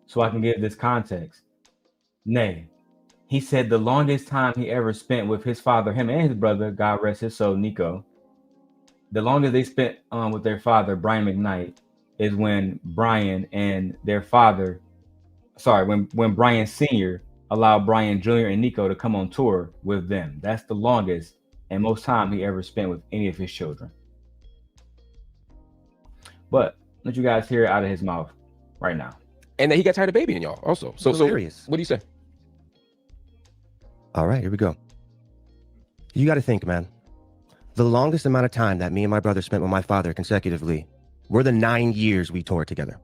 so I can give this context. Nay, he said the longest time he ever spent with his father, him and his brother, God rest his soul, Niko, the longest they spent with their father, Brian McKnight, is when Brian and their father, when Brian Sr. allowed Brian Jr. and Niko to come on tour with them. That's the longest and most time he ever spent with any of his children. But let you guys hear it out of his mouth right now. And that he got tired of babying y'all also. So what do you say? All right, here we go. You got to think, man. The longest amount of time that me and my brother spent with my father consecutively were the 9 years we toured together.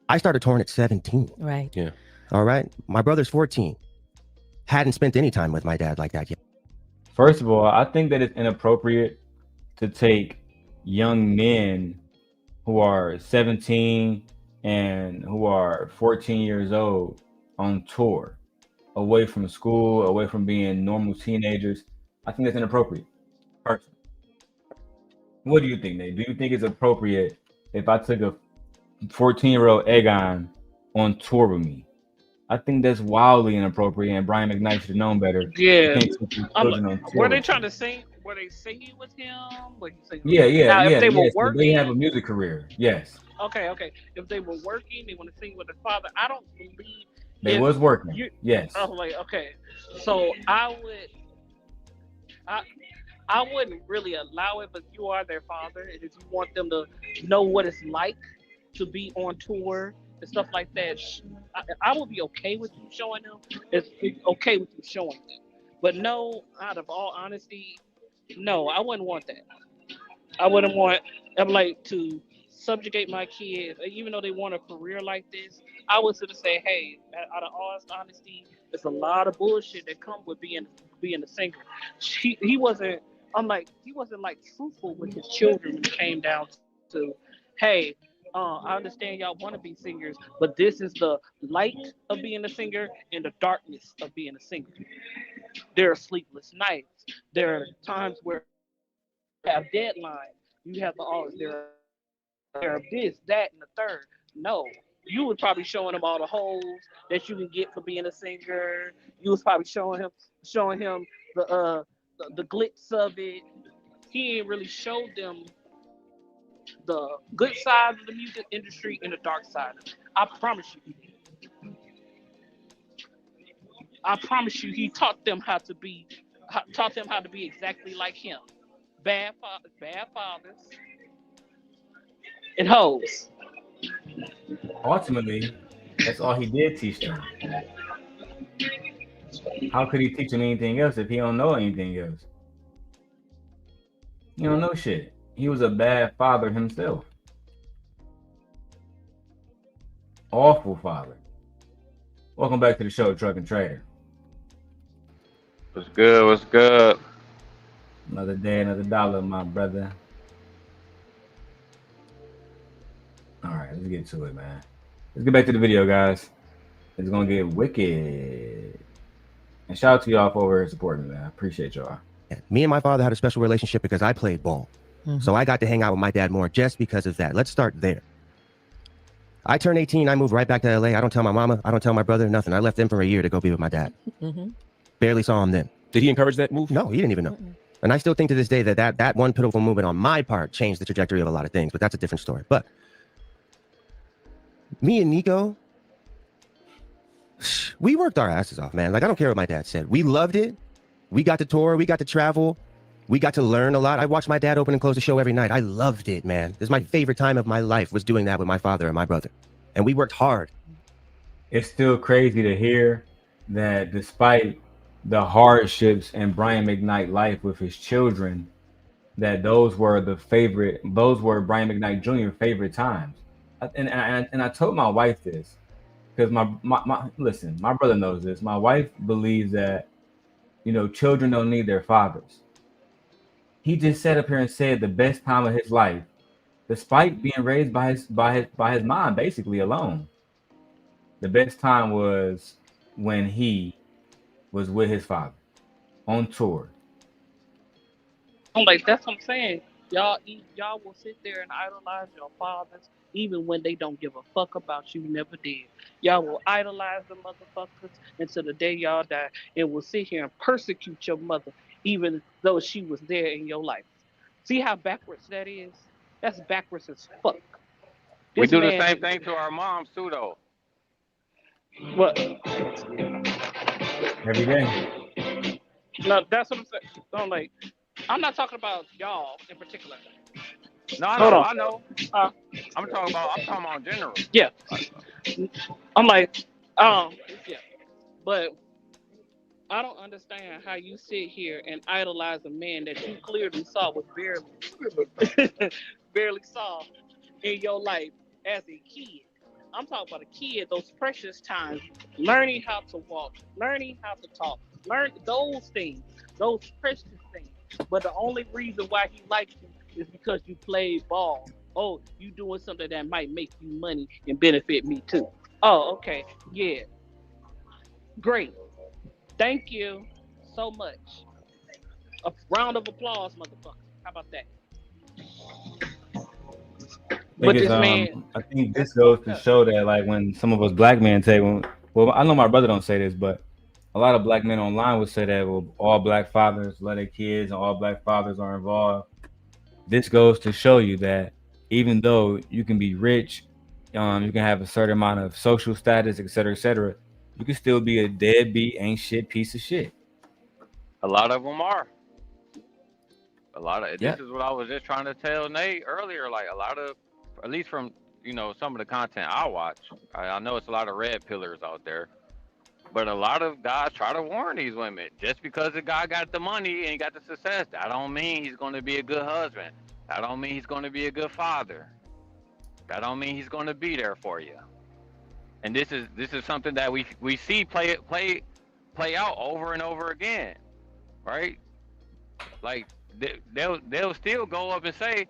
I started touring at 17. Right. Yeah. All right. My brother's 14. Hadn't spent any time with my dad like that yet. First of all, I think that it's inappropriate to take young men who are 17 and who are 14 years old on tour, away from school, away from being normal teenagers. I think that's inappropriate. Personally. What do you think, Nate? Do you think it's appropriate if I took a 14-year-old Egon on tour with me? I think that's wildly inappropriate, and Brian McKnight should have known better. Yeah. Were they trying to sing? Were they singing with him? Yeah. If they were working, they have a music career. Yes. Okay. If they were working, they want to sing with their father. I don't believe they was working. Yes. I was like, okay, so I wouldn't really allow it, but you are their father, and if you want them to know what it's like to be on tour and stuff like that, I would be okay with you showing them. It's okay with you showing them, but no, out of all honesty, no, I wouldn't want that. I wouldn't want. I'm like to subjugate my kids, even though they want a career like this. I would sort of say, hey, out of all honesty, there's a lot of bullshit that comes with being a singer. He wasn't. I'm like, he wasn't like truthful with his children when it came down to, hey, I understand y'all want to be singers, but this is the light of being a singer and the darkness of being a singer. There are sleepless nights. There are times where you have deadlines. You have to always there are this, that, and the third. No, you was probably showing him all the holes that you can get for being a singer. You was probably showing him the glitz of it. He ain't really showed them the good side of the music industry and the dark side of it. I promise you, he taught them how to be exactly like him. Bad fathers, and hoes. Ultimately, that's all he did teach them. How could he teach them anything else if he don't know anything else? You don't know shit. He was a bad father himself. Awful father. Welcome back to the show, Truck and Trader. What's good? What's good? Another day, another dollar, my brother. All right, let's get to it, man. Let's get back to the video, guys. It's gonna get wicked. And shout out to y'all for over supporting me, man. I appreciate y'all. Me and my father had a special relationship because I played ball. So I got to hang out with my dad more just because of that. Let's start there. I turned 18. I moved right back to LA. I don't tell my mama. I don't tell my brother, nothing. I left them for a year to go be with my dad. Barely saw him then. Did he encourage that move? No, he didn't even know. And I still think to this day that one pitiful movement on my part changed the trajectory of a lot of things, but that's a different story. But me and Niko, we worked our asses off, man. Like, I don't care what my dad said. We loved it. We got to tour. We got to travel. We got to learn a lot. I watched my dad open and close the show every night. I loved it, man. This is my favorite time of my life, was doing that with my father and my brother. And we worked hard. It's still crazy to hear that despite the hardships in Brian McKnight life with his children, that those were Brian McKnight Jr. favorite times. And I told my wife this, because listen, my brother knows this. My wife believes that, children don't need their fathers. He just sat up here and said the best time of his life, despite being raised by his mom basically alone. The best time was when he was with his father on tour. I'm like, that's what I'm saying. Y'all will sit there and idolize your fathers even when they don't give a fuck about you. Never did. Y'all will idolize the motherfuckers until the day y'all die, and will sit here and persecute your mother even though she was there in your life. See how backwards that is? That's backwards as fuck. We do the same thing to our moms too, though. What? Every day. No, that's what I'm saying. Don't like. I'm not talking about y'all in particular. No, I know. I'm talking about in general. Yeah. I'm like, yeah. But I don't understand how you sit here and idolize a man that you clearly saw was barely saw in your life as a kid. I'm talking about a kid, those precious times, learning how to walk, learning how to talk, learn those things, those precious things. But the only reason why he likes you is because you played ball. Oh, you doing something that might make you money and benefit me too. Oh, okay. Yeah. Great. Thank you so much. A round of applause, motherfucker. How about that? I think this goes to show that, like, when some of us black men say, well, I know my brother don't say this, but a lot of black men online would say that, well, all black fathers love their kids and all black fathers are involved. This goes to show you that even though you can be rich, you can have a certain amount of social status, et cetera, you can still be a deadbeat, ain't shit piece of shit. A lot of them are. This is what I was just trying to tell Nate earlier. Like, a lot of, at least from some of the content I watch, I know it's a lot of red pillars out there, but a lot of guys try to warn these women. Just because the guy got the money and he got the success, that don't mean he's going to be a good husband. That don't mean he's going to be a good father. That don't mean he's going to be there for you. And this is something that we see play out over and over again, right? Like, they'll still go up and say,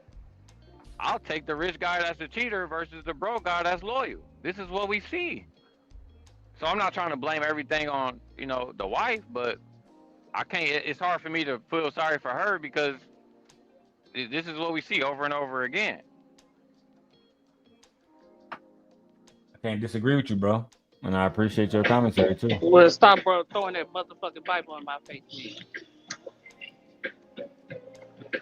I'll take the rich guy that's a cheater versus the broke guy that's loyal. This is what we see. So I'm not trying to blame everything on, the wife, but I can't. It's hard for me to feel sorry for her because this is what we see over and over again. I can't disagree with you, bro. And I appreciate your commentary too. Well, stop, bro, throwing that motherfucking Bible in my face, man.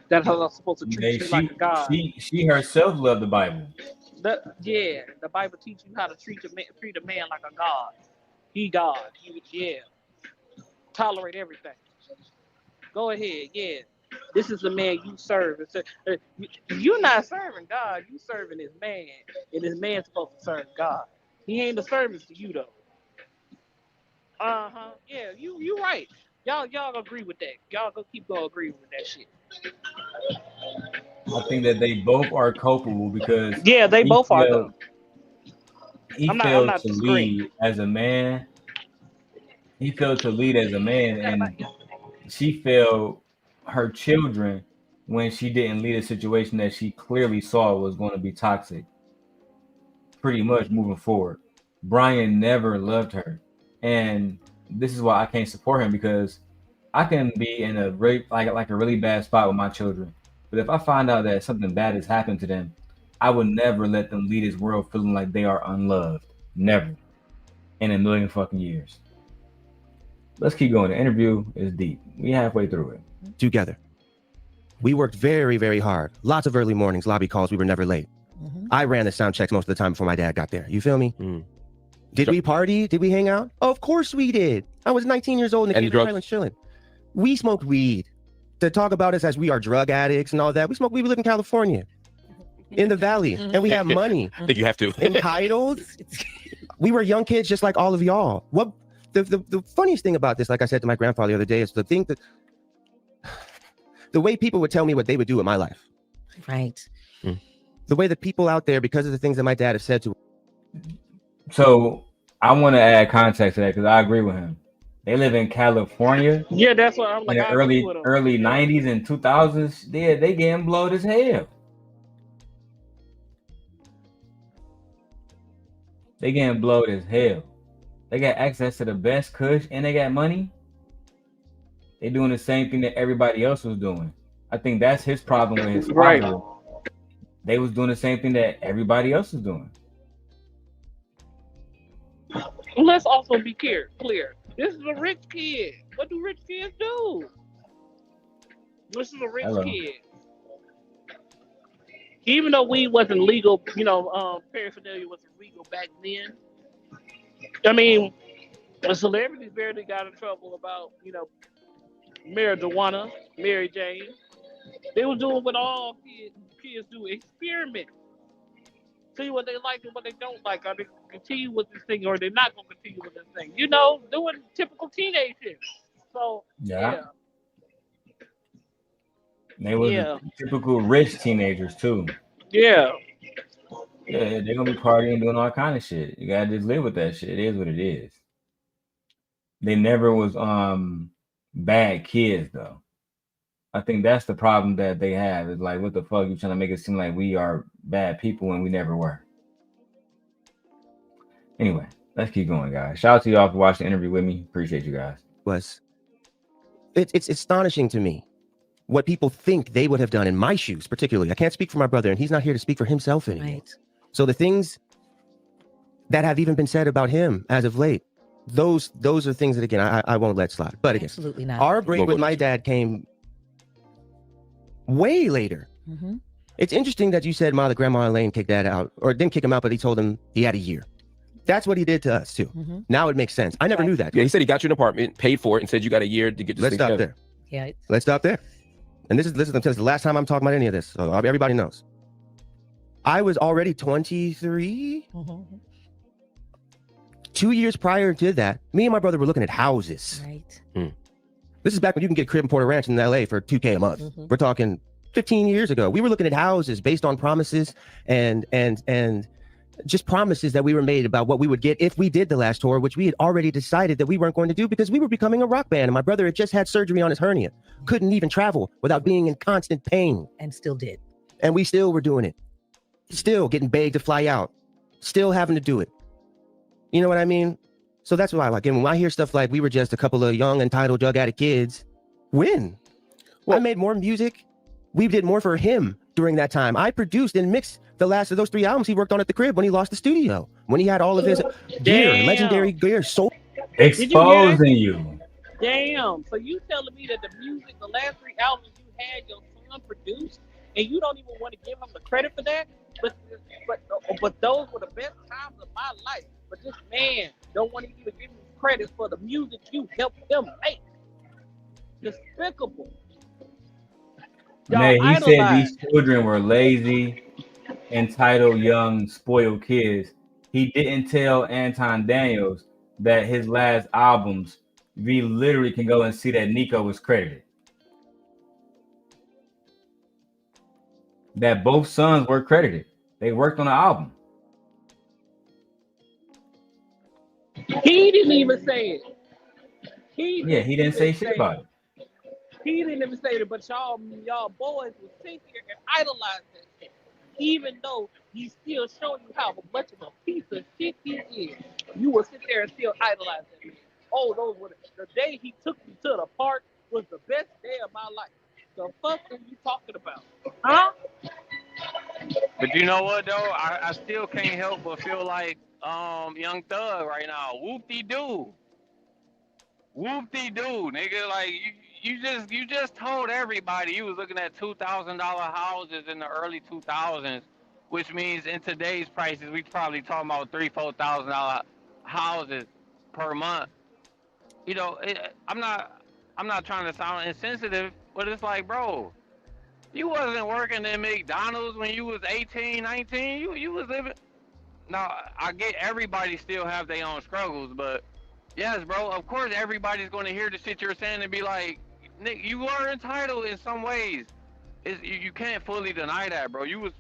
That's how I'm supposed to treat you like a god. She herself loved the Bible. The Bible teaches you how to treat a man like a god. He God. Tolerate everything. Go ahead, yeah. This is the man you serve. You're not serving God. You serving this man, and this man's supposed to serve God. He ain't a servant to you though. Yeah, you right. Y'all agree with that. Y'all go keep going agree with that shit. I think that they both are culpable because Yeah, they he both are failed. though. He I'm failed not to disagreeing. lead as a man. He failed to lead as a man, and she failed her children when she didn't lead a situation that she clearly saw was going to be toxic. Pretty much moving forward, Brian never loved her, and this is why I can't support him because I can be in a really like a really bad spot with my children, but if I find out that something bad has happened to them, I would never let them leave this world feeling like they are unloved. Never in a million fucking years. Let's keep going. The interview is deep. We halfway through it. Together. We worked very, very hard. Lots of early mornings, lobby calls. We were never late. I ran the sound checks most of the time before my dad got there. You feel me? Did we party? Did we hang out? Of course we did. I was 19 years old and the kids were chilling. We smoked weed. To talk about us as we are drug addicts and all that, we smoke weed. We live in California, in the valley, and we have money. I think you have to. Entitled. We were young kids just like all of y'all. What the funniest thing about this, like I said to my grandfather the other day, is the thing that the way people would tell me what they would do in my life. Right. The way that people out there, because of the things that my dad has said to. So I want to add context to that because I agree with him. They live in California. Yeah, that's what I'm In like. the I agree with early him. 90s and 2000s, they getting blowed as hell. They getting blowed as hell. They got access to the best kush and they got money. They doing the same thing that everybody else was doing. I think that's his problem with his Right. father. They was doing the same thing that everybody else was doing. Let's also be clear. This is a rich kid. What do rich kids do? This is a rich kid. Even though weed wasn't legal, paraphernalia wasn't legal back then. I mean, the celebrities barely got in trouble about, marijuana, Mary Jane. They were doing what all kids do, experiment. See what they like and what they don't like. Are they continue with this thing or they're not going to continue with this thing? Doing typical teenage shit. So, yeah. They was typical rich teenagers too. Yeah. Yeah, they're gonna be partying, doing all kind of shit. You gotta just live with that shit. It is what it is. They never was bad kids though. I think that's the problem that they have. Is like, what the fuck? You trying to make it seem like we are bad people when we never were. Anyway, let's keep going, guys. Shout out to y'all for watching the interview with me. Appreciate you guys. It's astonishing to me what people think they would have done in my shoes, particularly. I can't speak for my brother, and he's not here to speak for himself anymore. Right. So the things that have even been said about him as of late, those are things that, again, I won't let slide. But again, Absolutely not. our break with my dad came way later. It's interesting that you said Grandma Elaine kicked dad out, or didn't kick him out, but he told him he had a year. That's what he did to us too. Now it makes sense. I never knew that. Yeah, he said he got you an apartment, paid for it, and said you got a year to get this Let's thing stop together. there. Yeah. Let's stop there. And this is the last time I'm talking about any of this. So everybody knows. I was already 23. 2 years prior to that, me and my brother were looking at houses. Right. This is back when you can get a crib in Porter Ranch in LA for $2,000 a month. We're talking 15 years ago. We were looking at houses based on promises and just promises that we were made about what we would get if we did the last tour, which we had already decided that we weren't going to do because we were becoming a rock band. And my brother had just had surgery on his hernia, couldn't even travel without being in constant pain. And still did. And we still were doing it. Still getting begged to fly out. Still having to do it. You know what I mean? So that's why I like it. When I hear stuff like we were just a couple of young, entitled, drug addict kids, when? Well, I made more music. We did more for him during that time. I produced and mixed the last of those 3 albums he worked on at the crib when he lost the studio. When he had all of his gear, legendary gear, sold. Exposing you. Damn. So you telling me that the music, the last 3 albums you had your son produced, and you don't even want to give him the credit for that? But those were the best times of my life. But this man don't want to even give him credit for the music you helped him make. Despicable. Man, he said these children were lazy, entitled, young, spoiled kids. He didn't tell Anton Daniels that his last albums, we literally can go and see that Niko was credited. that both sons were credited. They worked on the album. He didn't even say it. He Yeah, he didn't say shit about it. He didn't even say it, but y'all boys will sit here and idolize that shit. Even though he's still showing you how much of a piece of shit he is, you will sit there and still idolize that man. Oh, those were the day he took me to the park was the best day of my life. The fuck are you talking about? Huh? But you know what though? I still can't help but feel like Young Thug right now. Whoop-de-doo. Whoop-de-doo, nigga. Like you just told everybody you was looking at $2,000 houses in the early 2000s, which means in today's prices we probably talking about $3,000-$4,000 houses per month. You know, I'm not trying to sound insensitive, but it's like, bro, you wasn't working at McDonald's when you was 18, 19. You was living. Now, I get everybody still have their own struggles, but yes, bro, of course everybody's going to hear the shit you're saying and be like, Nick, you are entitled in some ways. You can't fully deny that, bro. You was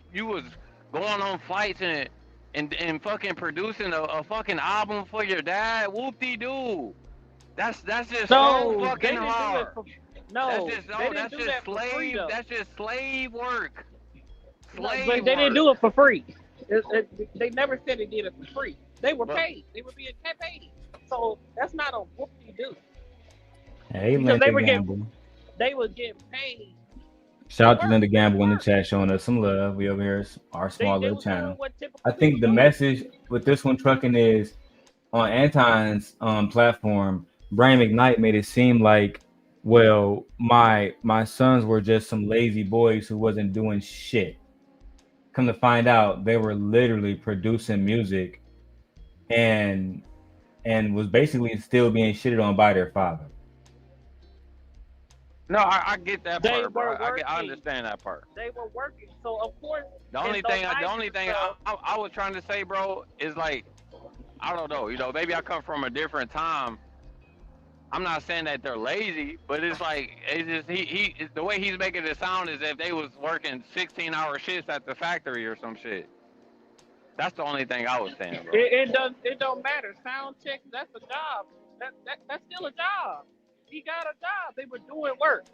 going on flights and fucking producing a fucking album for your dad. Whoop-de-doo. That's just so fucking hard. That's just slave. That's just slave work. Slave but they didn't do it for free. They never said they did it for free. They were paid. They were being paid. So that's not a whoop-de-doo. Hey, because Linda they were getting paid. Shout out to Linda Gamble in the chat showing us some love. We over here, our small little channel. I think the message with this one trucking is on Anton's platform. Brian McKnight made it seem like, well, my sons were just some lazy boys who wasn't doing shit. Come to find out, they were literally producing music and was basically still being shitted on by their father. No, I get that part, bro. I understand that part. They were working, so of course. The only thing I was trying to say, bro, is like, I don't know, maybe I come from a different time. I'm not saying that they're lazy, but it's like it's just the way he's making it sound is if they was working 16-hour shifts at the factory or some shit. That's the only thing I was saying, bro. It don't matter. Sound check, that's a job. That's still a job. He got a job. They were doing work.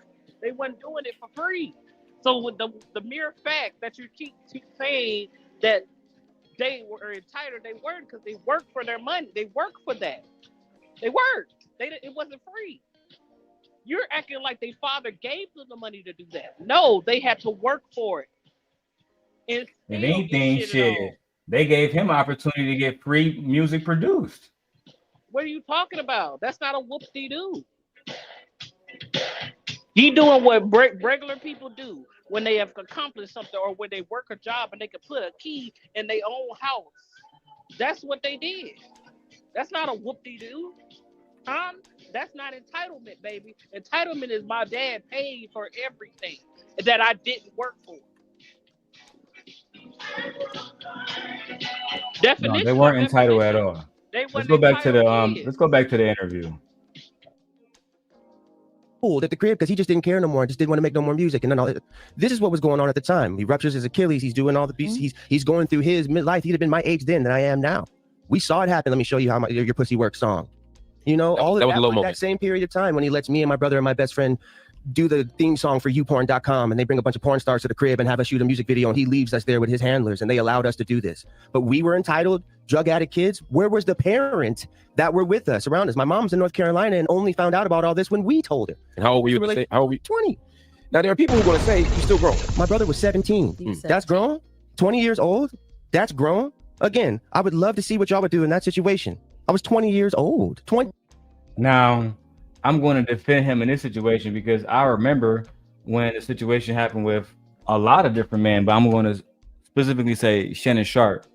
They weren't doing it for free. So with the mere fact that you keep saying that they were entitled, they weren't, because they worked for their money. They worked for that. They worked. It wasn't free. You're acting like their father gave them the money to do that. No, they had to work for it. If anything, shit, they gave him opportunity to get free music produced. What are you talking about? That's not a whoop-de-doo. He doing what regular people do when they have accomplished something or when they work a job and they can put a key in their own house. That's what they did. That's not a whoop-de-doo. That's not entitlement, baby. Entitlement is my dad paid for everything that I didn't work for. No, they weren't entitled at all. Let's go back to the interview. At the crib because he just didn't care no more. Just didn't want to make no more music. And then all this is what was going on at the time. He ruptures his Achilles. He's doing all the beats. He's going through his midlife. He'd have been my age then than I am now. We saw it happen. Let me show you how your pussy works song. All of that same period of time when he lets me and my brother and my best friend do the theme song for youporn.com, and they bring a bunch of porn stars to the crib and have us shoot a music video, and he leaves us there with his handlers, and they allowed us to do this. But we were entitled, drug addict kids. Where was the parent that were with us, around us? My mom's in North Carolina and only found out about all this when we told her. And how old were you? How old were you? 20. Now, there are people who are going to say, you're still grown. My brother was 17. That's grown? 20 years old? That's grown? Again, I would love to see what y'all would do in that situation. I was 20 years old. 20. Now, I'm going to defend him in this situation because I remember when the situation happened with a lot of different men, but I'm going to specifically say Shannon Sharp.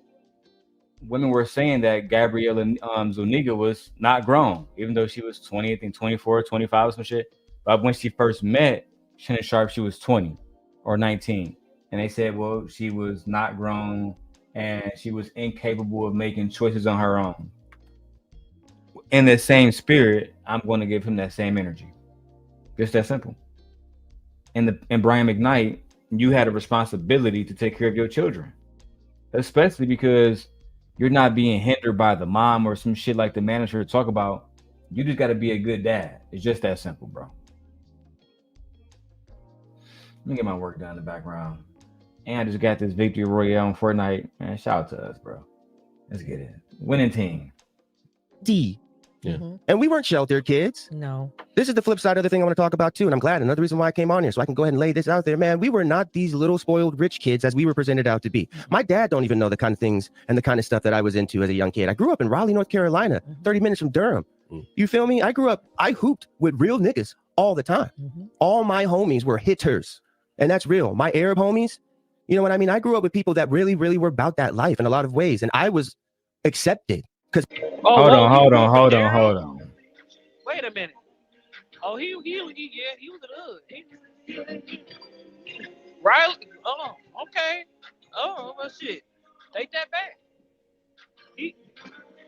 Women were saying that Gabriella Zuniga was not grown, even though she was 20, I think 24, 25 or some shit. But when she first met Shannon Sharp, she was 20 or 19. And they said, well, she was not grown and she was incapable of making choices on her own. In the same spirit, I'm going to give him that same energy. Just that simple. And Brian McKnight you had a responsibility to take care of your children, especially because you're not being hindered by the mom or some shit like the manager talk about. You just got to be a good dad. It's just that simple, bro. Let me get my work done in the background. And I just got this victory royale on Fortnite. Man, shout out to us, bro. Let's get it. Winning team. D. Mm-hmm. And we weren't sheltered kids. No. This is the flip side of the thing I want to talk about too. And I'm glad. Another reason why I came on here, so I can go ahead and lay this out there, man. We were not these little spoiled rich kids as we were presented out to be. My dad don't even know the kind of things and the kind of stuff that I was into as a young kid. I grew up in Raleigh, North Carolina, 30 minutes from Durham. You feel me? I hooped with real niggas all the time. All my homies were hitters. And that's real. My Arab homies, you know what I mean? I grew up with people that really, really were about that life in a lot of ways. And I was accepted. Hold on. Wait a minute. Oh, he was a hood. Right? Oh, okay. Oh, well, shit. Ain't that bad.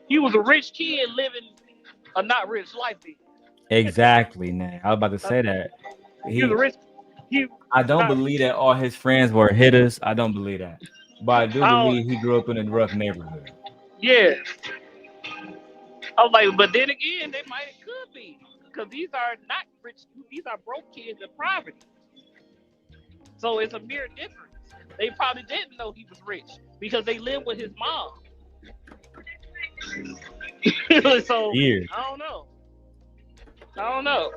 He was a rich kid living a not rich life. Exactly, man. I was about to say that. He was a rich. I don't believe that all his friends were hitters. I don't believe that. But I do believe he grew up in a rough neighborhood. Yeah. I was like, but then again, they could be. Because these are not rich. These are broke kids in poverty. So it's a mere difference. They probably didn't know he was rich because they lived with his mom. So Weird. I don't know.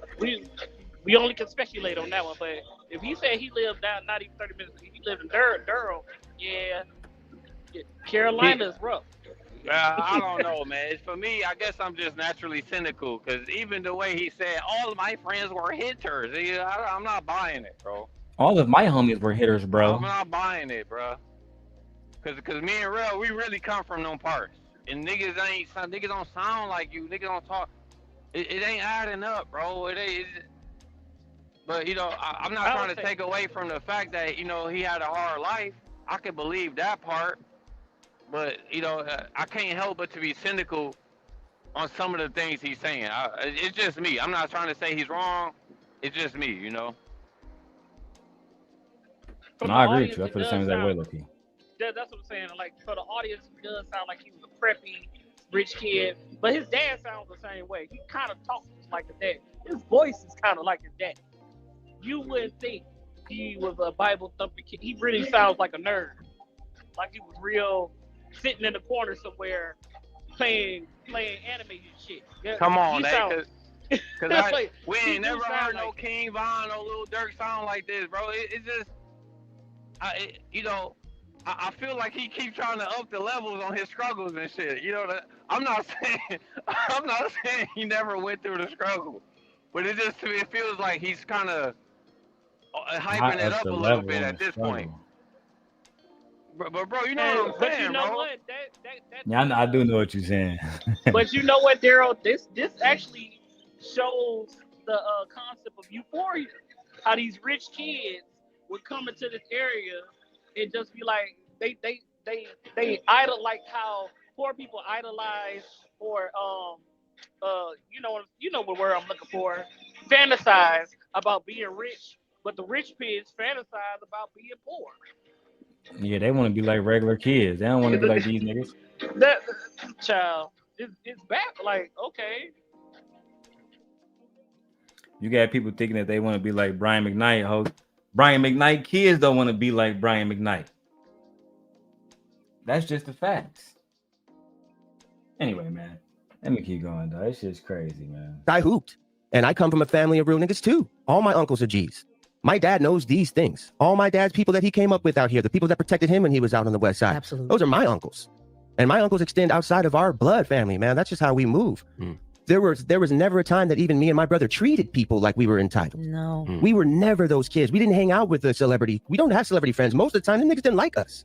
We only can speculate on that one, but if he said he lived down not even 30 minutes, he lived in Durham, yeah, Carolina is rough. I don't know, man. For me, I guess I'm just naturally cynical because even the way he said, all of my friends were hitters, I'm not buying it, bro. All of my homies were hitters, bro. I'm not buying it, bro. Cause me and Real, we really come from them parts. And niggas don't sound like you. Niggas don't talk. It ain't adding up, bro. It ain't. But I'm not trying to take away from the fact that he had a hard life. I can believe that part. But I can't help but to be cynical on some of the things he's saying. It's just me. I'm not trying to say he's wrong. It's just me, No, I agree with you. I feel the same exact way, Lucky. That's what I'm saying. Like, for the audience, he does sound like he was a preppy, rich kid. But his dad sounds the same way. He kind of talks like his dad. His voice is kind of like his dad. You wouldn't think he was a Bible thumping kid. He really sounds like a nerd. Like he was real, sitting in the corner somewhere, playing anime and shit. Come on, because like, we ain't never heard no King Von or Lil Durk sound like this, bro. It's just, I feel like he keeps trying to up the levels on his struggles and shit. I'm not saying he never went through the struggle, but it feels like he's kind of hyping it up a little bit at this point. But bro, you know what I'm saying, you know bro? What? Yeah, I do know what you're saying. But you know what, Daryl? This actually shows the concept of euphoria. How these rich kids would come into this area and just be like, they idol, like how poor people idolize or you know what word I'm looking for, fantasize about being rich, but the rich kids fantasize about being poor. Yeah, they want to be like regular kids. They don't want to be like these niggas. That child, it's bad. Like, okay. You got people thinking that they want to be like Brian McKnight. Brian McKnight kids don't want to be like Brian McKnight. That's just the facts. Anyway, man, let me keep going, though. It's just crazy, man. I hooped, and I come from a family of real niggas too. All my uncles are G's. My dad knows these things. All my dad's people that he came up with out here, the people that protected him when he was out on the west side. Absolutely. Those are my uncles. And my uncles extend outside of our blood family, man. That's just how we move. There was never a time that even me and my brother treated people like we were entitled. No. We were never those kids. We didn't hang out with the celebrity. We don't have celebrity friends. Most of the time, them niggas didn't like us.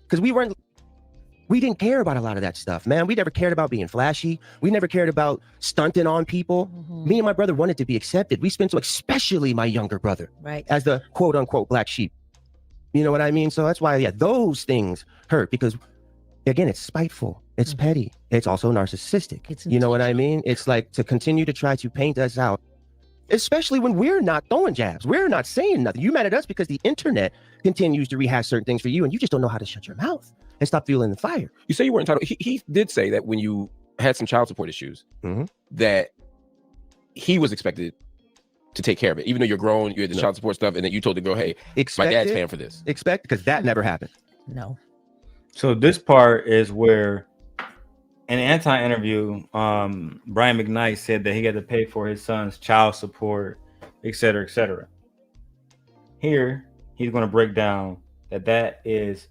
Because we didn't care about a lot of that stuff, man. We never cared about being flashy. We never cared about stunting on people. Me and my brother wanted to be accepted. We spent, especially my younger brother, right, as the quote unquote black sheep. You know what I mean? So that's why, those things hurt because, again, it's spiteful. It's petty. It's also narcissistic. You know what I mean? It's like to continue to try to paint us out especially when we're not throwing jabs. We're not saying nothing. You mad at us because the internet continues to rehash certain things for you, and you just don't know how to shut your mouth and stop fueling the fire. You say you weren't entitled. He did say that when you had some child support issues, that he was expected to take care of it, even though you're grown, you had the child support stuff, and then you told the girl, "Hey, my dad's paying for this." Because that never happened. No. So this part is where, in an anti-interview, Brian McKnight said that he had to pay for his son's child support, et cetera, et cetera. Here, he's going to break down that is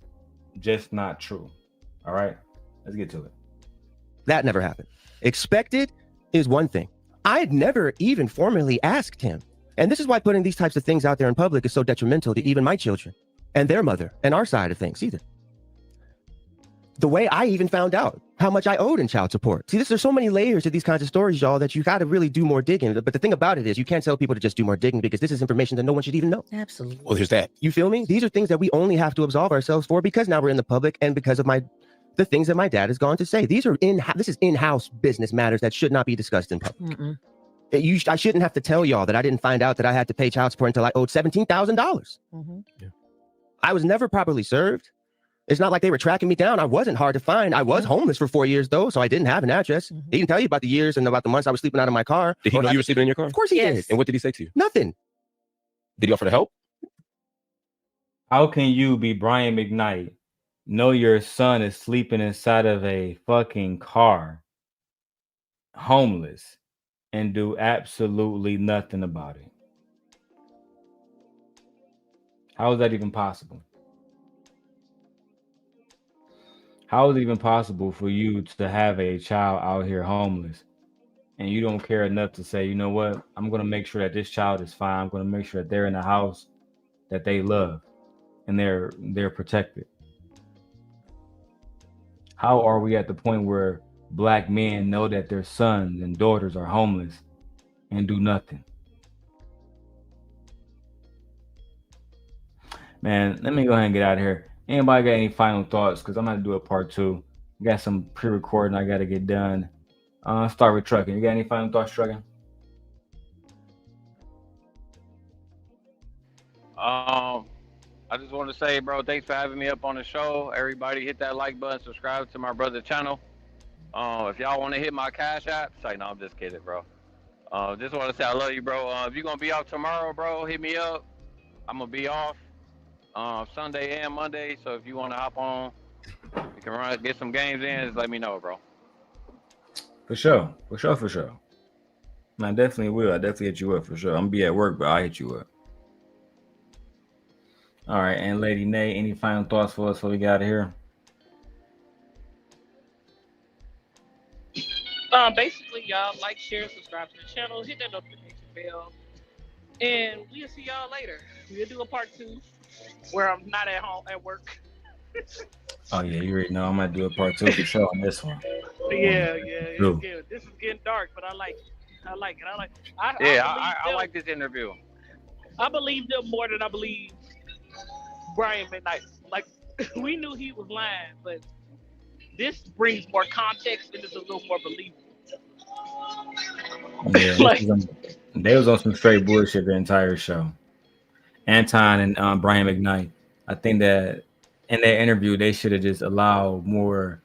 just not true. All right, let's get to it. That never happened. Expected is one thing. I had never even formally asked him. And this is why putting these types of things out there in public is so detrimental to even my children and their mother and our side of things either. The way I even found out how much I owed in child support. See, there's so many layers to these kinds of stories, y'all, that you got to really do more digging. But the thing about it is you can't tell people to just do more digging because this is information that no one should even know. Absolutely. Well, there's that. You feel me? These are things that we only have to absolve ourselves for because now we're in the public and because of the things that my dad has gone to say. This is in-house business matters that should not be discussed in public. I shouldn't have to tell y'all that I didn't find out that I had to pay child support until I owed $17,000. I was never properly served. It's not like they were tracking me down. I wasn't hard to find. I was homeless for 4 years, though, so I didn't have an address. He didn't tell you about the years and about the months I was sleeping out of my car. Did he know you were sleeping in your car? Of course he did. And what did he say to you? Nothing. Did he offer to help? How can you be Brian McKnight, know your son is sleeping inside of a fucking car, homeless, and do absolutely nothing about it? How is that even possible? How is it even possible for you to have a child out here homeless and you don't care enough to say, you know what, I'm going to make sure that this child is fine. I'm going to make sure that they're in a house that they love and they're protected. How are we at the point where Black men know that their sons and daughters are homeless and do nothing? Man, let me go ahead and get out of here. Anybody got any final thoughts? Because I'm going to do a part 2. We got some pre-recording I got to get done. Start with Trucking. You got any final thoughts, Trucking? I just want to say, bro, thanks for having me up on the show. Everybody hit that like button, subscribe to my brother's channel. If y'all want to hit my Cash App, say no, I'm just kidding, bro. Just want to say I love you, bro. If you're going to be off tomorrow, bro, hit me up. I'm going to be off Sunday and Monday, so if you want to hop on, you can get some games in, just let me know, bro. For sure. I definitely will. I definitely hit you up for sure. I'm going to be at work, but I'll hit you up. All right, and Lady Nay, any final thoughts for us before we get out of here? Basically, y'all like, share, subscribe to the channel, hit that notification bell, and we'll see y'all later. We'll do a part 2 where I'm not at home at work. Oh yeah, you already know I'm gonna do a part 2 for sure on this one. Yeah, it's good. This is getting dark, but I like it. I like this interview. I believe them more than I believe Brian McKnight. Like, we knew he was lying, but this brings more context and it's a little more believable. Yeah, they was on some straight bullshit the entire show. Anton and Brian McKnight. I think that in that interview they should have just allowed more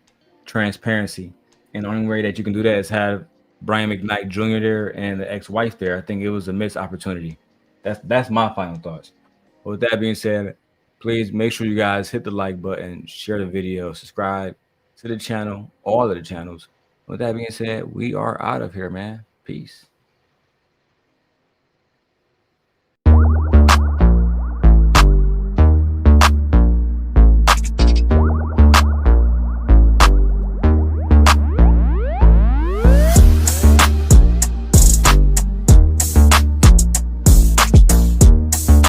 transparency, and the only way that you can do that is have Brian McKnight Jr. there and the ex-wife there. I think it was a missed opportunity. That's my final thoughts. But with that being said, please make sure you guys hit the like button, share the video, subscribe to the channel, all of the channels. With that being said, we are out of here, man. Peace.